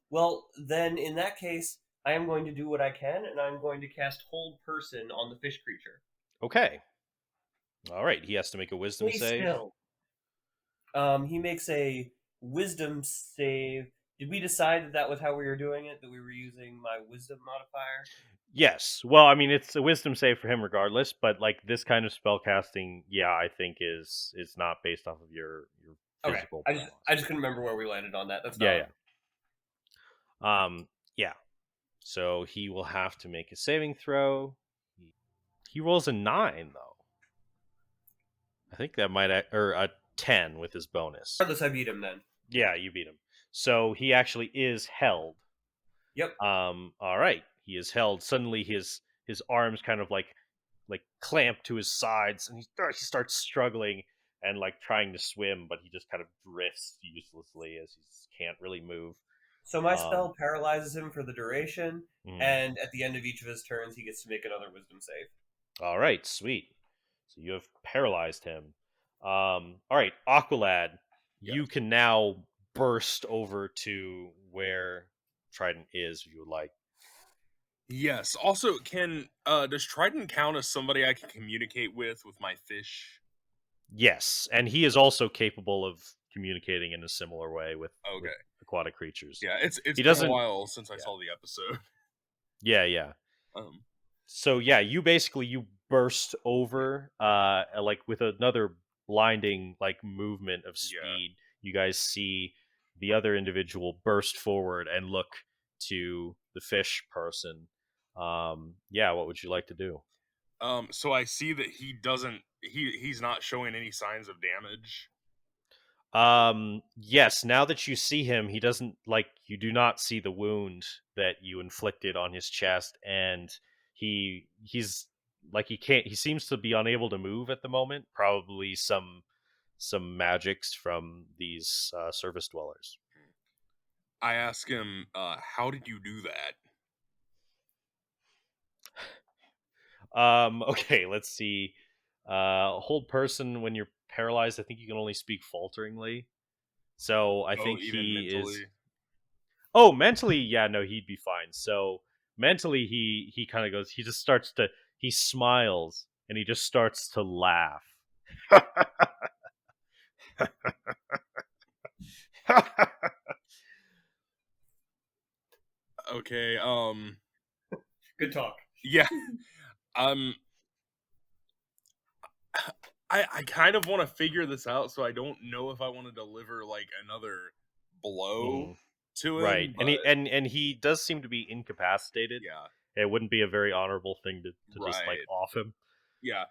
Well, then in that case, I am going to do what I can, and I'm going to cast Hold Person on the fish creature. Okay. All right. He has to make a wisdom Stay save. still. He makes a Wisdom save. Did we decide that was how we were doing it? That we were using my Wisdom modifier? Yes. Well, I mean, it's a wisdom save for him regardless, but like this kind of spell casting, yeah, I think is not based off of your Okay. physical I prowess. just couldn't remember where we landed on that. That's Yeah, valid. yeah. Yeah. So he will have to make a saving throw. He rolls a 9 though. I think that or a 10 with his bonus. Regardless, I beat him then. Yeah, you beat him. So he actually is held. Yep. All right. He is held. Suddenly his arms kind of like clamped to his sides, and he starts struggling and like trying to swim, but he just kind of drifts uselessly as he can't really move. So my spell paralyzes him for the duration, Mm. and at the end of each of his turns, he gets to make another Wisdom save. All right, sweet. So you have paralyzed him. All right, Aqualad, you can now burst over to where Trident is, if you would like. Yes. Also, does Trident count as somebody I can communicate with my fish? Yes, and he is also capable of communicating in a similar way with aquatic creatures. Yeah, it's been a while since I saw the episode. Yeah. So yeah, you burst over, like with another blinding like movement of speed. You guys see the other individual burst forward and look to the fish person. Yeah, what would you like to do? So I see that he's not showing any signs of damage. Yes, now that you see him, he doesn't you do not see the wound that you inflicted on his chest, and he's he seems to be unable to move at the moment, probably some magics from these surface dwellers. I ask him, how did you do that? Okay, let's see. hold person when you're paralyzed. I think you can only speak falteringly. So I think even he mentally? is. Oh, mentally, yeah, no, he'd be fine. So mentally, he kind of goes. He just starts to. He smiles and he just starts to laugh. Okay. Good talk. Yeah. I kind of want to figure this out, so I don't know if I want to deliver like another blow to him. Right, but, and he does seem to be incapacitated. yeah, It wouldn't be a very honorable thing to just like Right. off him. yeah.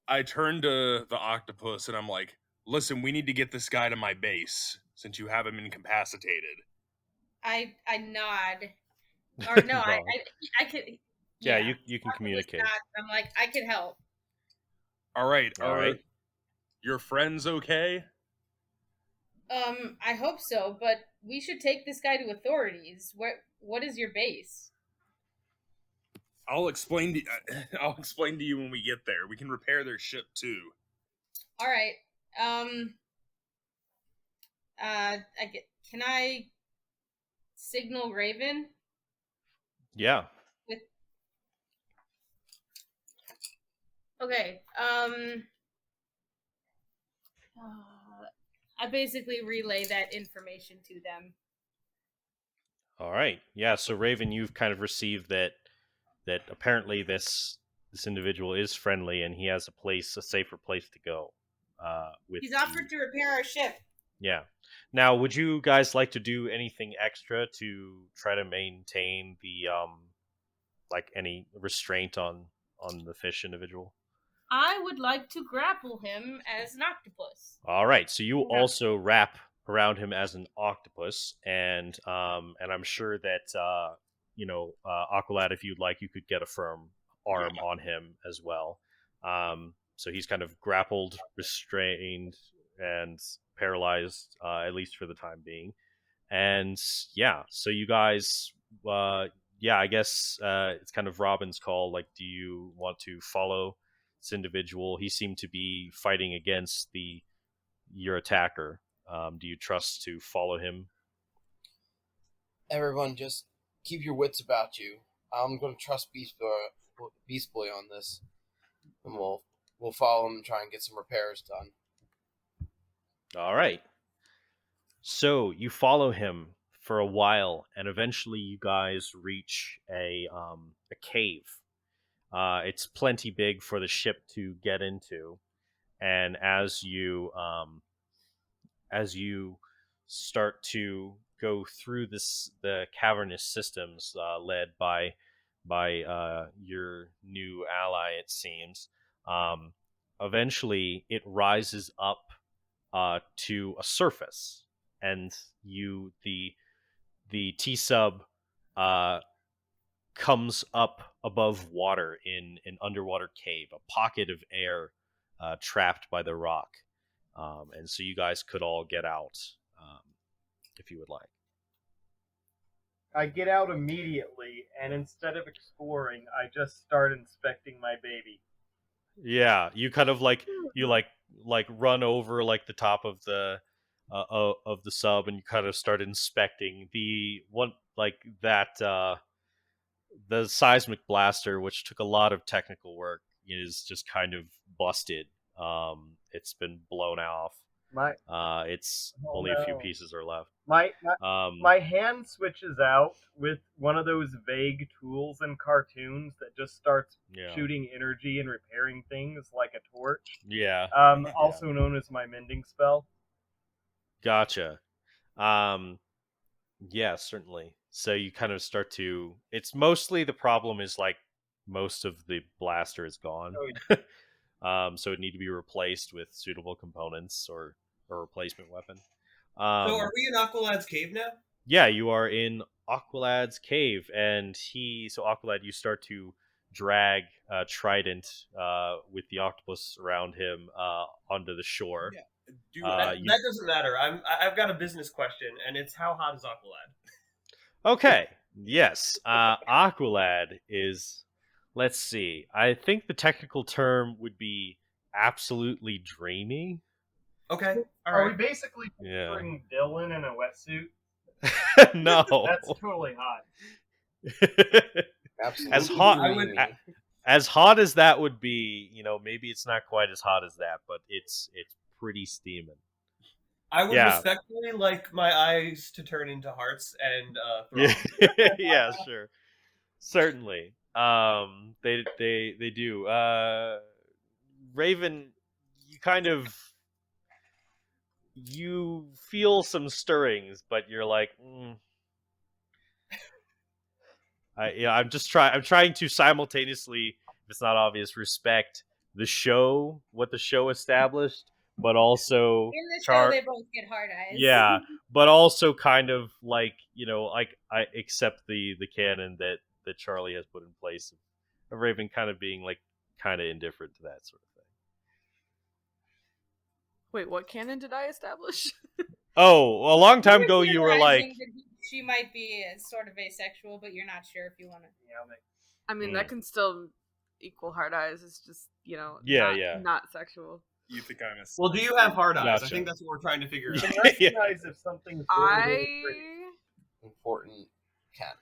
I turn to the octopus and I'm like, "Listen, we need to get this guy to my base since you have him incapacitated." I nod. Or no, No. I could. Yeah, you can communicate. I'm like, I could help. All right. All right. Your friends okay? I hope so, but we should take this guy to authorities. What is your base? I'll explain to you when we get there. We can repair their ship too. All right. Can I signal Raven? Yeah. Okay. I basically relay that information to them. All right. Yeah. So Raven, you've kind of received that apparently this individual is friendly and he has a safer place to go. He's offered to repair our ship. Yeah. Now, would you guys like to do anything extra to try to maintain the like any restraint on the fish individual? I would like to grapple him as an octopus. All right. So you also wrap around him as an octopus, and I'm sure that Aqualad, if you'd like, you could get a firm arm on him as well. So he's kind of grappled, restrained, and paralyzed, at least for the time being. And yeah, so you guys, I guess it's kind of Robin's call. Like, do you want to follow this individual? He seemed to be fighting against your attacker. Do you trust to follow him? Everyone, just keep your wits about you. I'm going to trust Beast Boy on this, and we'll follow him and try and get some repairs done. All right. So you follow him for a while, and eventually you guys reach a cave. It's plenty big for the ship to get into, and as you start to go through the cavernous systems led by your new ally, it seems, eventually it rises up to a surface, and the T sub comes up above water in an underwater cave, a pocket of air trapped by the rock. And so you guys could all get out if you would like. I get out immediately, and instead of exploring, I just start inspecting my baby. Yeah, you kind of like run over like the top of the sub, and you kind of start inspecting the one like that. The seismic blaster, which took a lot of technical work, is just kind of busted. It's been blown off. It's only a few pieces are left. My hand switches out with one of those vague tools in cartoons that just starts shooting energy and repairing things like a torch. Yeah. Also known as my mending spell. Gotcha. Yeah, certainly. So you kind of start to. It's mostly the problem is like most of the blaster is gone. So it need to be replaced with suitable components or a replacement weapon. So are we in Aqualad's cave now? Yeah, you are in Aqualad's cave, and Aqualad, you start to drag Trident with the octopus around him onto the shore. Yeah. That doesn't matter. I've got a business question, and it's how hot is Aqualad? Okay. Yes. Aqualad is let's see. I think the technical term would be absolutely dreamy. Okay. All Are we right. basically Yeah. picturing Dylan in a wetsuit? No. That's totally hot. Absolutely As hot- I would- dreamy. As hot as that would be, maybe it's not quite as hot as that, but it's pretty steaming. I would Yeah. respectfully like my eyes to turn into hearts and Yeah, throb. yeah, sure, certainly. They do. Raven, you feel some stirrings, but you're like, I'm trying to simultaneously, if it's not obvious, respect what the show established, but also In the show, they both get hard eyes. yeah, but also kind of like I accept the canon that Charlie has put in place of Raven kind of being like kind of indifferent to that sort of thing. Wait, what canon did I establish? Oh, a long time ago you were like, theorizing that she might be sort of asexual, but you're not sure if you want to. I mean, that can still equal hard eyes. It's just, Yeah. not sexual. You think I'm a... Well, do you have hard eyes? Gotcha. I think that's what we're trying to figure You out. can recognize if something's really pretty. Important cat.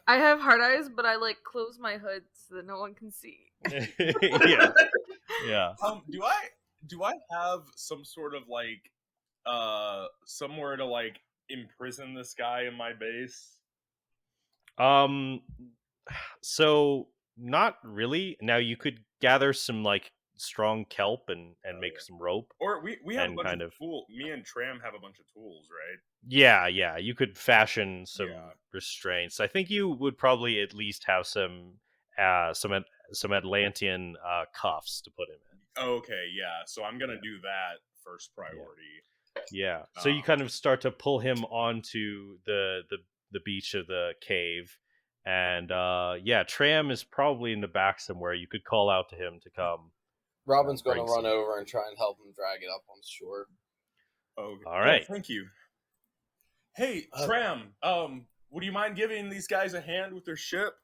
I have hard eyes, but I close my hood so that no one can see. yeah. Do I have some sort of somewhere to imprison this guy in my base? So not really. Now you could gather some strong kelp and make some rope. Or we have And a bunch kind of of- tools. Me and Tram have a bunch of tools, right? Yeah, you could fashion some Yeah. restraints. I think you would probably at least have some Atlantean cuffs to put him in. Okay, yeah. So I'm gonna do that first priority. Yeah. So you kind of start to pull him onto the beach of the cave, and Tram is probably in the back somewhere. You could call out to him to come. Robin's going to Brings run him. over and try and help him drag it up on shore. Okay. All right. Thank you. Hey, Uh, Tram. Would you mind giving these guys a hand with their ship?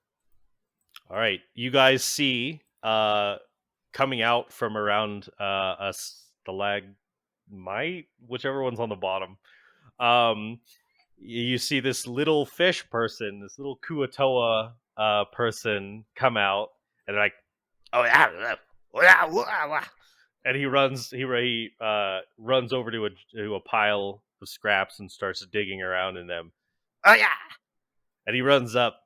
All right, you guys see coming out from around a stalagmite, whichever one's on the bottom. You see this little fish person, this little Kuatoa person come out, and they're like, oh yeah, and he runs over to a pile of scraps and starts digging around in them. Oh yeah, and he runs up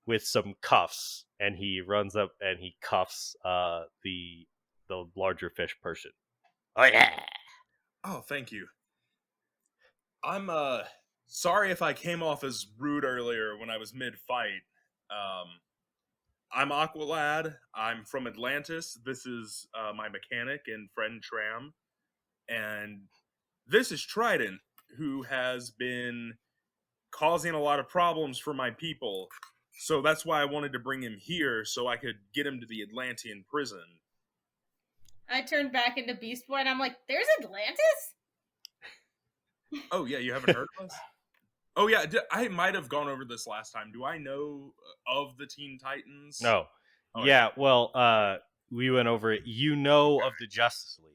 with some cuffs, and he runs up and he cuffs the larger fish person. Oh yeah. Oh, thank you. I'm sorry if I came off as rude earlier when I was mid-fight. I'm Aqualad. I'm from Atlantis. This is my mechanic and friend Tram. And this is Trident, who has been causing a lot of problems for my people. So that's why I wanted to bring him here so I could get him to the Atlantean prison. I turned back into Beast Boy and I'm like, there's Atlantis? Oh, yeah, you haven't heard of us? Oh, yeah, I might have gone over this last time. Do I know of the Teen Titans? No. Oh, yeah, well, we went over it. You know of the Justice League.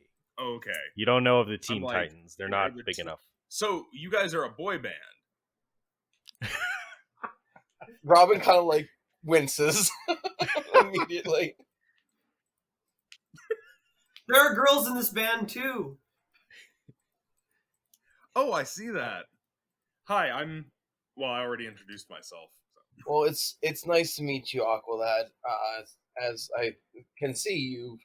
Okay. You don't know of the Teen like, Titans. They're not big enough. So, you guys are a boy band. Robin kind of winces immediately. There are girls in this band too. Oh, I see that. Hi, I already introduced myself. So. Well, it's nice to meet you, Aqualad. As I can see, you've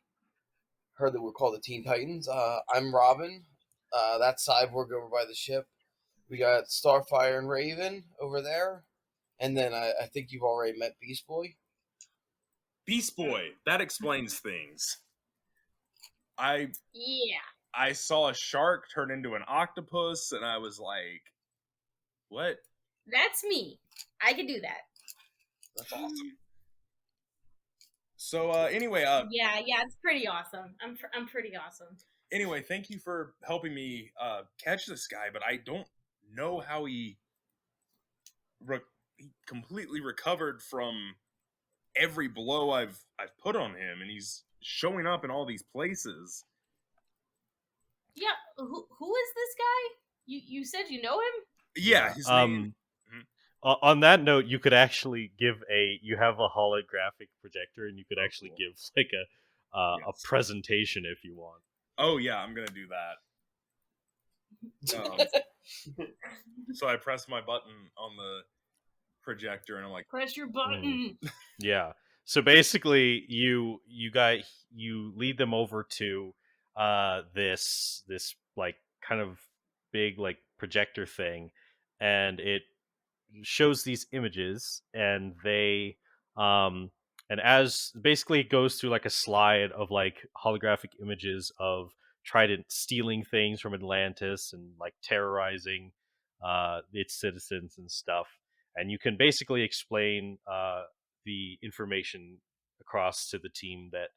heard that we're called the Teen Titans. I'm Robin. That's Cyborg over by the ship. We got Starfire and Raven over there. And then I think you've already met Beast Boy. Beast Boy, that explains things. Yeah. I saw a shark turn into an octopus, and I was like, what? That's me. I can do that. That's awesome. So, anyway, Yeah, it's pretty awesome. I'm pretty awesome. Anyway, thank you for helping me catch this guy, but I don't know how he completely recovered from every blow I've put on him, and he's showing up in all these places. Yeah, who is this guy? You said you know him? Yeah, his name. On that note, you could actually you have a holographic projector, and you could actually give like a presentation if you want. Oh yeah, I'm gonna do that. So I press my button on the projector, and I'm like, press your button. Yeah. So basically, you lead them over to this like kind of big like projector thing, and it shows these images, and they and as basically it goes through like a slide of like holographic images of Trident stealing things from Atlantis and like terrorizing its citizens and stuff, and you can basically explain the information across to the team that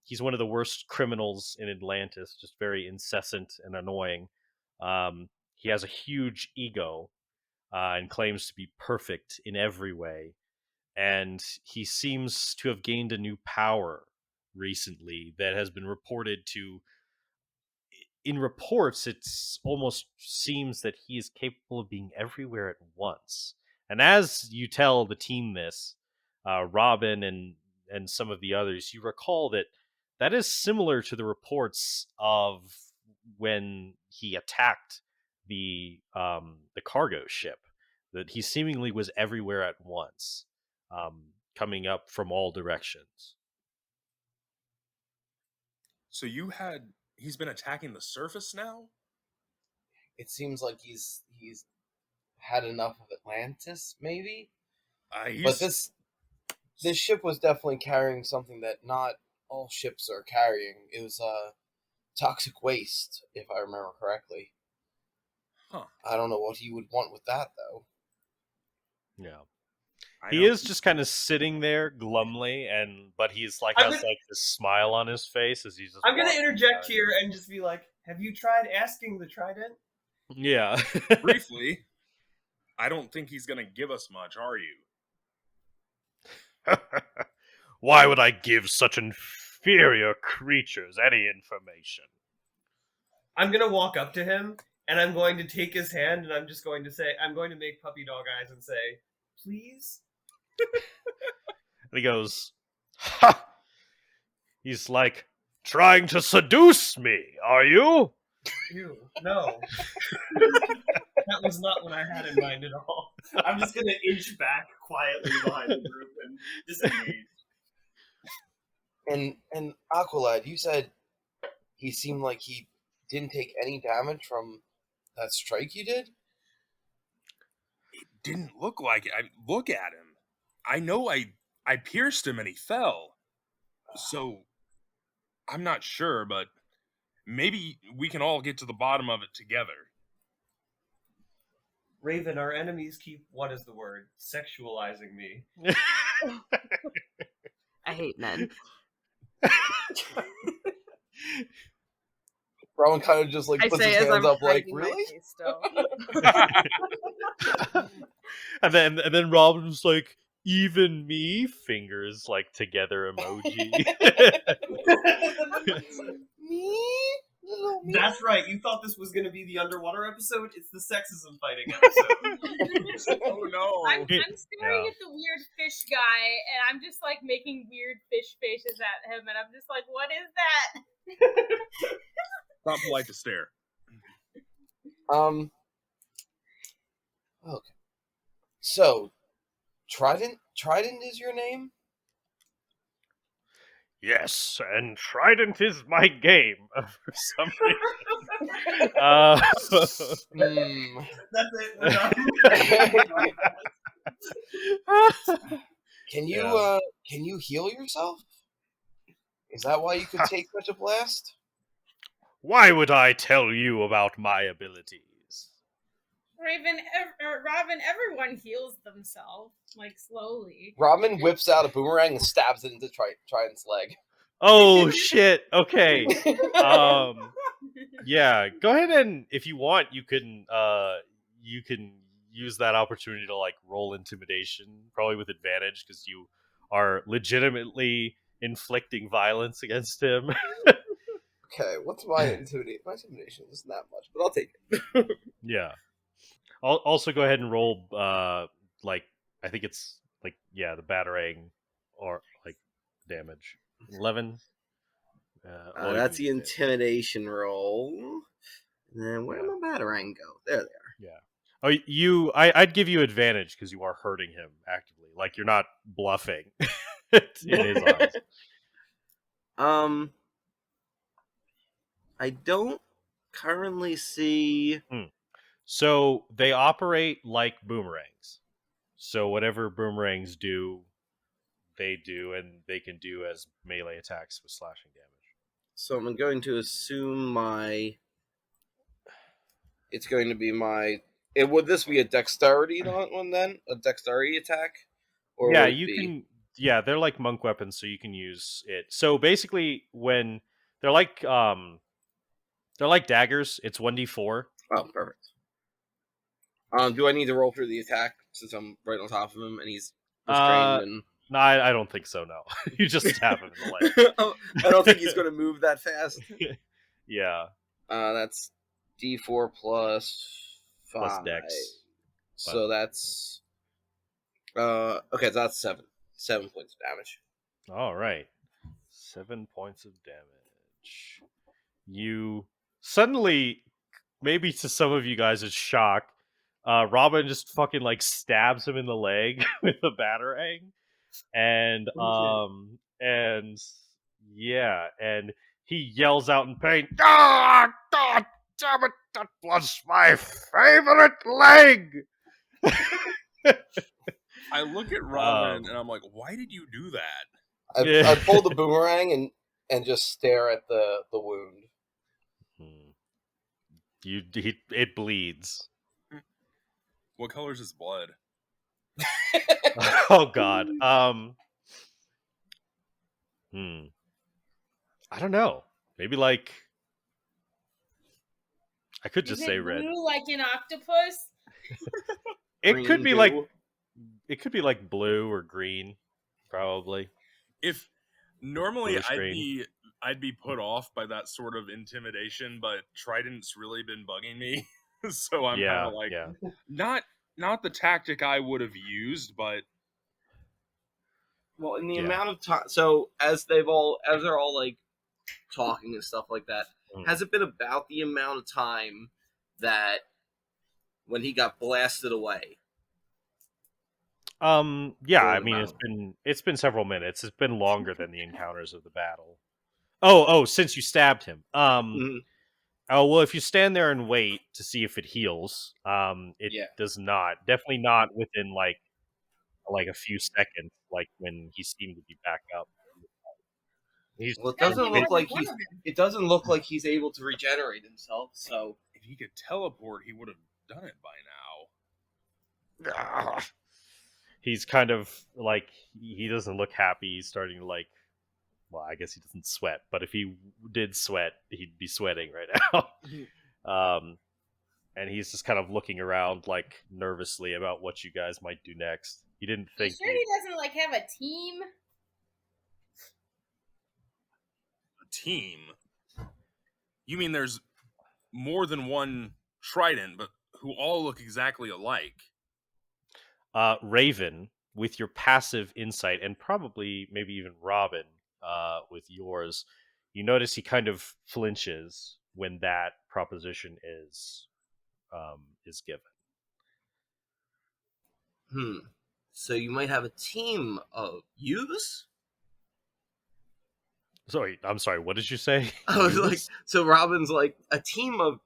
he's one of the worst criminals in Atlantis, just very incessant and annoying. He has a huge ego and claims to be perfect in every way. And he seems to have gained a new power recently that has been reported to. In reports, it's almost seems that he is capable of being everywhere at once. And as you tell the team this, Robin and some of the others, you recall that that is similar to the reports of when he attacked the cargo ship. That he seemingly was everywhere at once, coming up from all directions. so he's been attacking the surface now? It seems like he's had enough of Atlantis, maybe. But this ship was definitely carrying something that not all ships are carrying. It was toxic waste, if I remember correctly. Huh. I don't know what he would want with that, though. Yeah. He is just kind of sitting there glumly, but he's like has like this smile on his face as he's just. I'm gonna interject here and just be like, "Have you tried asking the Trident?" Yeah. Briefly, I don't think he's gonna give us much, are you? Why would I give such inferior creatures any information? I'm gonna walk up to him and I'm going to take his hand and I'm just going to say, I'm going to make puppy dog eyes and say, "Please." And he goes, "Ha! He's like, trying to seduce me, are you?" Ew, no. That was not what I had in mind at all. I'm just gonna inch back quietly behind the group and disengage. And Aqualad, you said he seemed like he didn't take any damage from that strike you did? It didn't look like it. Look at him. I know I pierced him and he fell. So I'm not sure, but maybe we can all get to the bottom of it together. Raven, our enemies keep, what is the word? Sexualizing me. I hate men. Rowan kind of just like I puts say his as hands I'm up like, hiding my really? face still. and then Robin's like, even me, fingers like together emoji. Me? Little me? That's right, you thought this was going to be the underwater episode? It's the sexism fighting episode. Oh no. I'm staring at the weird fish guy, and I'm just like making weird fish faces at him, and I'm just like, what is that? Not polite to stare. Okay. So, Trident is your name? Yes, and Trident is my game for some reason. That's it. We're done. Can you heal yourself? Is that why you could take such a blast? Why would I tell you about my abilities? Robin, everyone heals themselves, like, slowly. Robin whips out a boomerang and stabs it into Trident's leg. Oh, shit. Okay. Yeah, go ahead and, if you want, you can use that opportunity to, like, roll intimidation, probably with advantage, because you are legitimately inflicting violence against him. Okay, what's my intimidation? My intimidation isn't that much, but I'll take it. Yeah. Also, go ahead and roll. Like I think it's like the batarang or like damage. 11. Well, you That's can the use it. intimidation roll. And then where Yeah. did my batarang go? There they are. Yeah. Oh, I'd give you advantage because you are hurting him actively. Like you're not bluffing in his eyes. I don't currently see. So they operate like boomerangs. So whatever boomerangs do, they do, and they can do as melee attacks with slashing damage. So I'm going to assume my. It's going to be my. Would this be a dexterity one then? A dexterity attack? Or Yeah, would it you be... can. Yeah, they're like monk weapons, so you can use it. So basically, when they're like daggers, it's 1d4. Oh, perfect. Do I need to roll through the attack since I'm right on top of him and he's restrained and? No, I don't think so. No, you just stab him in the leg. I don't think he's going to move that fast. Yeah. That's D4 plus 5. Plus dex. So that's okay. So that's 7. 7 points of damage. All right. 7 points of damage. You suddenly, maybe to some of you guys' shock, Robin just fucking like stabs him in the leg with a batarang, and and he yells out in pain. Ah, God damn it! That was my favorite leg. I look at Robin and I'm like, why did you do that? I pull the boomerang and just stare at the wound. It bleeds. What color is his blood? Oh God. I don't know. Maybe like I could just say red. Blue like an octopus? It could be like blue or green, probably. If normally Blue I'd be put off by that sort of intimidation, but Trident's really been bugging me. So I'm kind of like not the tactic I would have used, but well, in the amount of time, so as they're all like talking and stuff like that, has it been about the amount of time that when he got blasted away? Yeah, I mean it's been several minutes. It's been longer than the encounters of the battle. Oh, since you stabbed him. Oh, well, if you stand there and wait to see if it heals, it does not. Definitely not within like a few seconds, like when he seemed to be back up. Well, it doesn't look like he's able to regenerate himself. So if he could teleport, he would have done it by now. He's kind of like he doesn't look happy. He's starting to like. Well, I guess he doesn't sweat, but if he did sweat, he'd be sweating right now. And he's just kind of looking around, like nervously about what you guys might do next. He didn't think. You sure he doesn't like have a team? A team? You mean there's more than one Trident, but who all look exactly alike? Raven, with your passive insight, and probably maybe even Robin. With yours, you notice he kind of flinches when that proposition is given. So you might have a team of yous? Sorry, I'm sorry. What did you say? I was like, so Robin's like a team of,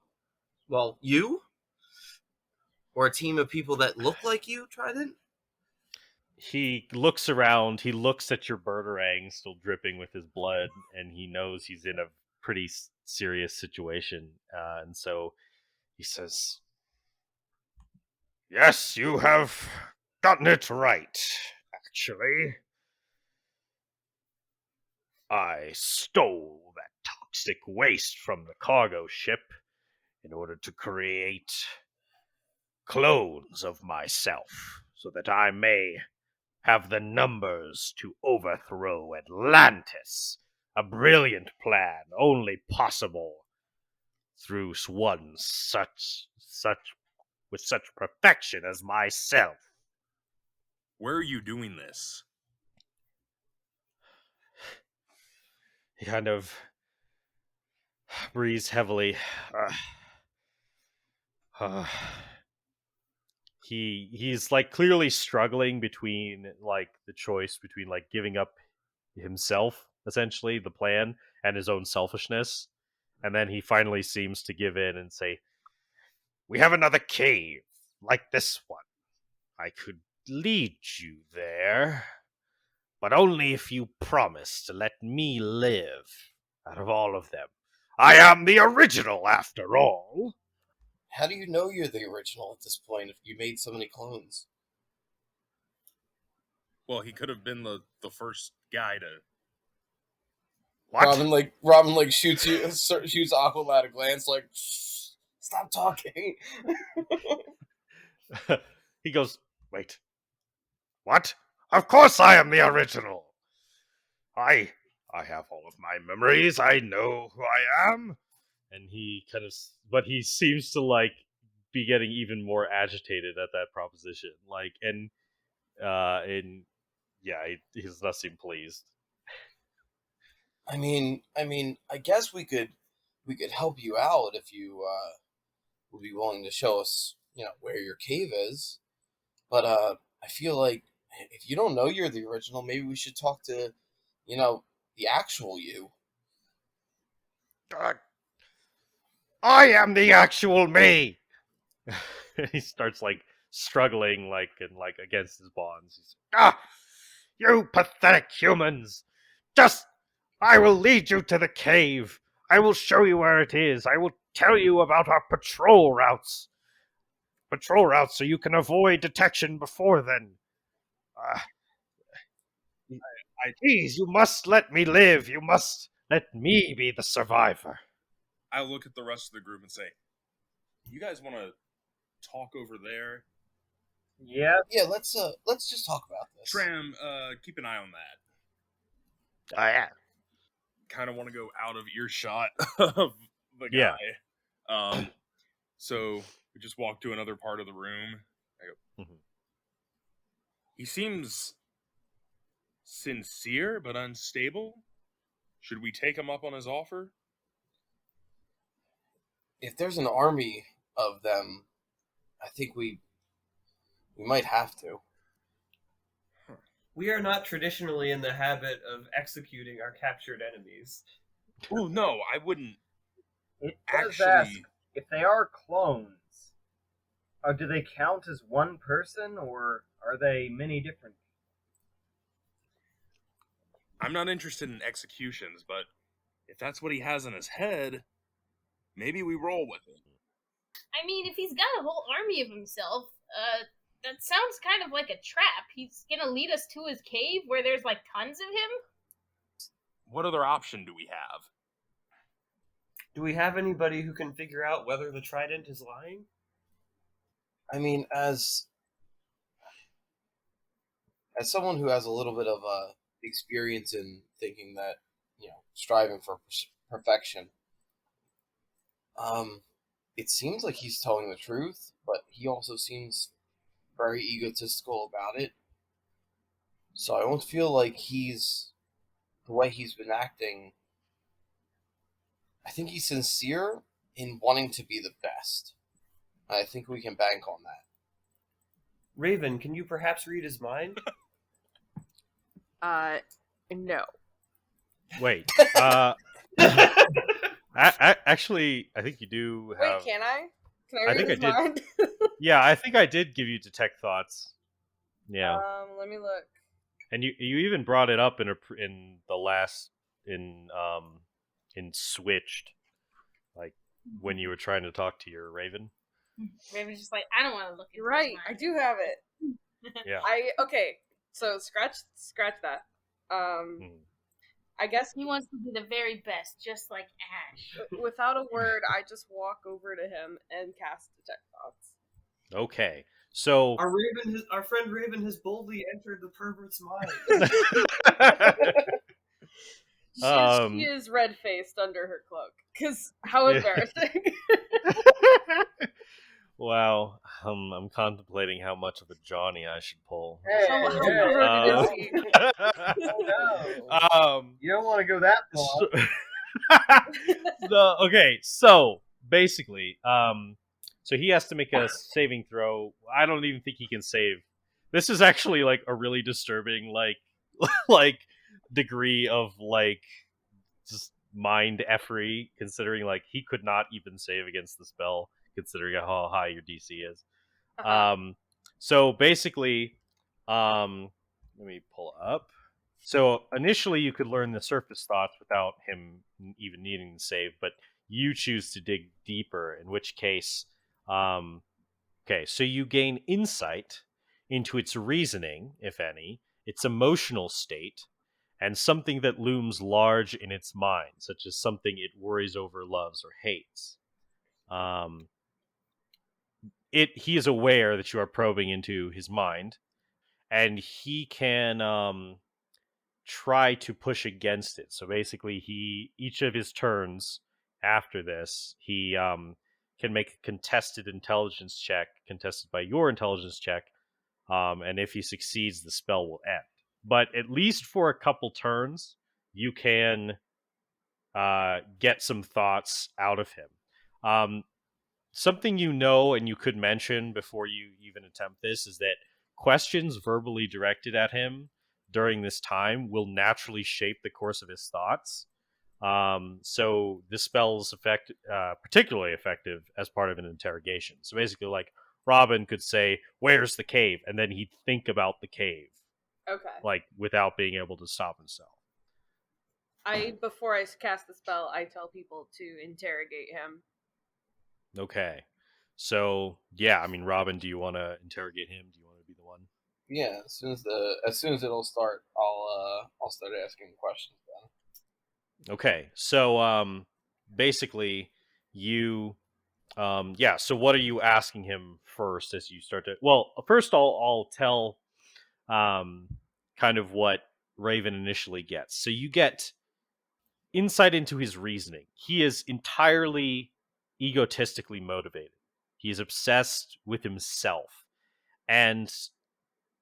well, you, or a team of people that look like you, Trident. He looks around, he looks at your Bertarang still dripping with his blood, and he knows he's in a pretty serious situation. And so he says, "Yes, you have gotten it right, actually. I stole that toxic waste from the cargo ship in order to create clones of myself, so that I may have the numbers to overthrow Atlantis. A brilliant plan, only possible through one with such perfection as myself. Where are you doing this? He kind of breathes heavily. He's like clearly struggling between like the choice between like giving up himself, essentially, the plan, and his own selfishness. And then he finally seems to give in and say, "We have another cave, like this one. I could lead you there, but only if you promise to let me live out of all of them. I am the original, after all." How do you know you're the original at this point if you made so many clones? Well, he could have been the first guy to. What? Robin shoots Aqualad a glance like, shh, stop talking. He goes, "Wait. What? Of course I am the original. I have all of my memories. I know who I am." And he kind of, but he seems to like be getting even more agitated at that proposition. Like, and yeah, he does not seem pleased. I mean, I guess we could help you out if you would be willing to show us, where your cave is. But I feel like if you don't know you're the original, maybe we should talk to, the actual you. I am the actual me. He starts like struggling and against his bonds. He's you pathetic humans! I will lead you to the cave. I will show you where it is. I will tell you about our patrol routes. So you can avoid detection before then. Please, you must let me live. You must let me be the survivor. I look at the rest of the group and say, "You guys want to talk over there?" Yeah. Yeah, let's just talk about this. Tram, keep an eye on that. Yeah. Kind of want to go out of earshot of the guy. Yeah. So we just walk to another part of the room. I go, He seems sincere but unstable. Should we take him up on his offer? If there's an army of them, I think we might have to. We are not traditionally in the habit of executing our captured enemies. Oh no, I wouldn't. It does ask Actually, if they are clones. Do they count as one person, or are they many different? I'm not interested in executions, but if that's what he has in his head, maybe we roll with it. I mean, if he's got a whole army of himself, that sounds kind of like a trap. He's gonna lead us to his cave where there's like tons of him? What other option do we have? Do we have anybody who can figure out whether the trident is lying? I mean, as someone who has a little bit of experience in thinking that, striving for perfection, it seems like he's telling the truth, but he also seems very egotistical about it. So I don't feel like the way he's been acting, I think he's sincere in wanting to be the best. I think we can bank on that. Raven, can you perhaps read his mind? No. Wait. Actually, I think you do have. Wait, can I? Can I I read think his I did. mind? Yeah, I think I did give you detect thoughts. Yeah. Let me look. And you even brought it up in the last in Switched, like when you were trying to talk to your Raven. Raven's just like, I don't want to look at You're right. I do have it. Yeah. Okay. So scratch that. I guess He wants to be the very best, just like Ash. without a word, I just walk over to him and cast Detect Thoughts. Okay. So Our friend Raven has boldly entered the pervert's mind. She is red faced under her cloak. Because how embarrassing. Wow, I'm contemplating how much of a Johnny I should pull. How perverted is he? You don't want to go that far. Okay, so basically, so he has to make a saving throw. I don't even think he can save. This is actually like a really disturbing like degree of like just mind effery, considering like he could not even save against the spell, considering how high your DC is. So basically, let me pull up. So initially, you could learn the surface thoughts without him even needing to save, but you choose to dig deeper. In which case, okay, so you gain insight into its reasoning, if any, its emotional state, and something that looms large in its mind, such as something it worries over, loves, or hates. He is aware that you are probing into his mind, and he can try to push against it. So basically, each of his turns after this, he can make a contested intelligence check, contested by your intelligence check, and if he succeeds, the spell will end. But at least for a couple turns, you can get some thoughts out of him. Something you know and you could mention before you even attempt this is that questions verbally directed at him during this time will naturally shape the course of his thoughts. So this spell is particularly effective as part of an interrogation. So basically, like, Robin could say, "Where's the cave?" and then he'd think about the cave. Okay. Like, without being able to stop himself. Before I cast the spell, I tell people to interrogate him. Okay. So, yeah, I mean, Robin, do you want to interrogate him? Do you want to be the one? Yeah, as soon as it'll start, I'll start asking questions then. Okay. So, basically, you so what are you asking him first as you start to? Well, first I'll tell kind of what Raven initially gets. So you get insight into his reasoning. He is entirely egotistically motivated. He is obsessed with himself. And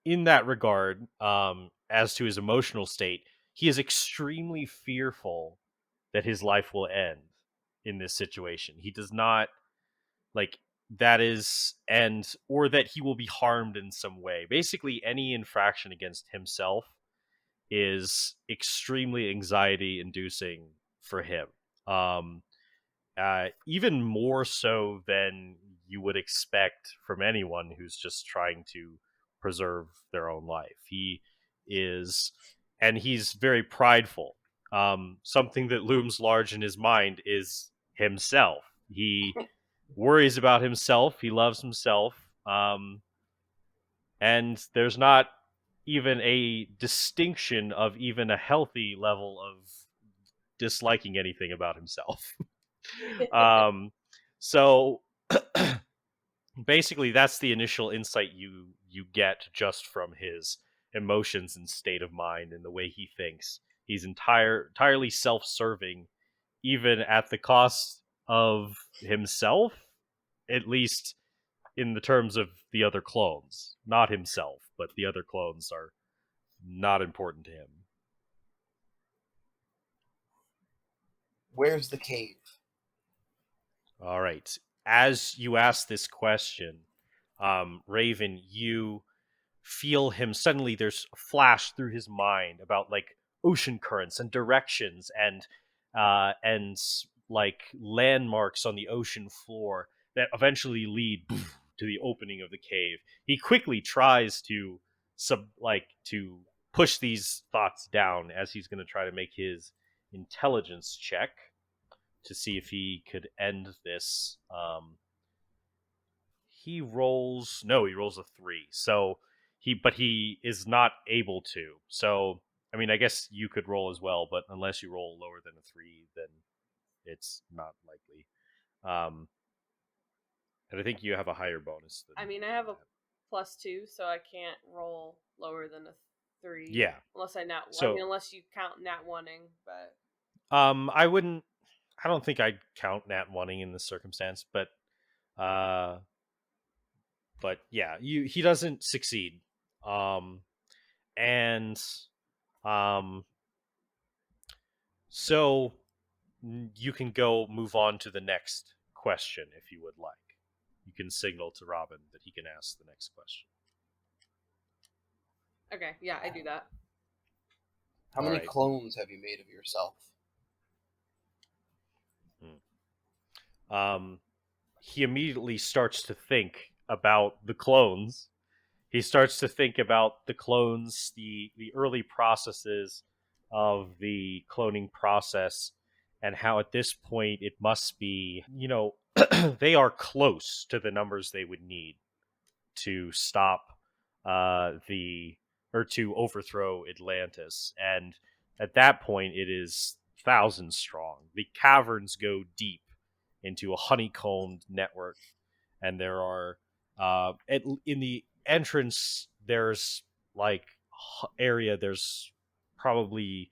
in that regard, as to his emotional state, he is extremely fearful that his life will end in this situation. He does not like that is and or that he will be harmed in some way. Basically, any infraction against himself is extremely anxiety inducing for him. Even more so than you would expect from anyone who's just trying to preserve their own life. He's very prideful. Something that looms large in his mind is himself. He worries about himself. He loves himself. And there's not even a distinction of even a healthy level of disliking anything about himself. So basically that's the initial insight you get just from his emotions and state of mind and the way he thinks. He's entirely self-serving, even at the cost of himself, at least in the terms of the other clones. Not himself, but the other clones are not important to him. Where's the cave? All right. As you ask this question, Raven, you feel him suddenly. There's a flash through his mind about like ocean currents and directions and like landmarks on the ocean floor that eventually lead to the opening of the cave. He quickly tries to to push these thoughts down as he's going to try to make his intelligence check to see if he could end this. He rolls a 3. So he is not able to. So I mean, I guess you could roll as well, but unless you roll lower than a 3, then it's not likely. And I think you have a higher bonus than I mean, I have a +2, so I can't roll lower than a 3. Yeah. Unless I nat. So- I mean, unless you count nat oneing, but I wouldn't. I don't think I'd count nat oneing in this circumstance, but yeah, he doesn't succeed. And so you can go move on to the next question if you would like. You can signal to Robin that he can ask the next question. okay, yeah, I do that. How many Alright. clones have you made of yourself? He immediately starts to think about the clones. He starts to think about the clones, the early processes of the cloning process, and how at this point it must be, they are close to the numbers they would need to stop to overthrow Atlantis. And at that point, it is thousands strong. The caverns go deep into a honeycombed network, and there are in the entrance there's there's probably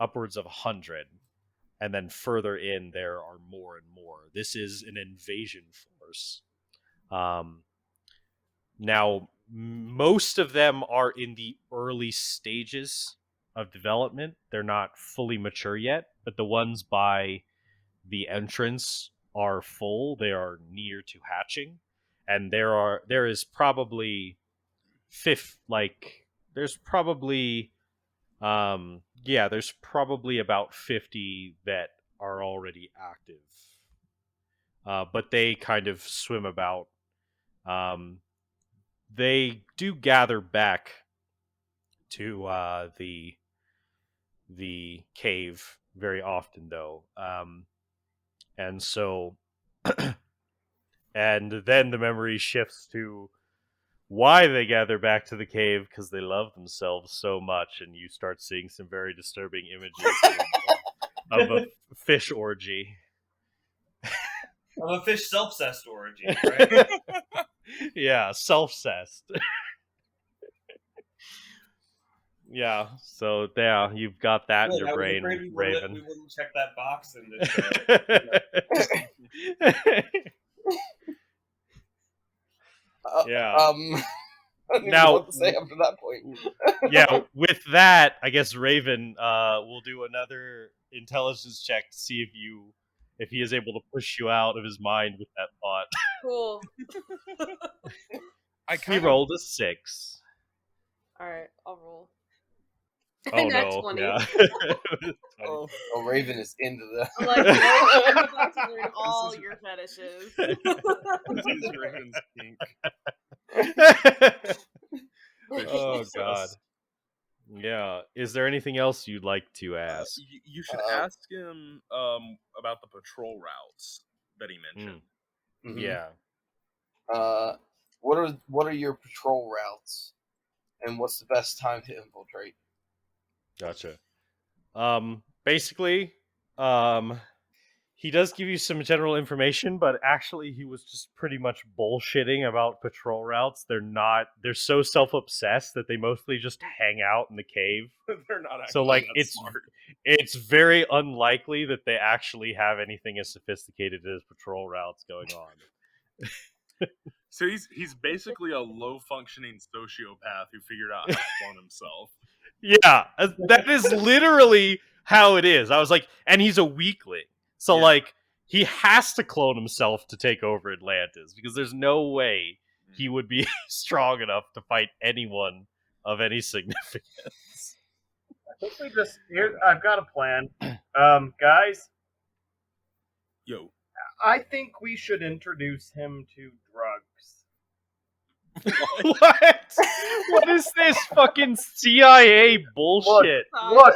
upwards of 100, and then further in there are more and more. This is an invasion force. Now most of them are in the early stages of development. They're not fully mature yet, but the ones by the entrance are full. They are near to hatching, and there is probably there's probably about 50 that are already active, but they kind of swim about. They do gather back to the cave very often, though. And so, and then the memory shifts to why they gather back to the cave, because they love themselves so much, and you start seeing some very disturbing images of a fish orgy. Of a fish self-cessed orgy, right? Yeah, self-cessed. Yeah, so yeah, you've got that in your brain, Raven. We wouldn't check that box and just, yeah. I don't even know what to say after that point. Yeah, with that, I guess Raven will do another intelligence check to see if he is able to push you out of his mind with that thought. Cool. He rolled a 6. Alright, I'll roll. Oh Nat no! 20. Yeah. Oh, Raven is into the. I'm like, I'm about to learn all your fetishes. This is Raven's kink. Oh god. Yeah. Is there anything else you'd like to ask? You should ask him about the patrol routes that he mentioned. Mhm. Yeah. What are your patrol routes, and what's the best time to infiltrate? Gotcha. Basically, he does give you some general information, but actually he was just pretty much bullshitting about patrol routes. They're so self-obsessed that they mostly just hang out in the cave. They're not actually So like that smart. it's very unlikely that they actually have anything as sophisticated as patrol routes going on. So he's basically a low functioning sociopath who figured out how to clone himself. Yeah, that is literally how it is. I was like, and he's a weakling. So Yeah. like he has to clone himself to take over Atlantis, because there's no way he would be strong enough to fight anyone of any significance. I think I've got a plan. Guys, Yo. I think we should introduce him to drugs. What? What is this fucking CIA bullshit? Look,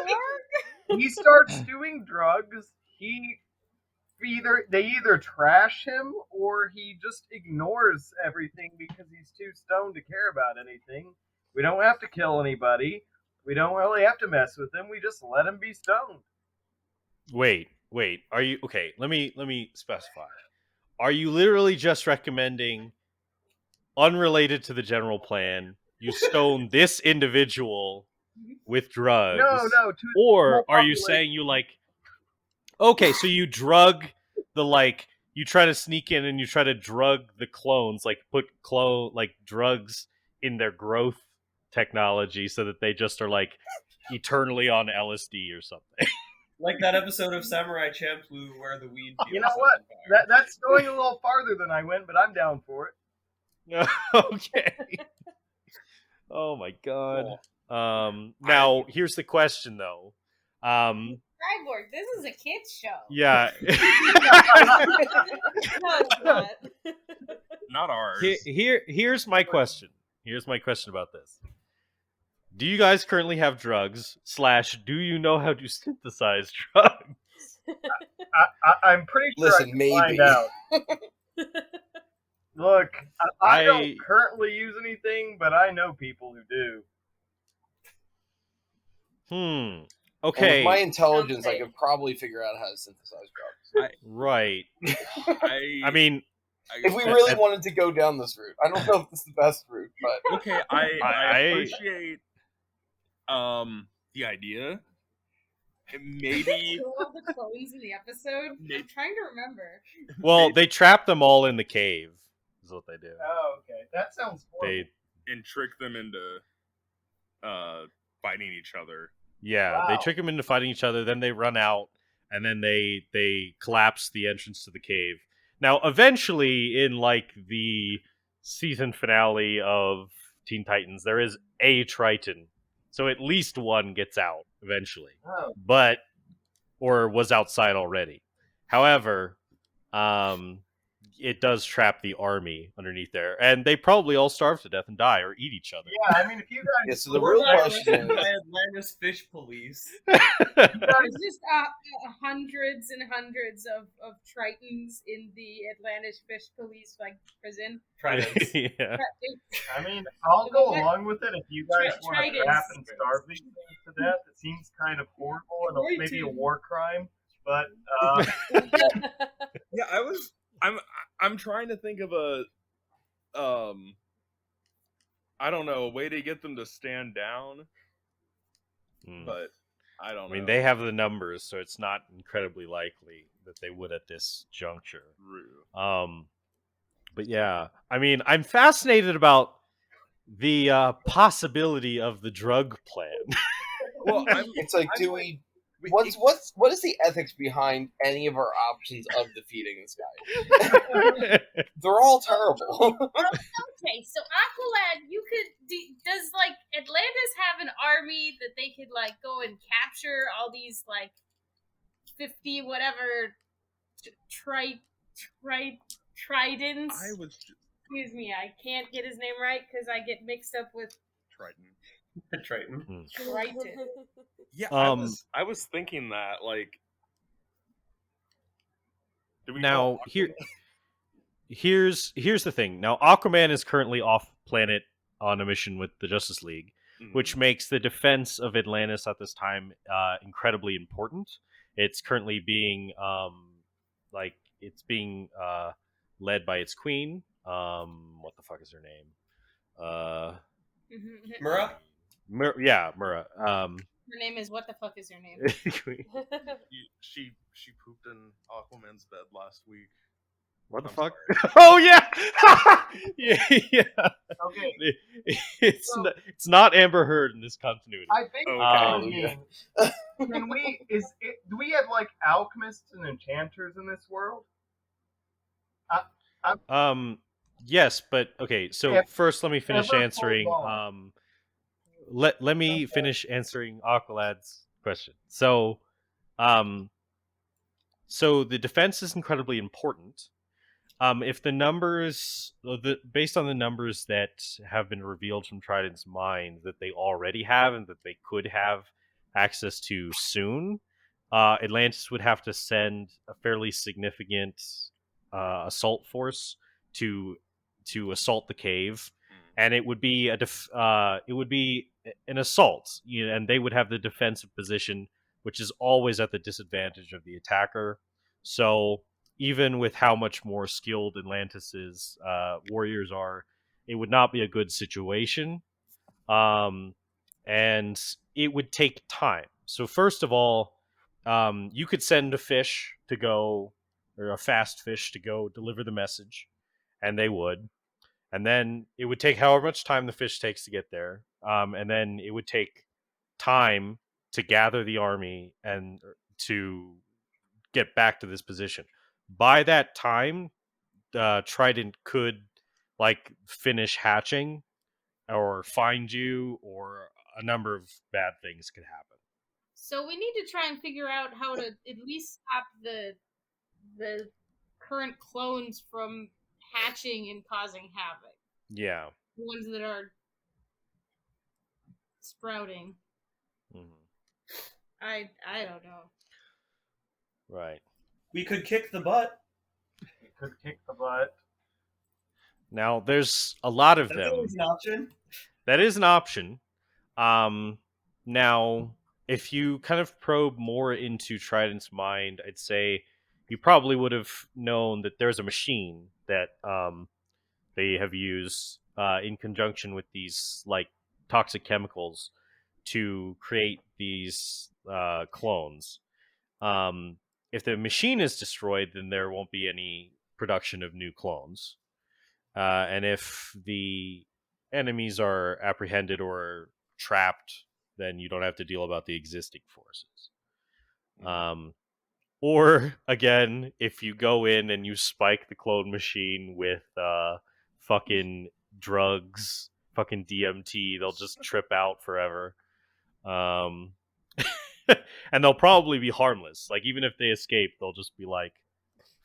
he starts doing drugs. They either trash him or he just ignores everything because he's too stoned to care about anything. We don't have to kill anybody. We don't really have to mess with him. We just let him be stoned. Wait. Are you okay? Let me specify. Are you literally just recommending unrelated to the general plan, you stone this individual with drugs. No. Or are you saying you okay, so you drug you try to sneak in and you try to drug the clones, put drugs in their growth technology so that they just are eternally on LSD or something. Like that episode of Samurai Champloo where the weed. You know what? That's going a little farther than I went, but I'm down for it. Okay. Oh my god. Cool. Now here's the question though. Cyborg, this is a kids show. Yeah. No, it's not. Not ours. Here's my question. Here's my question about this. Do you guys currently have drugs? / do you know how to synthesize drugs? I'm pretty sure Listen, I can maybe. find out. Look, I don't currently use anything, but I know people who do. Okay. And with my intelligence, I could probably figure out how to synthesize drugs. Right. I mean, if we really wanted to go down this route, I don't know if this is the best route, but okay, I appreciate the idea. Maybe all the clones in the episode. I'm trying to remember. Well, they trap them all in the cave. Is what they do. Oh, okay. That sounds horrible. And trick them into fighting each other. Yeah, Wow. They trick them into fighting each other, then they run out, and then they collapse the entrance to the cave. Now, eventually, in the season finale of Teen Titans, there is a Triton. So at least one gets out eventually. Oh. Or was outside already. However, it does trap the army underneath there, and they probably all starve to death and die or eat each other. Yeah, I mean, if you guys... Yeah, so the real question is... Atlantis Fish Police. There's just hundreds and hundreds of Tritons in the Atlantis Fish Police prison. Tritons. Yeah. I mean, I'll go along with it if you guys want to Tritons. trap and starve these things to death. It seems kind of horrible and maybe a war crime, but... Yeah, I'm trying to think of a I don't know, a way to get them to stand down. But I don't know. I mean, they have the numbers, so it's not incredibly likely that they would at this juncture. True. But yeah, I mean, I'm fascinated about the possibility of the drug plan. Well, it's like, what is the ethics behind any of our options of defeating this guy? They're all terrible. Okay, so Aqualad, does Atlantis have an army that they could go and capture all these 50 whatever tridents? Excuse me, I can't get his name right because I get mixed up with Triton. Triton. Yeah, I was thinking that do we now here's the thing. Now Aquaman is currently off planet on a mission with the Justice League, which makes the defense of Atlantis at this time incredibly important. It's currently being led by its queen. What the fuck is her name? Mura? Mura. Her name is what the fuck is her name? She pooped in Aquaman's bed last week. What the fuck? Oh yeah, yeah. Okay. It's not Amber Heard in this continuity. I think. Do we have alchemists and enchanters in this world? Yes, but okay. So first, let me finish answering. Let me finish answering Aqualad's question. So the defense is incredibly important. If the numbers, based on the numbers that have been revealed from Trident's mind that they already have and that they could have access to soon, Atlantis would have to send a fairly significant assault force to assault the cave, and it would be an assault, and they would have the defensive position, which is always at the disadvantage of the attacker. So even with how much more skilled Atlantis's warriors are, it would not be a good situation. And it would take time. So first of all, you could send a fish to go, or a fast fish to go deliver the message, and they would. And then it would take however much time the fish takes to get there. And then it would take time to gather the army and to get back to this position. By that time, Trident could like finish hatching or find you, or a number of bad things could happen. So we need to try and figure out how to at least stop the current clones from hatching and causing havoc. Yeah. The ones that are sprouting. Mm-hmm. I don't know. Right. We could kick the butt. We could kick the butt. Now, there's a lot of That's them. always an option. That is an option. Now, if you kind of probe more into Trident's mind, I'd say you probably would have known that there's a machine that they have used in conjunction with these like toxic chemicals to create these clones. If the machine is destroyed, then there won't be any production of new clones. And if the enemies are apprehended or trapped, then you don't have to deal about the existing forces. Or again, if you go in and you spike the clone machine with fucking drugs, fucking DMT, they'll just trip out forever. And they'll probably be harmless. Like even if they escape, they'll just be like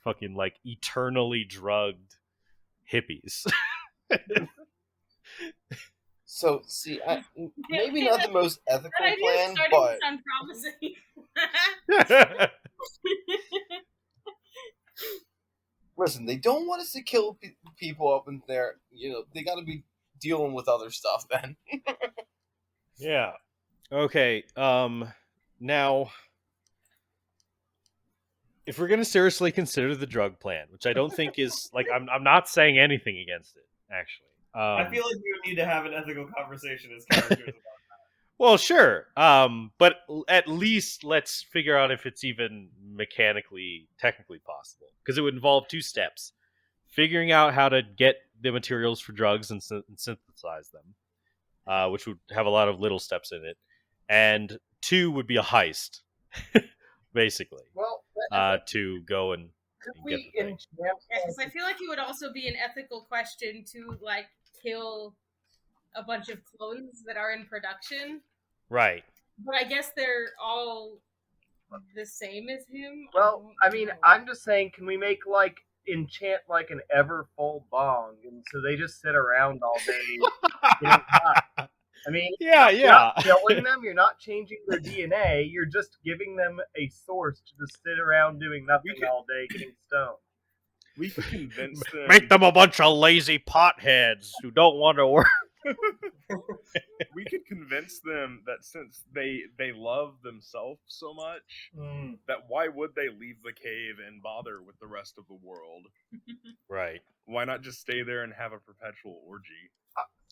fucking like eternally drugged hippies. So, see, maybe not the most ethical That idea plan, is starting but to sound promising. listen, they don't want us to kill people up in there. You know, they got to be dealing with other stuff then. Yeah. Okay. Now, if we're gonna seriously consider the drug plan, which I don't think is like, I'm not saying anything against it. Actually, I feel like we would need to have an ethical conversation as characters about that. well, sure. But at least let's figure out if it's even technically possible, because it would involve two steps: figuring out how to get the materials for drugs and synthesize them, which would have a lot of little steps in it, and two would be a heist, basically, Well, to go and could get we the thing. enchant? Because I feel like it would also be an ethical question to like kill a bunch of clones that are in production. Right. But I guess they're all the same as him. Well, I mean, know. I'm just saying, can we make like enchant like an ever full bong, and so they just sit around all day getting high? I mean, Yeah, you're yeah. not killing them, you're not changing their DNA, you're just giving them a source to just sit around doing nothing all day getting stoned. We could convince them. Make them a bunch of lazy potheads who don't want to work. We could convince them that since they love themselves so much, that why would they leave the cave and bother with the rest of the world? Right. Why not just stay there and have a perpetual orgy?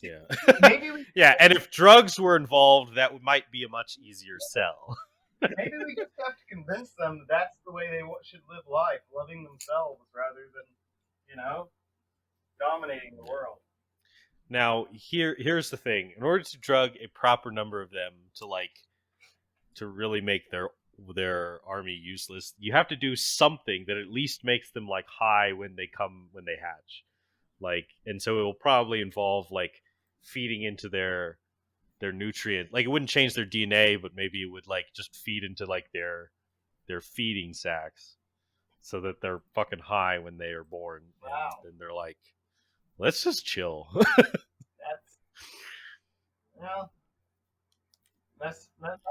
Yeah. Maybe we, Yeah, and if drugs were involved, that might be a much easier sell. maybe we just have to convince them that that's the way they should live life, loving themselves rather than, you know, dominating the world. Now, here's the thing. In order to drug a proper number of them to really make their army useless, you have to do something that at least makes them like high when they hatch. Like, and so it will probably involve like feeding into their nutrient. Like, it wouldn't change their DNA, but maybe it would like just feed into like their feeding sacs, so that they're fucking high when they are born. Wow. And then they're like, let's just chill.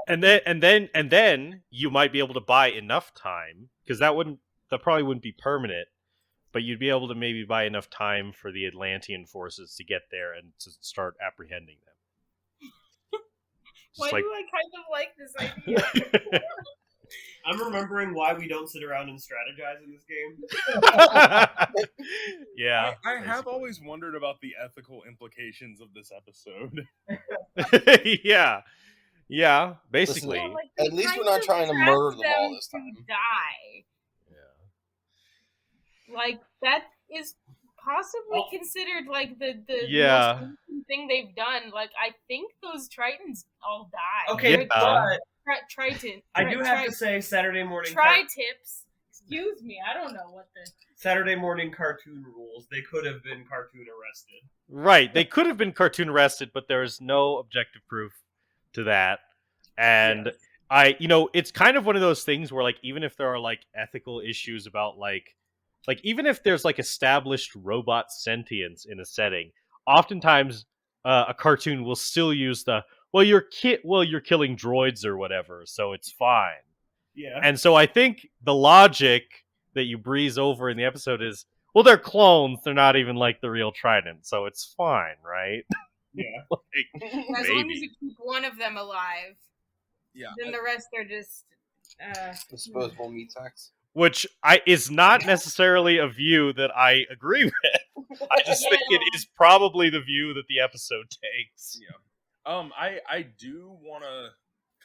And then you might be able to buy enough time, because that probably wouldn't be permanent, but you'd be able to maybe buy enough time for the Atlantean forces to get there and to start apprehending them. Why do I kind of like this idea? I'm remembering why we don't sit around and strategize in this game. Yeah. I have always wondered about the ethical implications of this episode. Yeah. Yeah, basically. Well, like, At we least kind we're not of trying to trapped murder them all them this to time. die. Yeah. Like, that is possibly Oh. considered like the Yeah. most recent thing they've done. Like, I think those Tritons all died. Okay, Yeah. but Triton. I do have to say Saturday morning Tri-tips. Excuse me, I don't know what the... Saturday morning cartoon rules. They could have been cartoon arrested. Right. They could have been cartoon arrested, but there is no objective proof to that. And Yes. it's kind of one of those things where, like, even if there are like ethical issues about like even if there's like established robot sentience in a setting, oftentimes a cartoon will still use the you're killing droids or whatever, so it's fine. Yeah. And so I think the logic that you breeze over in the episode is, well, they're clones. They're not even like the real Trident, so it's fine, right? Yeah. As long as you keep one of them alive, Yeah. then the rest are just... Disposable meat sacks. Which is not necessarily a view that I agree with. I just think it is probably the view that the episode takes. Yeah. I do want to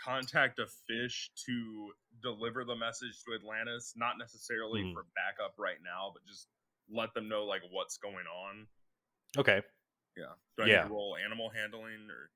contact a fish to deliver the message to Atlantis, not necessarily for backup right now, but just let them know like what's going on. Okay. Yeah. Do I need to roll animal handling or?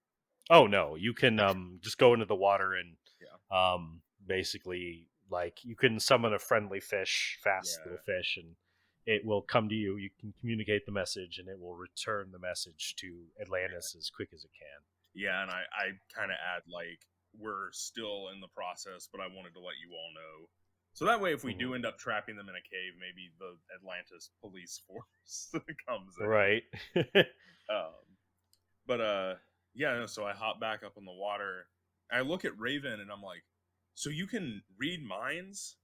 Oh no, you can just go into the water and Yeah. Basically, like, you can summon a friendly fish, fast little fish, and it will come to you. You can communicate the message, and it will return the message to Atlantis as quick as it can. Yeah, and I kind of add, like, we're still in the process, but I wanted to let you all know. So that way, if we do end up trapping them in a cave, maybe the Atlantis police force comes in. Right. So I hop back up in the water. I look at Raven, and I'm like, so you can read minds?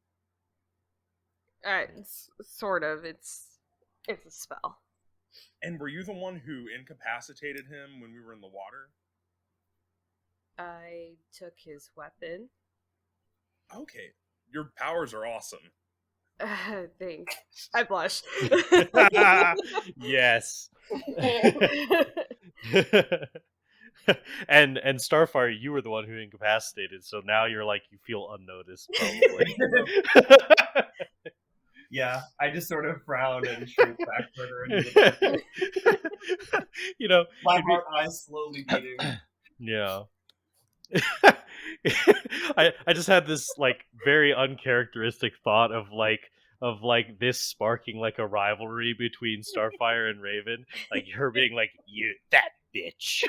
Sort of. It's a spell. And were you the one who incapacitated him when we were in the water? I took his weapon. Okay. Your powers are awesome. Thanks. I blush. Yes. and Starfire, you were the one who incapacitated, so now you're like, you feel unnoticed, probably. Yeah, I just sort of frown and shrink back further into the my heart eyes slowly beating. Yeah. I just had this like very uncharacteristic thought of this sparking like a rivalry between Starfire and Raven, like her being like, you that bitch.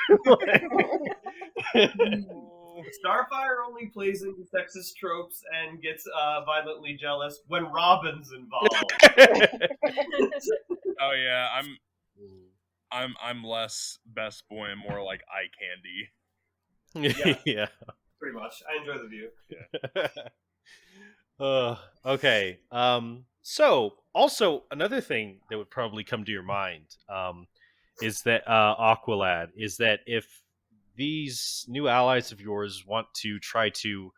Starfire only plays into sexist tropes and gets violently jealous when Robin's involved. Oh yeah, I'm less best boy and more like eye candy. Yeah. Pretty much. I enjoy the view. Yeah. Okay. So also another thing that would probably come to your mind is that Aqualad, is that if these new allies of yours want to try to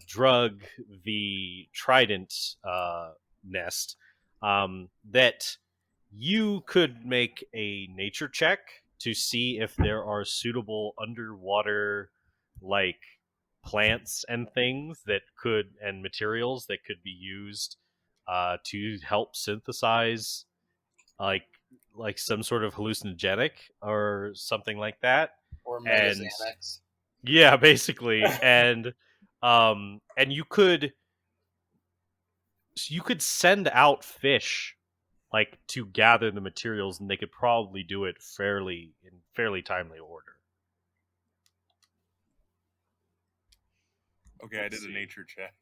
drug the Trident nest, that you could make a nature check to see if there are suitable underwater like plants and things that could, and materials that could be used to help synthesize like some sort of hallucinogenic or something like that. Or Xanax. Yeah, basically. and you could send out fish like to gather the materials, and they could probably do it in fairly timely order. Okay, I did a nature check.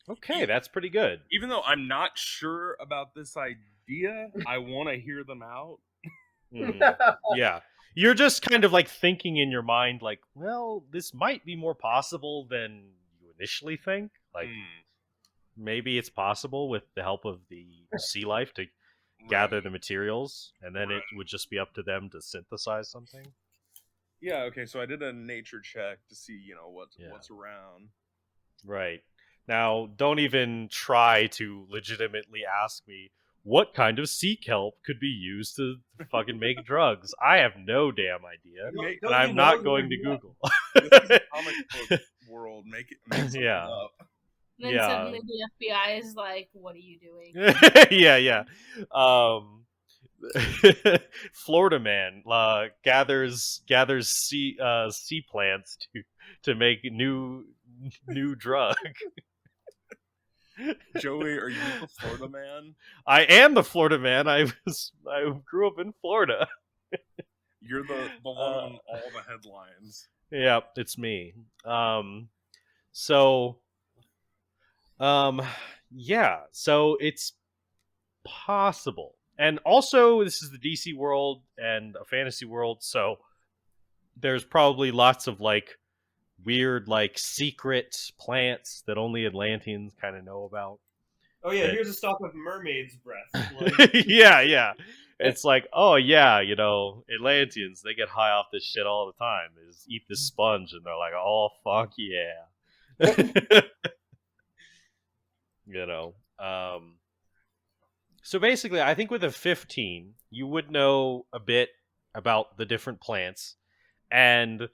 Okay, that's pretty good. Even though I'm not sure about this idea, I want to hear them out. Yeah. You're just kind of like thinking in your mind, like, well, this might be more possible than you initially think. Like, maybe it's possible with the help of the sea life to gather the materials, and then it would just be up to them to synthesize something. Yeah, okay, so I did a nature check to see, what's around. Right. Now, don't even try to legitimately ask me what kind of sea kelp could be used to fucking make drugs. I have no damn idea, and I'm not going to Google. This is a comic book world. Make something Yeah. up. Then Yeah. suddenly the FBI is like, "What are you doing?" Yeah. Florida man gathers sea plants to make new drug. Joey, are you the Florida man? I am the Florida man. I grew up in Florida. You're the one on all the headlines. Yeah, it's me. Yeah, so it's possible. And also, this is the DC world and a fantasy world, so there's probably lots of like weird, like secret plants that only Atlanteans kind of know about. Oh yeah, here's a stalk of mermaid's breath. Like, Yeah. It's like, oh yeah, Atlanteans, they get high off this shit all the time. They just eat this sponge and they're like, oh fuck yeah. So basically, I think with a 15, you would know a bit about the different plants, and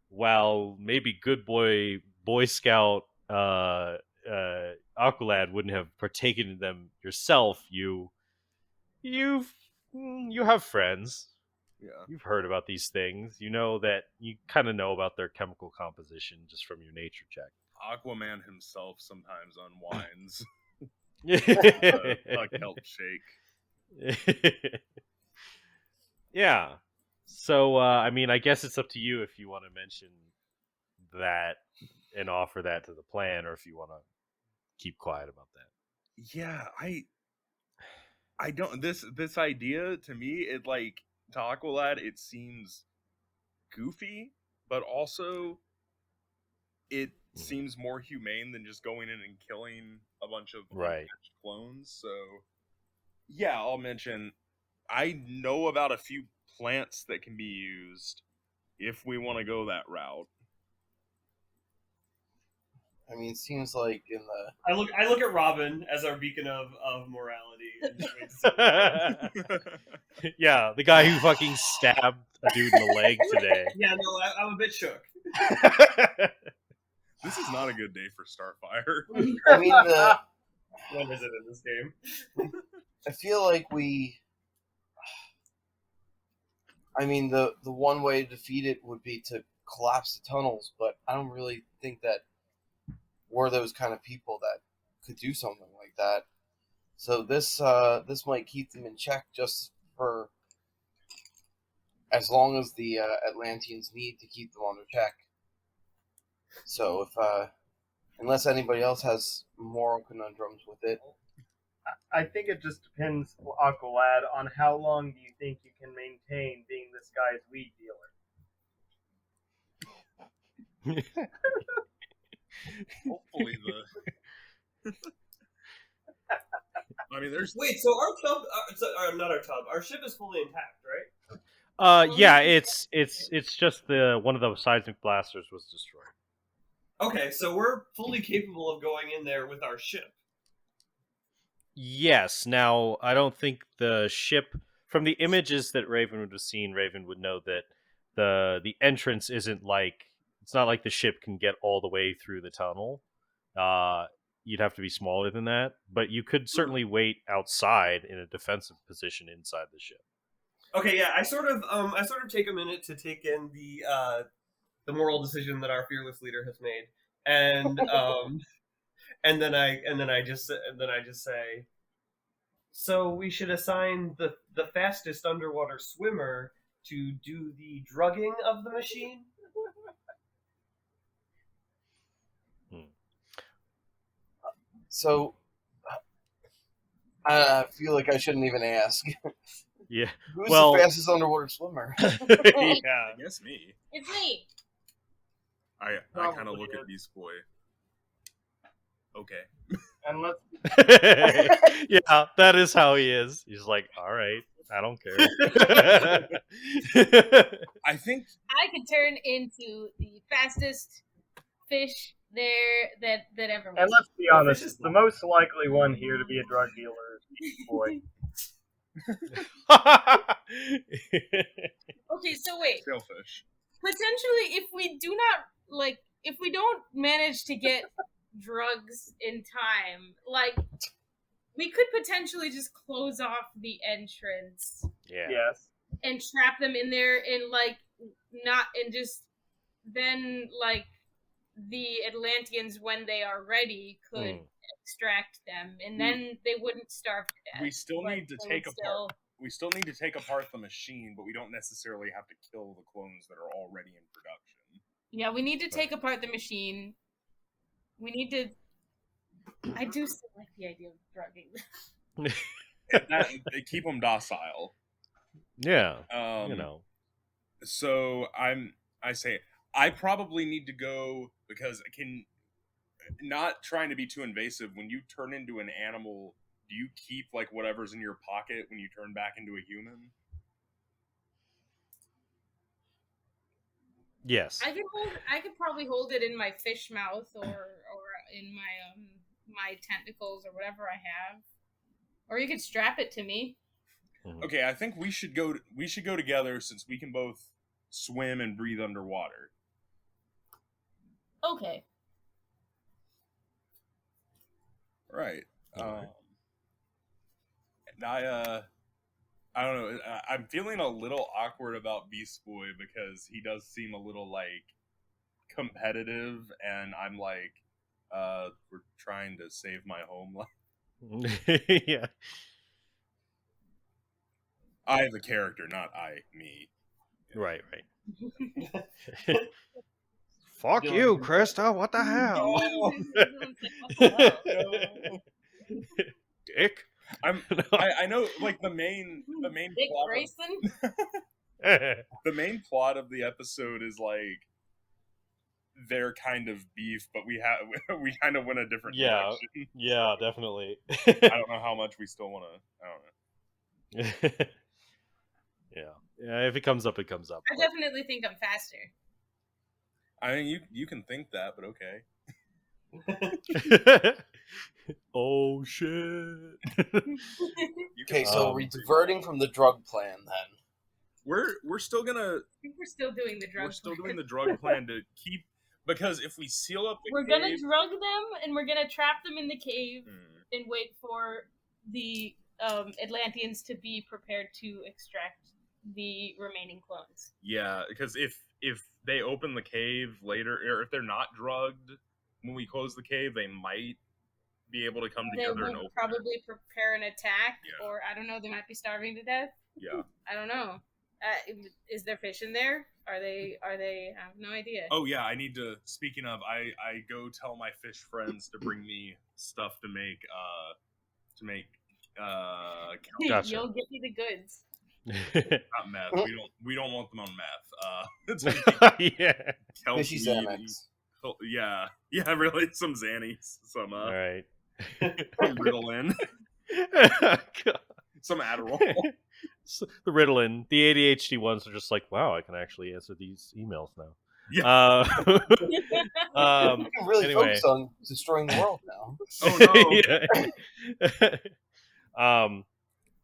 while maybe good Boy Scout Aqualad wouldn't have partaken in them yourself, you have friends. Yeah. You've heard about these things. You know that you kind of know about their chemical composition just from your nature check. Aquaman himself sometimes unwinds Yeah. a kelp shake. Yeah. So, I mean, I guess it's up to you if you want to mention that and offer that to the plan, or if you want to keep quiet about that. Yeah, I don't. This idea to me, it like to Aqualad, it seems goofy, but also it seems more humane than just going in and killing a bunch of Right. clones. So, yeah, I'll mention. I know about a few plants that can be used if we want to go that route. I mean, it seems like in the I look at Robin as our beacon of morality. And just wait to see Yeah, the guy who fucking stabbed a dude in the leg today. yeah, no, I'm a bit shook. This is not a good day for Starfire. I mean, When is it in this game? I feel like I mean, the one way to defeat it would be to collapse the tunnels, but I don't really think that we're those kind of people that could do something like that. So this might keep them in check just for as long as the Atlanteans need to keep them under check. So if unless anybody else has moral conundrums with it, I think it just depends, Aqualad, on how long do you think you can maintain being this guy's weed dealer. Hopefully I mean, there's. Wait, so our tub, not our tub, our ship is fully intact, right? Yeah, it's just one of the seismic blasters was destroyed. Okay, so we're fully capable of going in there with our ship. Yes. Now, I don't think the ship, from the images that Raven would have seen, Raven would know that the entrance isn't like, it's not like the ship can get all the way through the tunnel. You'd have to be smaller than that, but you could certainly wait outside in a defensive position inside the ship. Okay, yeah, I sort of take a minute to take in the moral decision that our fearless leader has made, and and then I just say, so we should assign the fastest underwater swimmer to do the drugging of the machine. so I feel like I shouldn't even ask. Yeah. Who's Well, the fastest underwater swimmer? yeah. I guess me. It's me. I kind of look at Beast Boy. Okay. And let's Yeah, that is how he is. He's like, all right, I don't care. I think I could turn into the fastest fish that ever was. And let's be Well, honest, fish is the not- most likely one here to be a drug dealer is Beast Boy. Okay, so wait. Sailfish. Potentially, if we do not if we don't manage to get drugs in time, we could potentially just close off the entrance Yeah. Yes. and trap them in there and not and just then the Atlanteans, when they are ready, could extract them, and then they wouldn't starve to death. We still but need to they take would apart. We still need to take apart the machine, but we don't necessarily have to kill the clones that are already in production. Yeah, we need to take apart the machine. We need to. I do still like the idea of drugging them. Keep them docile. Yeah. So I say I probably need to go because not trying to be too invasive. When you turn into an animal, do you keep whatever's in your pocket when you turn back into a human? Yes. I could probably hold it in my fish mouth or in my tentacles or whatever I have, or you could strap it to me. Okay, I think we should go together since we can both swim and breathe underwater. Okay. Right. I don't know. I'm feeling a little awkward about Beast Boy because he does seem a little competitive, and I'm we're trying to save my home life. Yeah. I, the character, not me. Right. Fuck you, Krista. What the hell? Dick. I know, the main Dick plot. Grayson. The main plot of the episode is they're kind of beef, but we kind of went a different direction. Yeah, definitely. I don't know how much we still want to. I don't know. Yeah. If it comes up, it comes up. I definitely think I'm faster. I mean, you can think that, but okay. Oh shit. Okay, so we're diverting from the drug plan then. We're still gonna. I think we're still doing the drug. We're still doing the drug plan to keep, because if we seal up the we're cave, gonna drug them and we're gonna trap them in the cave and wait for the Atlanteans to be prepared to extract the remaining clones. Yeah, because if they open the cave later, or if they're not drugged when we close the cave, they might be able to come together and open probably prepare an attack, or I don't know, they might be starving to death. Yeah. I don't know. Is there fish in there? Are they? I have no idea. Oh yeah, I need to. Speaking of, I go tell my fish friends to bring me stuff to make Gotcha. You'll get me the goods. not meth. We don't want them on meth. Yeah. Fishy Xanax. Yeah, really, some Xannies, some All right. some Ritalin, some Adderall. So the Ritalin, the ADHD ones are just wow, I can actually answer these emails now. Yeah. You can really focus on destroying the world now. Oh no.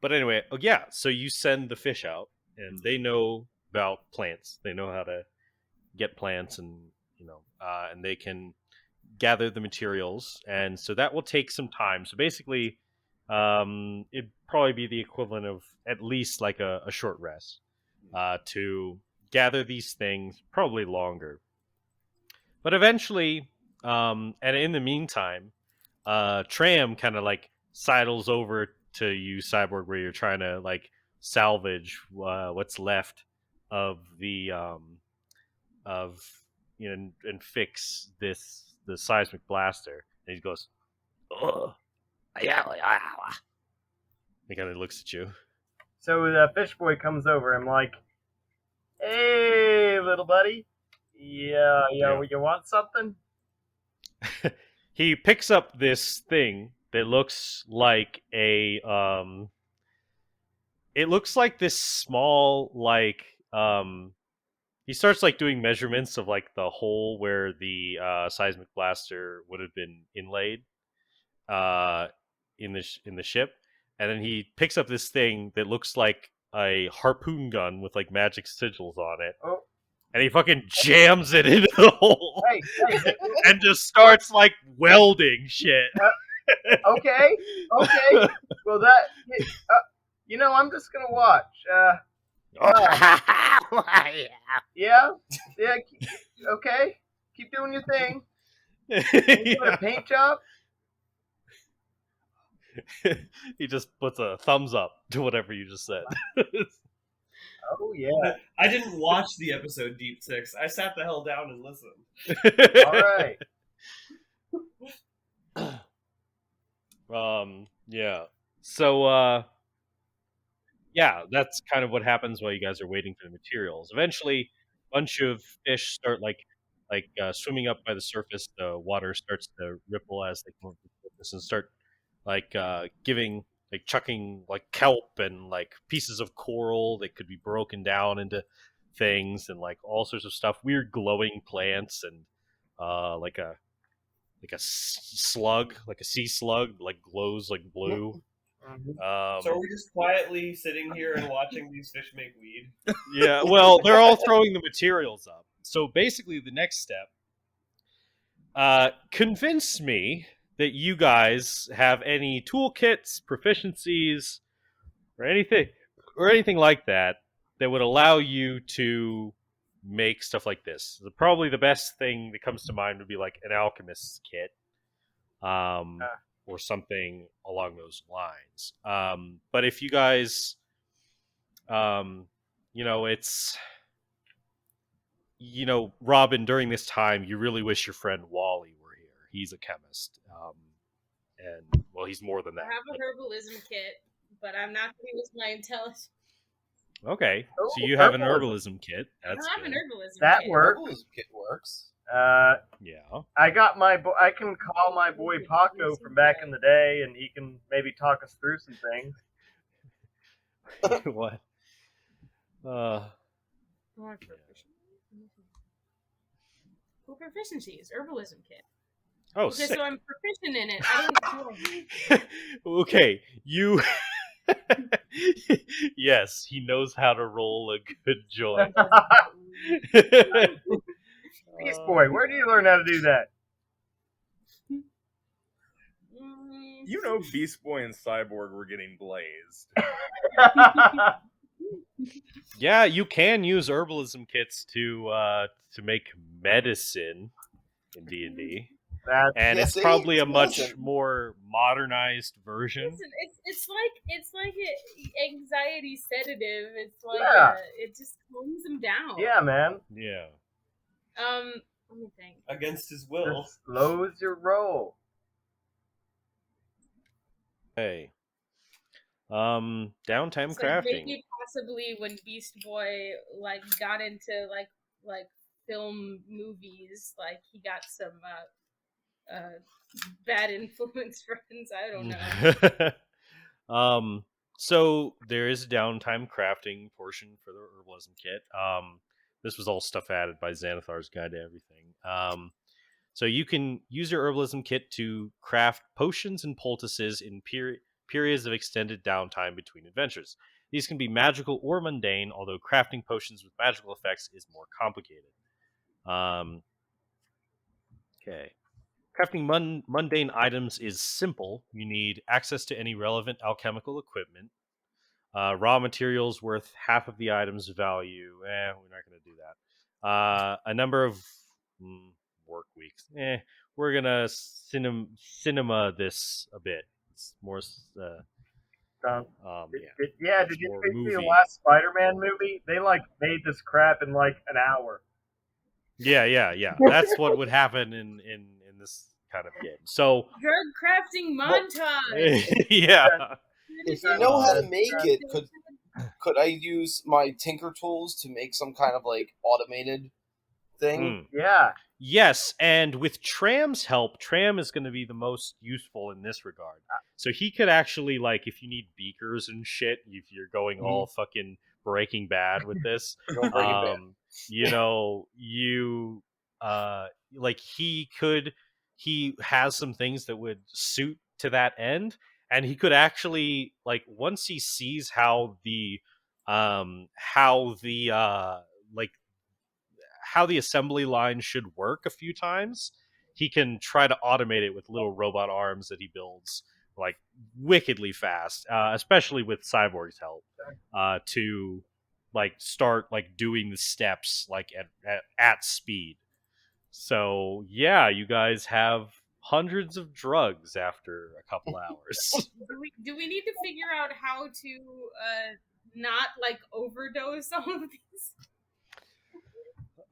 But anyway, so you send the fish out, and they know about plants. They know how to get plants, and and they can gather the materials, and so that will take some time. So basically, it'd probably be the equivalent of at least a short rest to gather these things, probably longer. But eventually, and in the meantime, Tram kind of sidles over to you, Cyborg, where you're trying to salvage what's left of the and fix the seismic blaster. And he goes, "Oh, yeah." He kind of looks at you. So the fish boy comes over and hey, little buddy. Yeah. You want something? He picks up this thing that looks like it looks like this small he starts like doing measurements of like the hole where the seismic blaster would have been inlaid in the ship, and then he picks up this thing that looks like a harpoon gun with like magic sigils on it. Oh. And he fucking jams it into the hole Hey. and just starts like welding shit. Okay. Well, I'm just gonna watch. Yeah. Okay. Keep doing your thing. You doing a paint job? He just puts a thumbs up to whatever you just said. Oh yeah. I didn't watch the episode Deep Six. I sat the hell down and listened. All right. Yeah. So yeah, that's kind of what happens while you guys are waiting for the materials. Eventually, a bunch of fish start like swimming up by the surface. The water starts to ripple as they come up to the surface and start like chucking like kelp and like pieces of coral that could be broken down into things and like all sorts of stuff. Weird glowing plants and like a slug, like a sea slug, like glows like blue. So are we just quietly sitting here and watching these fish make weed? Yeah, well, they're all throwing the materials up. So basically, the next step, convince me that you guys have any toolkits, proficiencies, or anything like that would allow you to make stuff like this. Probably the best thing that comes to mind would be like an alchemist's kit. Or something along those lines. But if you guys, it's, Robin, during this time, you really wish your friend Wally were here. He's a chemist. And, well, he's more than that. I have a herbalism kit, but I'm not going to use my intelligence. Okay, so you have an herbalism kit. That's I have an herbalism that kit. works. Herbalism kit works. Yeah. I got I can call my boy Paco from back in the day, and he can maybe talk us through some things. What? Proficiencies, herbalism kit. Oh, Okay, sick. so I'm proficient in it. I don't know. Okay, you. Yes, he knows how to roll a good joint. Beast Boy, where do you learn how to do that? You know, Beast Boy and Cyborg were getting blazed. Yeah, you can use herbalism kits to make medicine in D&D. And Yeah, it's see, probably a it's much medicine. more modernized version. Listen, it's like an anxiety sedative. It's like Yeah. it just calms them down. Yeah, man. Yeah. Let me think. Against his will. Just slows your roll. Hey. Downtime So crafting. maybe possibly when Beast Boy like got into like film movies, like he got some bad influence friends. I don't know. So there is a downtime crafting portion for the herbalism kit. This was all stuff added by Xanathar's Guide to Everything. So you can use your herbalism kit to craft potions and poultices in periods of extended downtime between adventures. These can be magical or mundane, although crafting potions with magical effects is more complicated. Okay. Crafting mundane items is simple. You need access to any relevant alchemical equipment. Raw materials worth half of the item's value. We're not going to do that. A number of work weeks. We're going to cinema this a bit. It's more... Did it's you more see the movie. last Spider-Man movie? They made this crap in like an hour. Yeah. That's what would happen in this kind of game. So Drug crafting montage. yeah. If you know how to make it, could I use my Tinker tools to make some kind of like automated thing? Yeah. Yes, and with Tram's help, Tram is going to be the most useful in this regard. So he could actually, like, if you need beakers and shit, if you're going all fucking Breaking Bad with this. Don't Breaking Bad. You know, like he has some things that would suit to that end, and he could actually, like, once he sees how the like how the assembly line should work a few times, he can try to automate it with little robot arms that he builds like wickedly fast, especially with Cyborg's help, to like start like doing the steps like at speed. So yeah, you guys have hundreds of drugs after a couple hours. Do we need to figure out how to not like overdose all of these?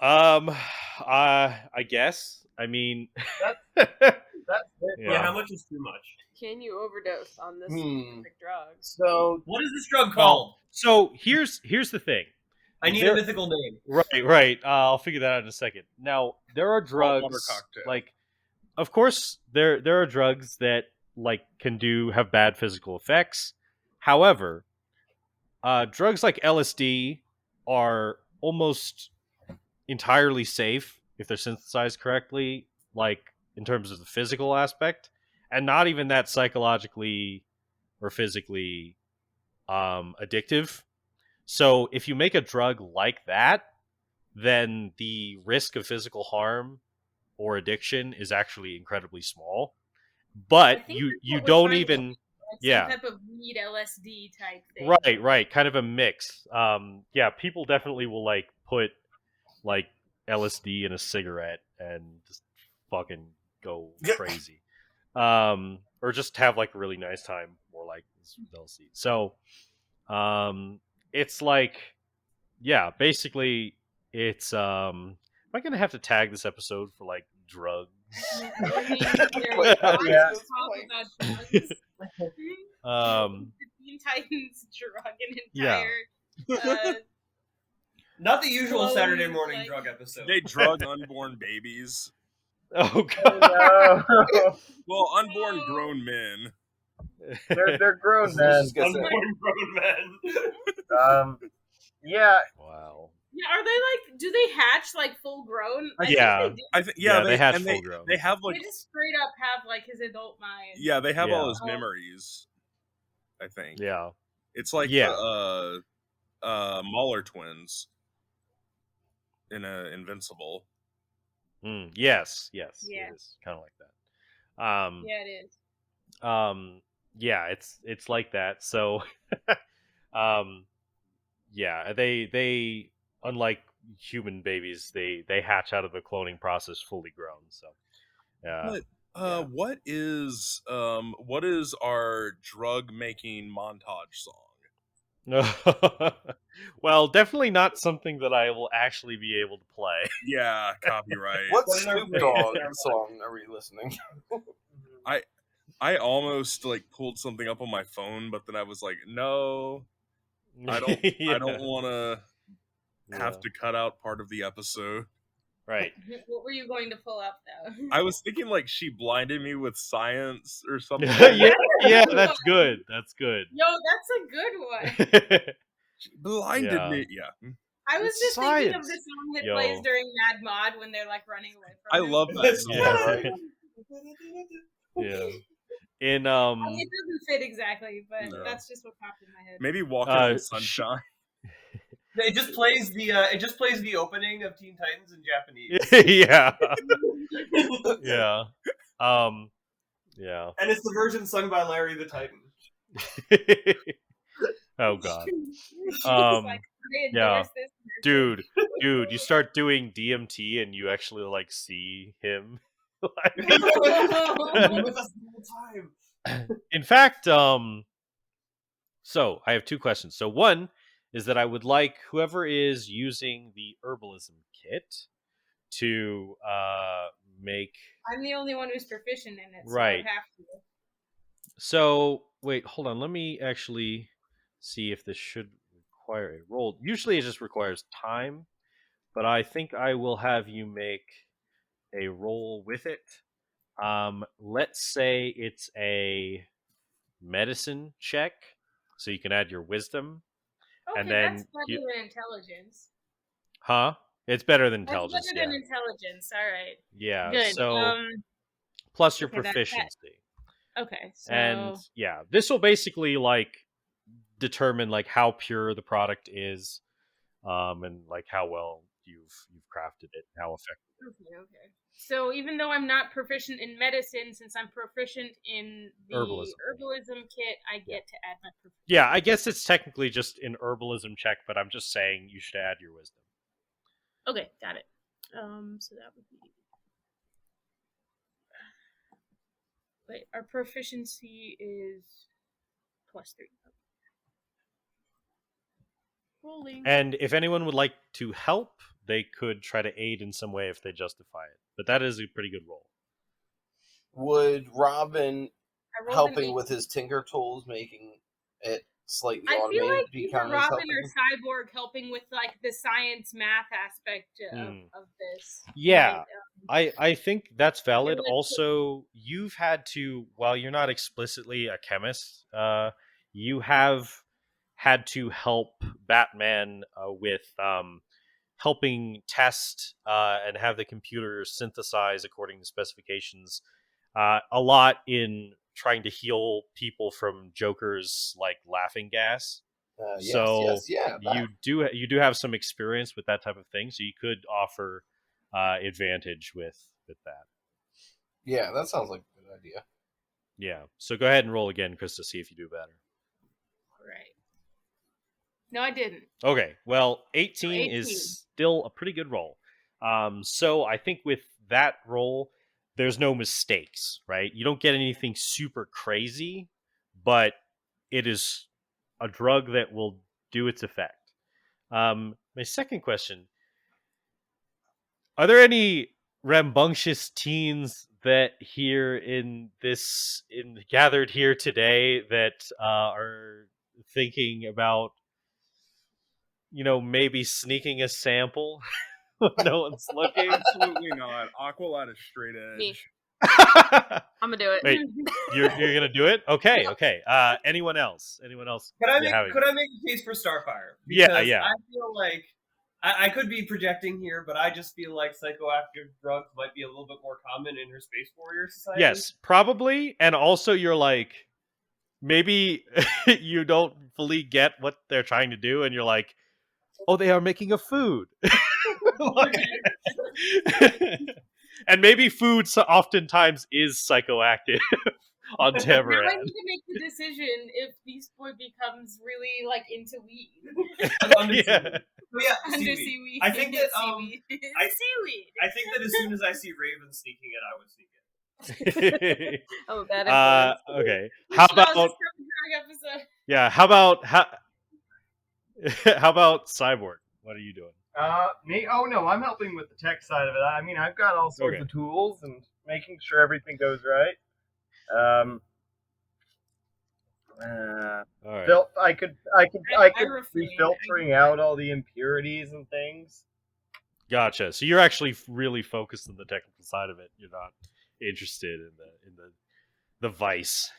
I guess. I mean, That's it. Yeah, how much is too much? Can you overdose on this specific drug? So What is this drug called? So here's the thing. I need a mythical name. Right. I'll figure that out in a second. Now, there are Saltwater drugs cocktail. like, of course, there are drugs that like have bad physical effects. However, drugs like LSD are almost entirely safe if they're synthesized correctly, like in terms of the physical aspect, and not even that psychologically or physically addictive. So if you make a drug like that, then the risk of physical harm or addiction is actually incredibly small. But you don't even some type of weed LSD type thing. Right, kind of a mix. Yeah, people definitely will like put like LSD in a cigarette and just fucking go crazy. Or just have like a really nice time, more like LSD. So it's like, yeah, basically it's am I gonna have to tag this episode for like drugs? Teen Titans drug an entire not the usual Saturday morning drug episode. They drug unborn babies. Oh god. no. Well, unborn grown men. They're grown men. Unborn grown men. Yeah. Wow. Yeah, are they like? Do they hatch like full grown? I think they hatch full grown. They have like they just straight up have like his adult mind. Yeah, they have all his memories. I think. Yeah. It's like the Mauler twins in Invincible. Yes, Yeah. it is kind of like that. Yeah, it is. Yeah, it's like that. So, yeah, they unlike human babies, they hatch out of the cloning process fully grown. So, what is our drug making montage song? Well, definitely not something that I will actually be able to play. Yeah, copyright. What Snoop Dogg song are we listening to? I almost like pulled something up on my phone, but then I was like, no, I don't want to have to cut out part of the episode. Right. What were you going to pull up though? I was thinking like she blinded me with science or something. yeah, that's good. That's good. Yo, that's a good one. She blinded me. Yeah. I was It's just thinking of science. the song that plays during Mad Mod when they're like running away I from him. love that song. Yeah. In it doesn't fit exactly, but that's just what popped in my head. Maybe Walking in the Sunshine. It just plays the opening of Teen Titans in Japanese. yeah. Yeah. Yeah. And it's the version sung by Larry the Titan. Oh god. Like, yeah. this Dude, you start doing DMT and you actually like see him. With us the whole time. In fact, so I have two questions. So one is that I would like whoever is using the herbalism kit to make. I'm the only one who's proficient in it, so Right. I have to. So wait, hold on. Let me actually see if this should require a roll. Usually it just requires time, but I think I will have you make a roll with it. Let's say it's a medicine check, so you can add your wisdom. Oh, and that's then better than intelligence. huh? It's better than That's intelligence. better than intelligence. All right. Yeah. Good. So plus your okay, that- proficiency. Okay. So. And yeah, this will basically like determine like how pure the product is, and like how well you've crafted it, how effective. Okay. So even though I'm not proficient in medicine, since I'm proficient in the herbalism kit, I get to add my proficiency. Yeah, I guess it's technically just an herbalism check, but I'm just saying you should add your wisdom. Okay, got it. So that would be. Wait, our proficiency is +3. Rolling. And if anyone would like to help, they could try to aid in some way if they justify it. But that is a pretty good roll. Would Robin I rolled an helping 18. with his tinker tools, making it slightly I feel automated, like be either kind of Robin helping? or Cyborg helping with like the science math aspect of this. Yeah, Right? I think that's valid. like- Also, you've had to, while you're not explicitly a chemist, you have had to help Batman with helping test and have the computer synthesize according to specifications a lot in trying to heal people from Joker's like laughing gas. You do have some experience with that type of thing, so you could offer advantage with that. Yeah, that sounds like a good idea. Yeah. So go ahead and roll again, Chris, to see if you do better. Right. No, I didn't. Okay. Well, 18 18. is still a pretty good roll. So I think with that roll, there's no mistakes, right? You don't get anything super crazy, but it is a drug that will do its effect. My second question: are there any rambunctious teens that gathered here today that are thinking about, maybe sneaking a sample when no one's looking? Absolutely not. Aqualad is straight edge. Me. I'm gonna do it. Wait, you're gonna do it? Okay. Anyone else? Could I you having- make a case for Starfire? Yeah. I feel like I could be projecting here, but I just feel like psychoactive drugs might be a little bit more common in her Space Warrior society. Yes, probably. And also you're like, maybe you don't fully get what they're trying to do, and you're like, oh, they are making a food. And maybe food oftentimes is psychoactive on Now I Tamaran. need to make the decision if Beast Boy becomes really like into weed. Yeah. Under seaweed. I think that seaweed. Seaweed. I think that as soon as I see Raven sneaking it, I would sneak it. Oh, that is. Okay. How about? Yeah. How about how about Cyborg? What are you doing? Me? Oh no, I'm helping with the tech side of it. I mean, I've got all sorts of tools and making sure everything goes right. All right. I could be filtering out all the impurities and things. Gotcha. So you're actually really focused on the technical side of it. You're not interested in the vice.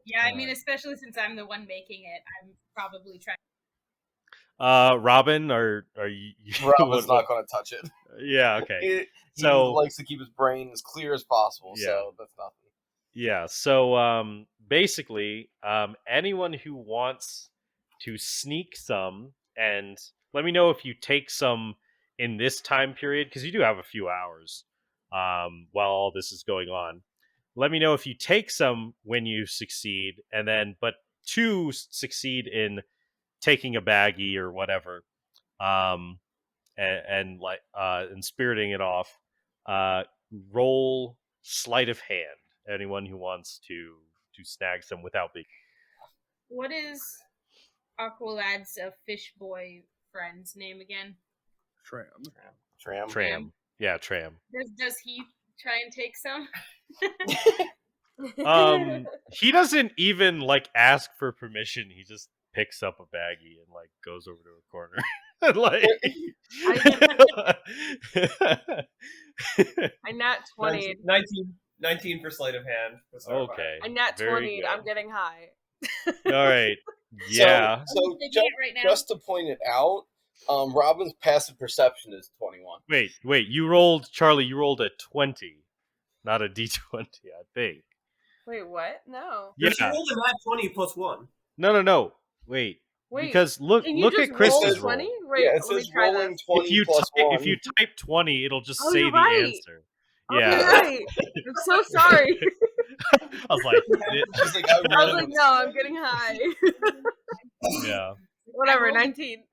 Yeah, I mean, especially since I'm the one making it, I'm probably trying. Robin, are you? Robin's not going to touch it. Yeah. Okay. He likes to keep his brain as clear as possible. Yeah. So that's nothing. Yeah. So basically, anyone who wants to sneak some, and let me know if you take some in this time period, because you do have a few hours while all this is going on. Let me know if you take some when you succeed, and then but to succeed in taking a baggie or whatever, and spiriting it off. Roll sleight of hand. Anyone who wants to snag some without being. What is Aqualad's fish boy friend's name again? Tram. Yeah, Tram. Does he try and take some? He doesn't even like ask for permission. He just picks up a baggie and like goes over to a corner. And, like I nat 20. 19 for sleight of hand. Okay. I nat very 20. good. I'm getting high. All right. Yeah. So Taking just, it right now. just to point it out, Robin's passive perception is 21. Wait. Charlie, you rolled a 20, not a d20, I think. Wait, what? No. Yes, you Yeah. rolled a nat 20 plus 1. No. Wait. Wait. Because look Can you at just Chris's roll roll. 20? Wait, Yeah, it let me says try rolling this. 20 plus 1. If you type 20, it'll just Oh, say you're the right. answer. Oh, Yeah. you're right. I'm so sorry. I was like, She's like, I I was like, rolled. no, I'm getting high. yeah. Whatever, 19.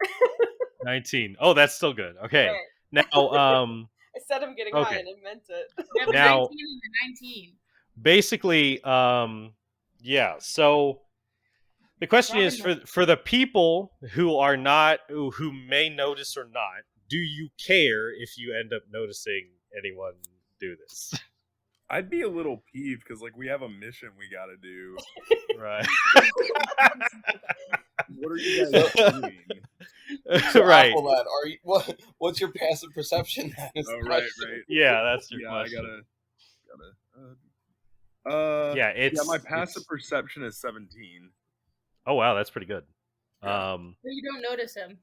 19. Oh, that's still good. Okay. Right. Now, I said I'm getting high Okay. and I meant it. That was Now- 19 and the 19. basically, yeah. So the question is for the people who are not, who may notice or not, do you care if you end up noticing anyone do this? I'd be a little peeved because like we have a mission we gotta do. Right. What are you guys doing? So Right. Apple that, are you, what's your passive perception? That is the Oh right. question. Yeah, that's your Yeah, question. I gotta. Yeah, it's my passive it's- perception is 17. Oh wow, that's pretty good. Yeah. But you don't notice him.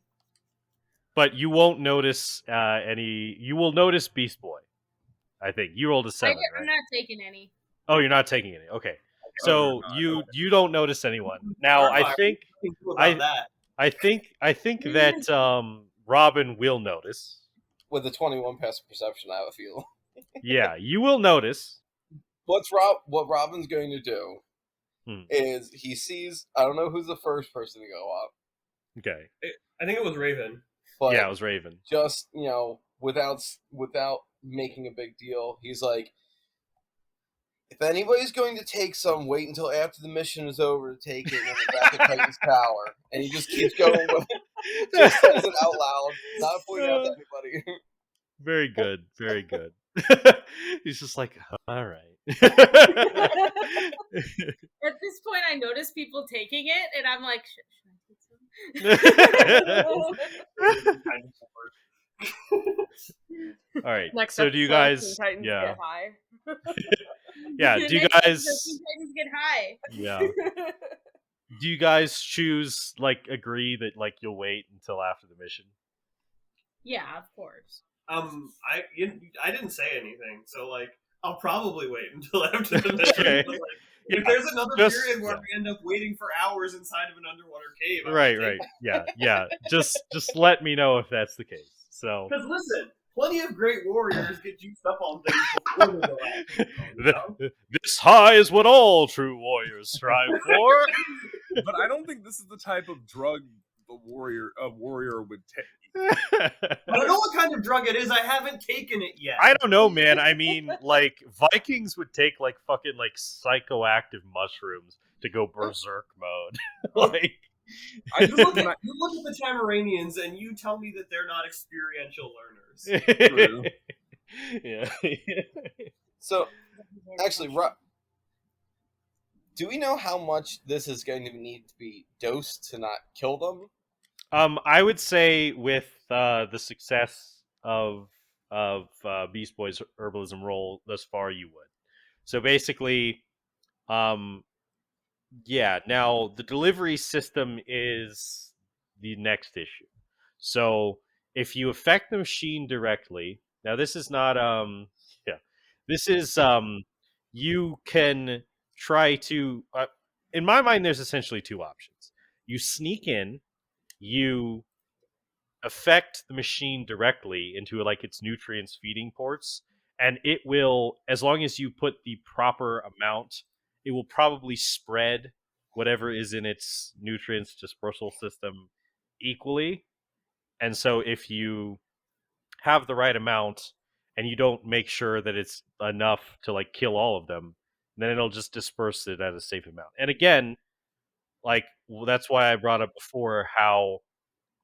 But you won't notice any. You will notice Beast Boy. I think you rolled a 7, I'm right? not taking any. Oh, you're not taking any. Okay, so you're not. you don't notice anyone. Now I think About that. I think that Robin will notice. With a 21 passive perception, I have a feeling. Yeah, you will notice. What Robin's going to do is he sees, I don't know who's the first person to go up, Okay. I think it was Raven. but Yeah, it was Raven. just, without making a big deal, he's like, if anybody's going to take some, wait until after the mission is over to take it when we're back at Titan's Tower. And he just keeps going with it. Just says it out loud, not pointing out to anybody. Very good. Very good. He's just like, all right. At this point, I notice people taking it, and I'm like, should I take some? All right. Next so do you episode, guys? Teen Titans Yeah. get high. Yeah. Do you Next guys? episode, Teen Titans get high. Yeah. Do you guys choose agree that you'll wait until after the mission? Yeah, of course. I didn't say anything, so I'll probably wait until after the mission. Okay. But, Yeah, if there's another just- period where yeah. we end up waiting for hours inside of an underwater cave, I would Right. take Right. Yeah. Just let me know if that's the case. So Because listen, plenty of great warriors get juiced up on things before they go out. You know? this high is what all true warriors strive for. But I don't think this is the type of drug a warrior would take. I don't know what kind of drug it is. I haven't taken it yet. I don't know, man. I mean, Vikings would take fucking psychoactive mushrooms to go berserk mode. I You just look, at, you look at the Tamaranians and you tell me that they're not experiential learners. Yeah. So, actually, do we know how much this is going to need to be dosed to not kill them? I would say with the success of Beast Boy's herbalism roll thus far, you would. So basically, yeah. Now the delivery system is the next issue. So if you affect the machine directly, now this is not yeah, this is you can try to. In my mind, there's essentially two options. You sneak in. You affect the machine directly into its nutrients feeding ports, and it will, as long as you put the proper amount, it will probably spread whatever is in its nutrients dispersal system equally. And so if you have the right amount and you don't make sure that it's enough to kill all of them, then it'll just disperse it at a safe amount. And again, that's why I brought up before how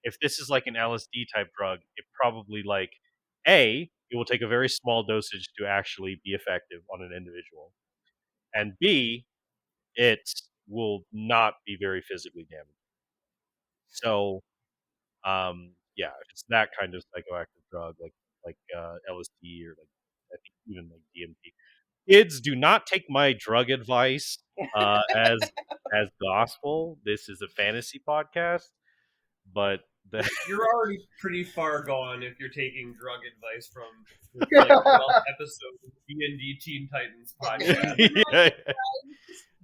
if this is an LSD type drug, it probably it will take a very small dosage to actually be effective on an individual, and B, it will not be very physically damaging. So, yeah, if it's that kind of psychoactive drug, like LSD or I think even DMT. Kids, do not take my drug advice as as gospel. This is a fantasy podcast, but You're already pretty far gone if you're taking drug advice from like 12 episodes of D&D Teen Titans podcast. yeah,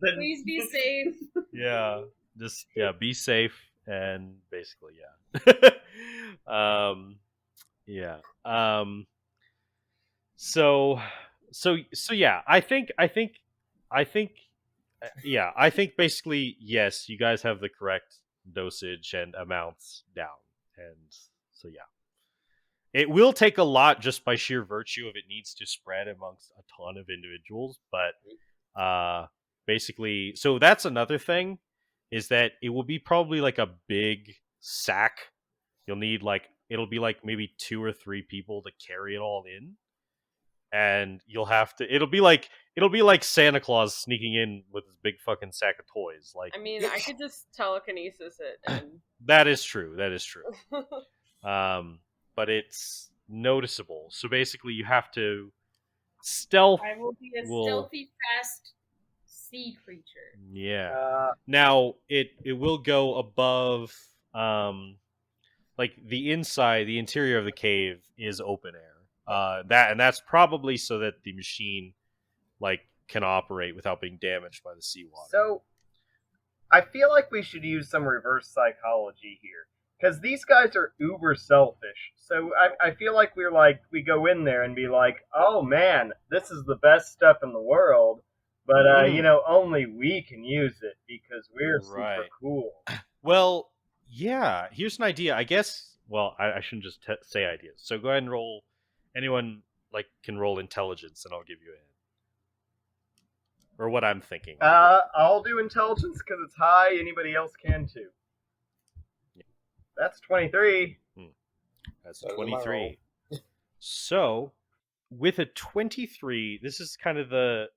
Then Please be safe. yeah, just be safe and basically yeah. So yeah, I think yeah, I think basically yes, you guys have the correct dosage and amounts down, and so yeah, it will take a lot just by sheer virtue of it needs to spread amongst a ton of individuals, but basically, so that's another thing is that it will be probably like a big sack. You'll need like it'll be like maybe 2 or 3 people to carry it all in, and you'll have to it'll be like Santa Claus sneaking in with his big fucking sack of toys. Like, I mean, I could just telekinesis it and that is true. But it's noticeable. So basically, you have to stealth. I will be a stealthy, fast sea creature. Yeah. Now it will go above. Like the interior of the cave is open air. That's probably so that the machine like can operate without being damaged by the seawater. So, I feel like we should use some reverse psychology here. Because these guys are uber selfish. So I feel like we go in there and be like, oh man, this is the best stuff in the world. But, only we can use it because we're super cool. Well, yeah, here's an idea. I guess, well, I shouldn't just say ideas. So go ahead and roll, anyone can roll intelligence and I'll give you a hint. Or what I'm thinking. I'll do intelligence because it's high. Anybody else can too. That's 23. That's 23. So, with a 23, this is kind of the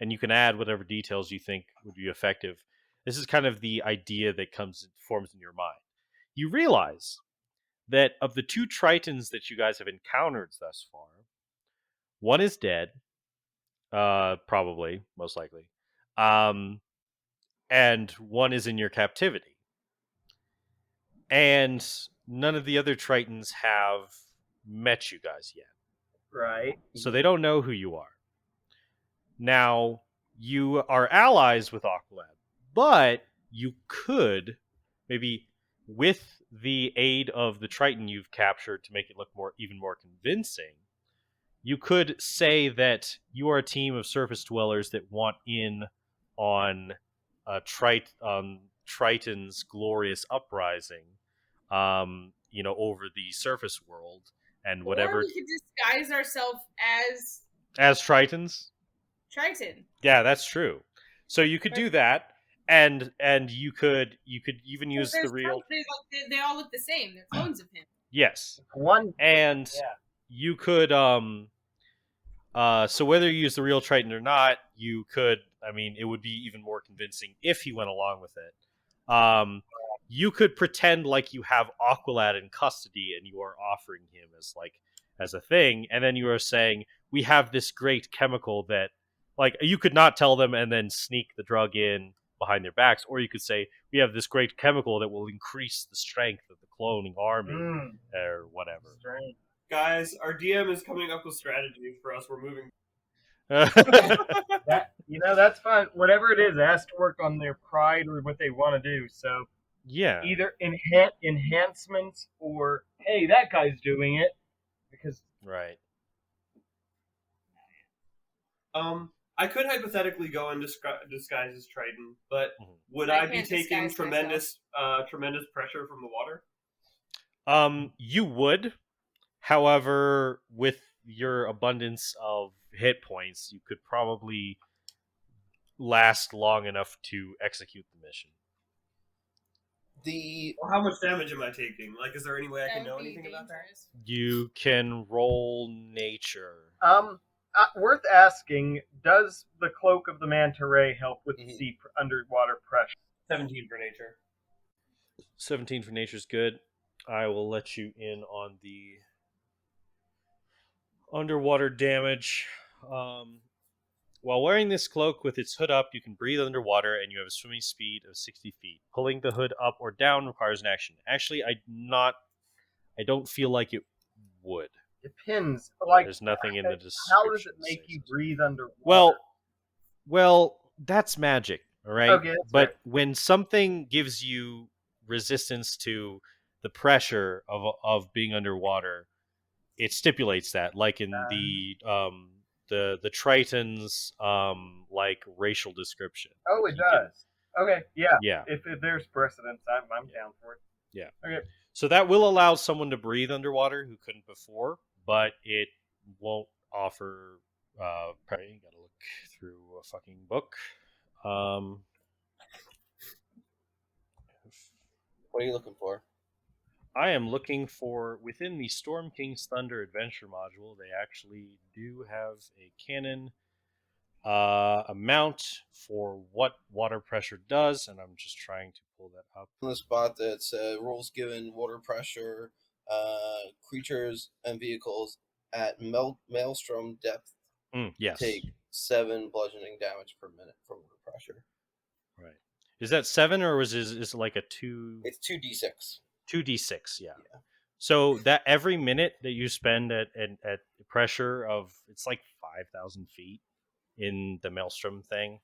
and you can add whatever details you think would be effective. This is kind of the idea that forms in your mind. You realize that of the 2 Tritons that you guys have encountered thus far, one is dead, probably, most likely, and one is in your captivity. And none of the other Tritons have met you guys yet. Right. So they don't know who you are. Now, you are allies with Aqualad, but you could, maybe with the aid of the Triton you've captured to make it look even more convincing, you could say that you are a team of surface dwellers that want in on Triton's glorious uprising, over the surface world and whatever. Or we could disguise ourselves as Tritons. Triton. Yeah, that's true. So you could do that, and you could even use the real. They all look the same. They're clones of him. Yes. One. And you could so whether you use the real Triton or not, you could. I mean, it would be even more convincing if he went along with it. You could pretend like you have Aqualad in custody and you are offering him as a thing, and then you are saying we have this great chemical that, you could not tell them and then sneak the drug in behind their backs, or you could say we have this great chemical that will increase the strength of the cloning army or whatever. Guys, our DM is coming up with strategies for us. We're moving. That's fine. Whatever it is, it has to work on their pride or what they want to do. So yeah, either enhancements or hey, that guy's doing it because right. I could hypothetically go and disguise as Triton, but would I be taking tremendous pressure from the water? You would. However, with your abundance of hit points, you could probably last long enough to execute the mission. How much damage am I taking? Is there any way I can know anything about that? You can roll nature. Worth asking, does the cloak of the manta ray help with sea underwater pressure? 17 for nature. 17 for nature is good. I will let you in on the underwater damage. While wearing this cloak with its hood up, you can breathe underwater, and you have a swimming speed of 60 feet. Pulling the hood up or down requires an action. Actually, I don't feel like it would. Depends. Like, There's nothing in the description. how does it that make says you it. breathe underwater? Well, that's magic, all right? Okay, that's but fair. when something gives you resistance to the pressure of being underwater, it stipulates that, like in the Triton's like racial description. Oh, it You can- does. Okay, yeah. Yeah. If there's precedence, I'm down for it. Yeah. Okay. So that will allow someone to breathe underwater who couldn't before, but it won't offer. Probably gotta look through a fucking book. What are you looking for? I am looking for, within the Storm King's Thunder adventure module, they actually do have a canon amount for what water pressure does, and I'm just trying to pull that up. On the spot that said rules given water pressure, creatures and vehicles at maelstrom depth Yes. take 7 bludgeoning damage per minute from water pressure. Right. Is that 7 or is it like a 2? It's 2d6. 2d6, yeah. So that every minute that you spend at pressure of, it's like 5,000 feet in the Maelstrom thing,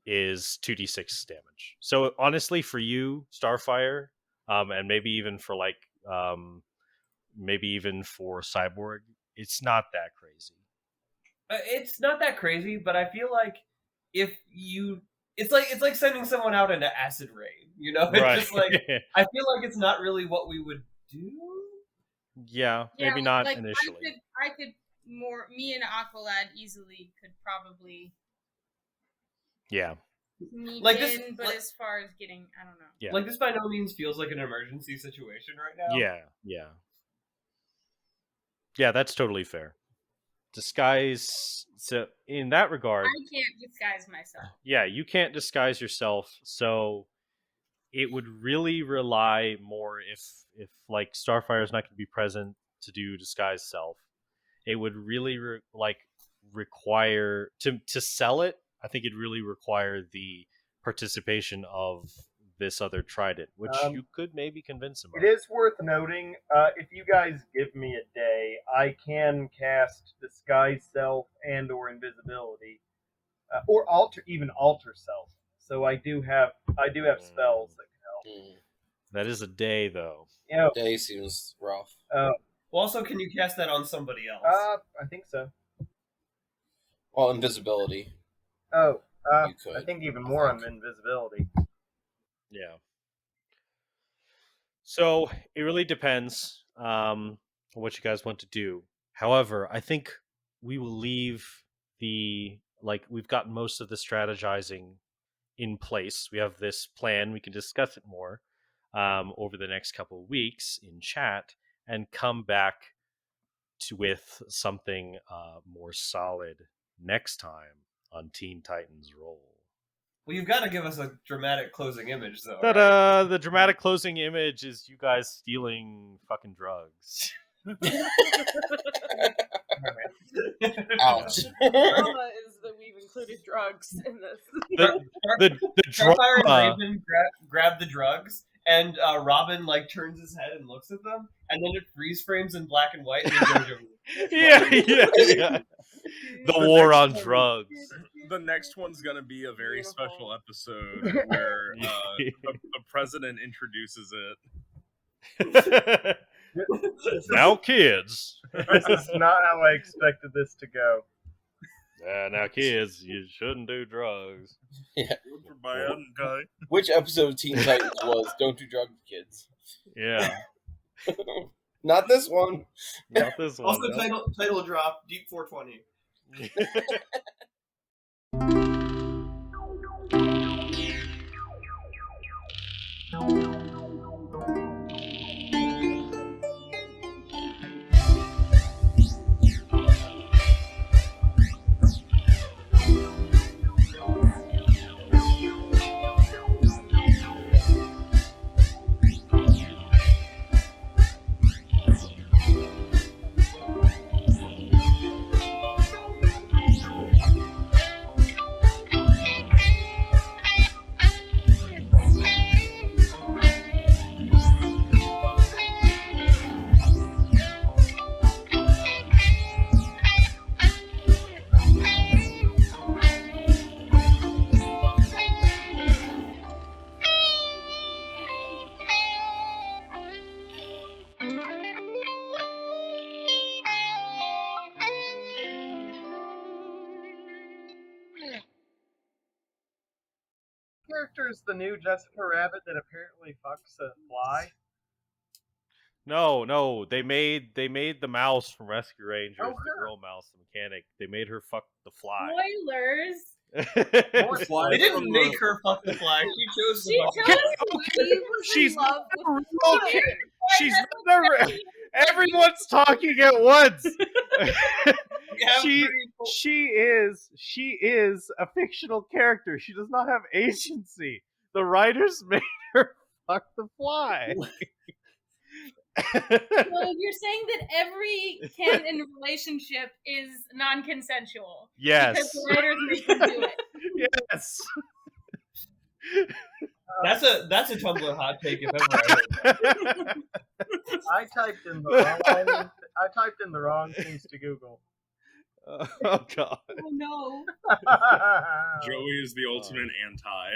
is 2d6 damage. So honestly, for you, Starfire, and maybe even for maybe even for Cyborg, it's not that crazy. It's not that crazy, but I feel like if you, it's like sending someone out into acid rain. You know, it's Right. just like I feel like it's not really what we would do. Yeah, maybe not like, initially. I could me and Aqualad easily could probably Yeah. sneak Like in, this- but like- as far as getting, I don't know. Yeah. Like this by no means feels like an emergency situation right now. Yeah, that's totally fair. Disguise. So in that regard, I can't disguise myself. yeah, you can't disguise yourself. So it would really rely more if like Starfire is not going to be present to do disguise self. It would really require to sell it. I think it'd really require the participation of this other Trident, which you could maybe convince him of. It is worth noting, if you guys give me a day, I can cast Disguise Self and or Invisibility, or alter self. So I do have spells that can help. That is a day, though. Yeah. Day seems rough. Well, also, can you cast that on somebody else? I think so. Well, invisibility. Oh, You could, I think even more on Invisibility. Yeah. So it really depends on what you guys want to do. However, I think we will leave we've got most of the strategizing in place. We have this plan. We can discuss it more over the next couple of weeks in chat and come back with something more solid next time on Teen Titans Roll. Well, you've got to give us a dramatic closing image, though. Ta-da! The dramatic closing image is you guys stealing fucking drugs. Ouch. Drama is that we've included drugs in this. The Starfire drama. and Raven grab the drugs, and Robin turns his head and looks at them, and then it freeze frames in black and white. And then goes over. Yeah. The war on drugs. The next one's gonna be a very Beautiful. special episode where the president introduces it. Now, kids. This is not how I expected this to go. Now, kids, you shouldn't do drugs. Yeah. Good for bad guy. Which episode of Teen Titans was Don't Do Drugs, Kids? Yeah. Not this one. Not this one. Also, no. title drop: Deep 420. character is the new Jessica Rabbit that apparently fucks a fly? No, they made the mouse from Rescue Rangers, Oh, the her. girl mouse, the mechanic. They made her fuck the fly. Spoilers. They didn't make her fuck the fly. She chose She to fuck chose the fly. to. She was She's in love with the real fly. kid. She's That's not what a. Everyone's talking at once. Yeah, she pretty cool. she is a fictional character. She does not have agency. The writers made her fuck the fly. So you're saying that every canon relationship is non-consensual? Yes. Because the writers make them do it. Yes. That's a Tumblr hot take if ever I heard. I typed in the wrong things to Google. Oh god. Oh no. Joey is the ultimate anti.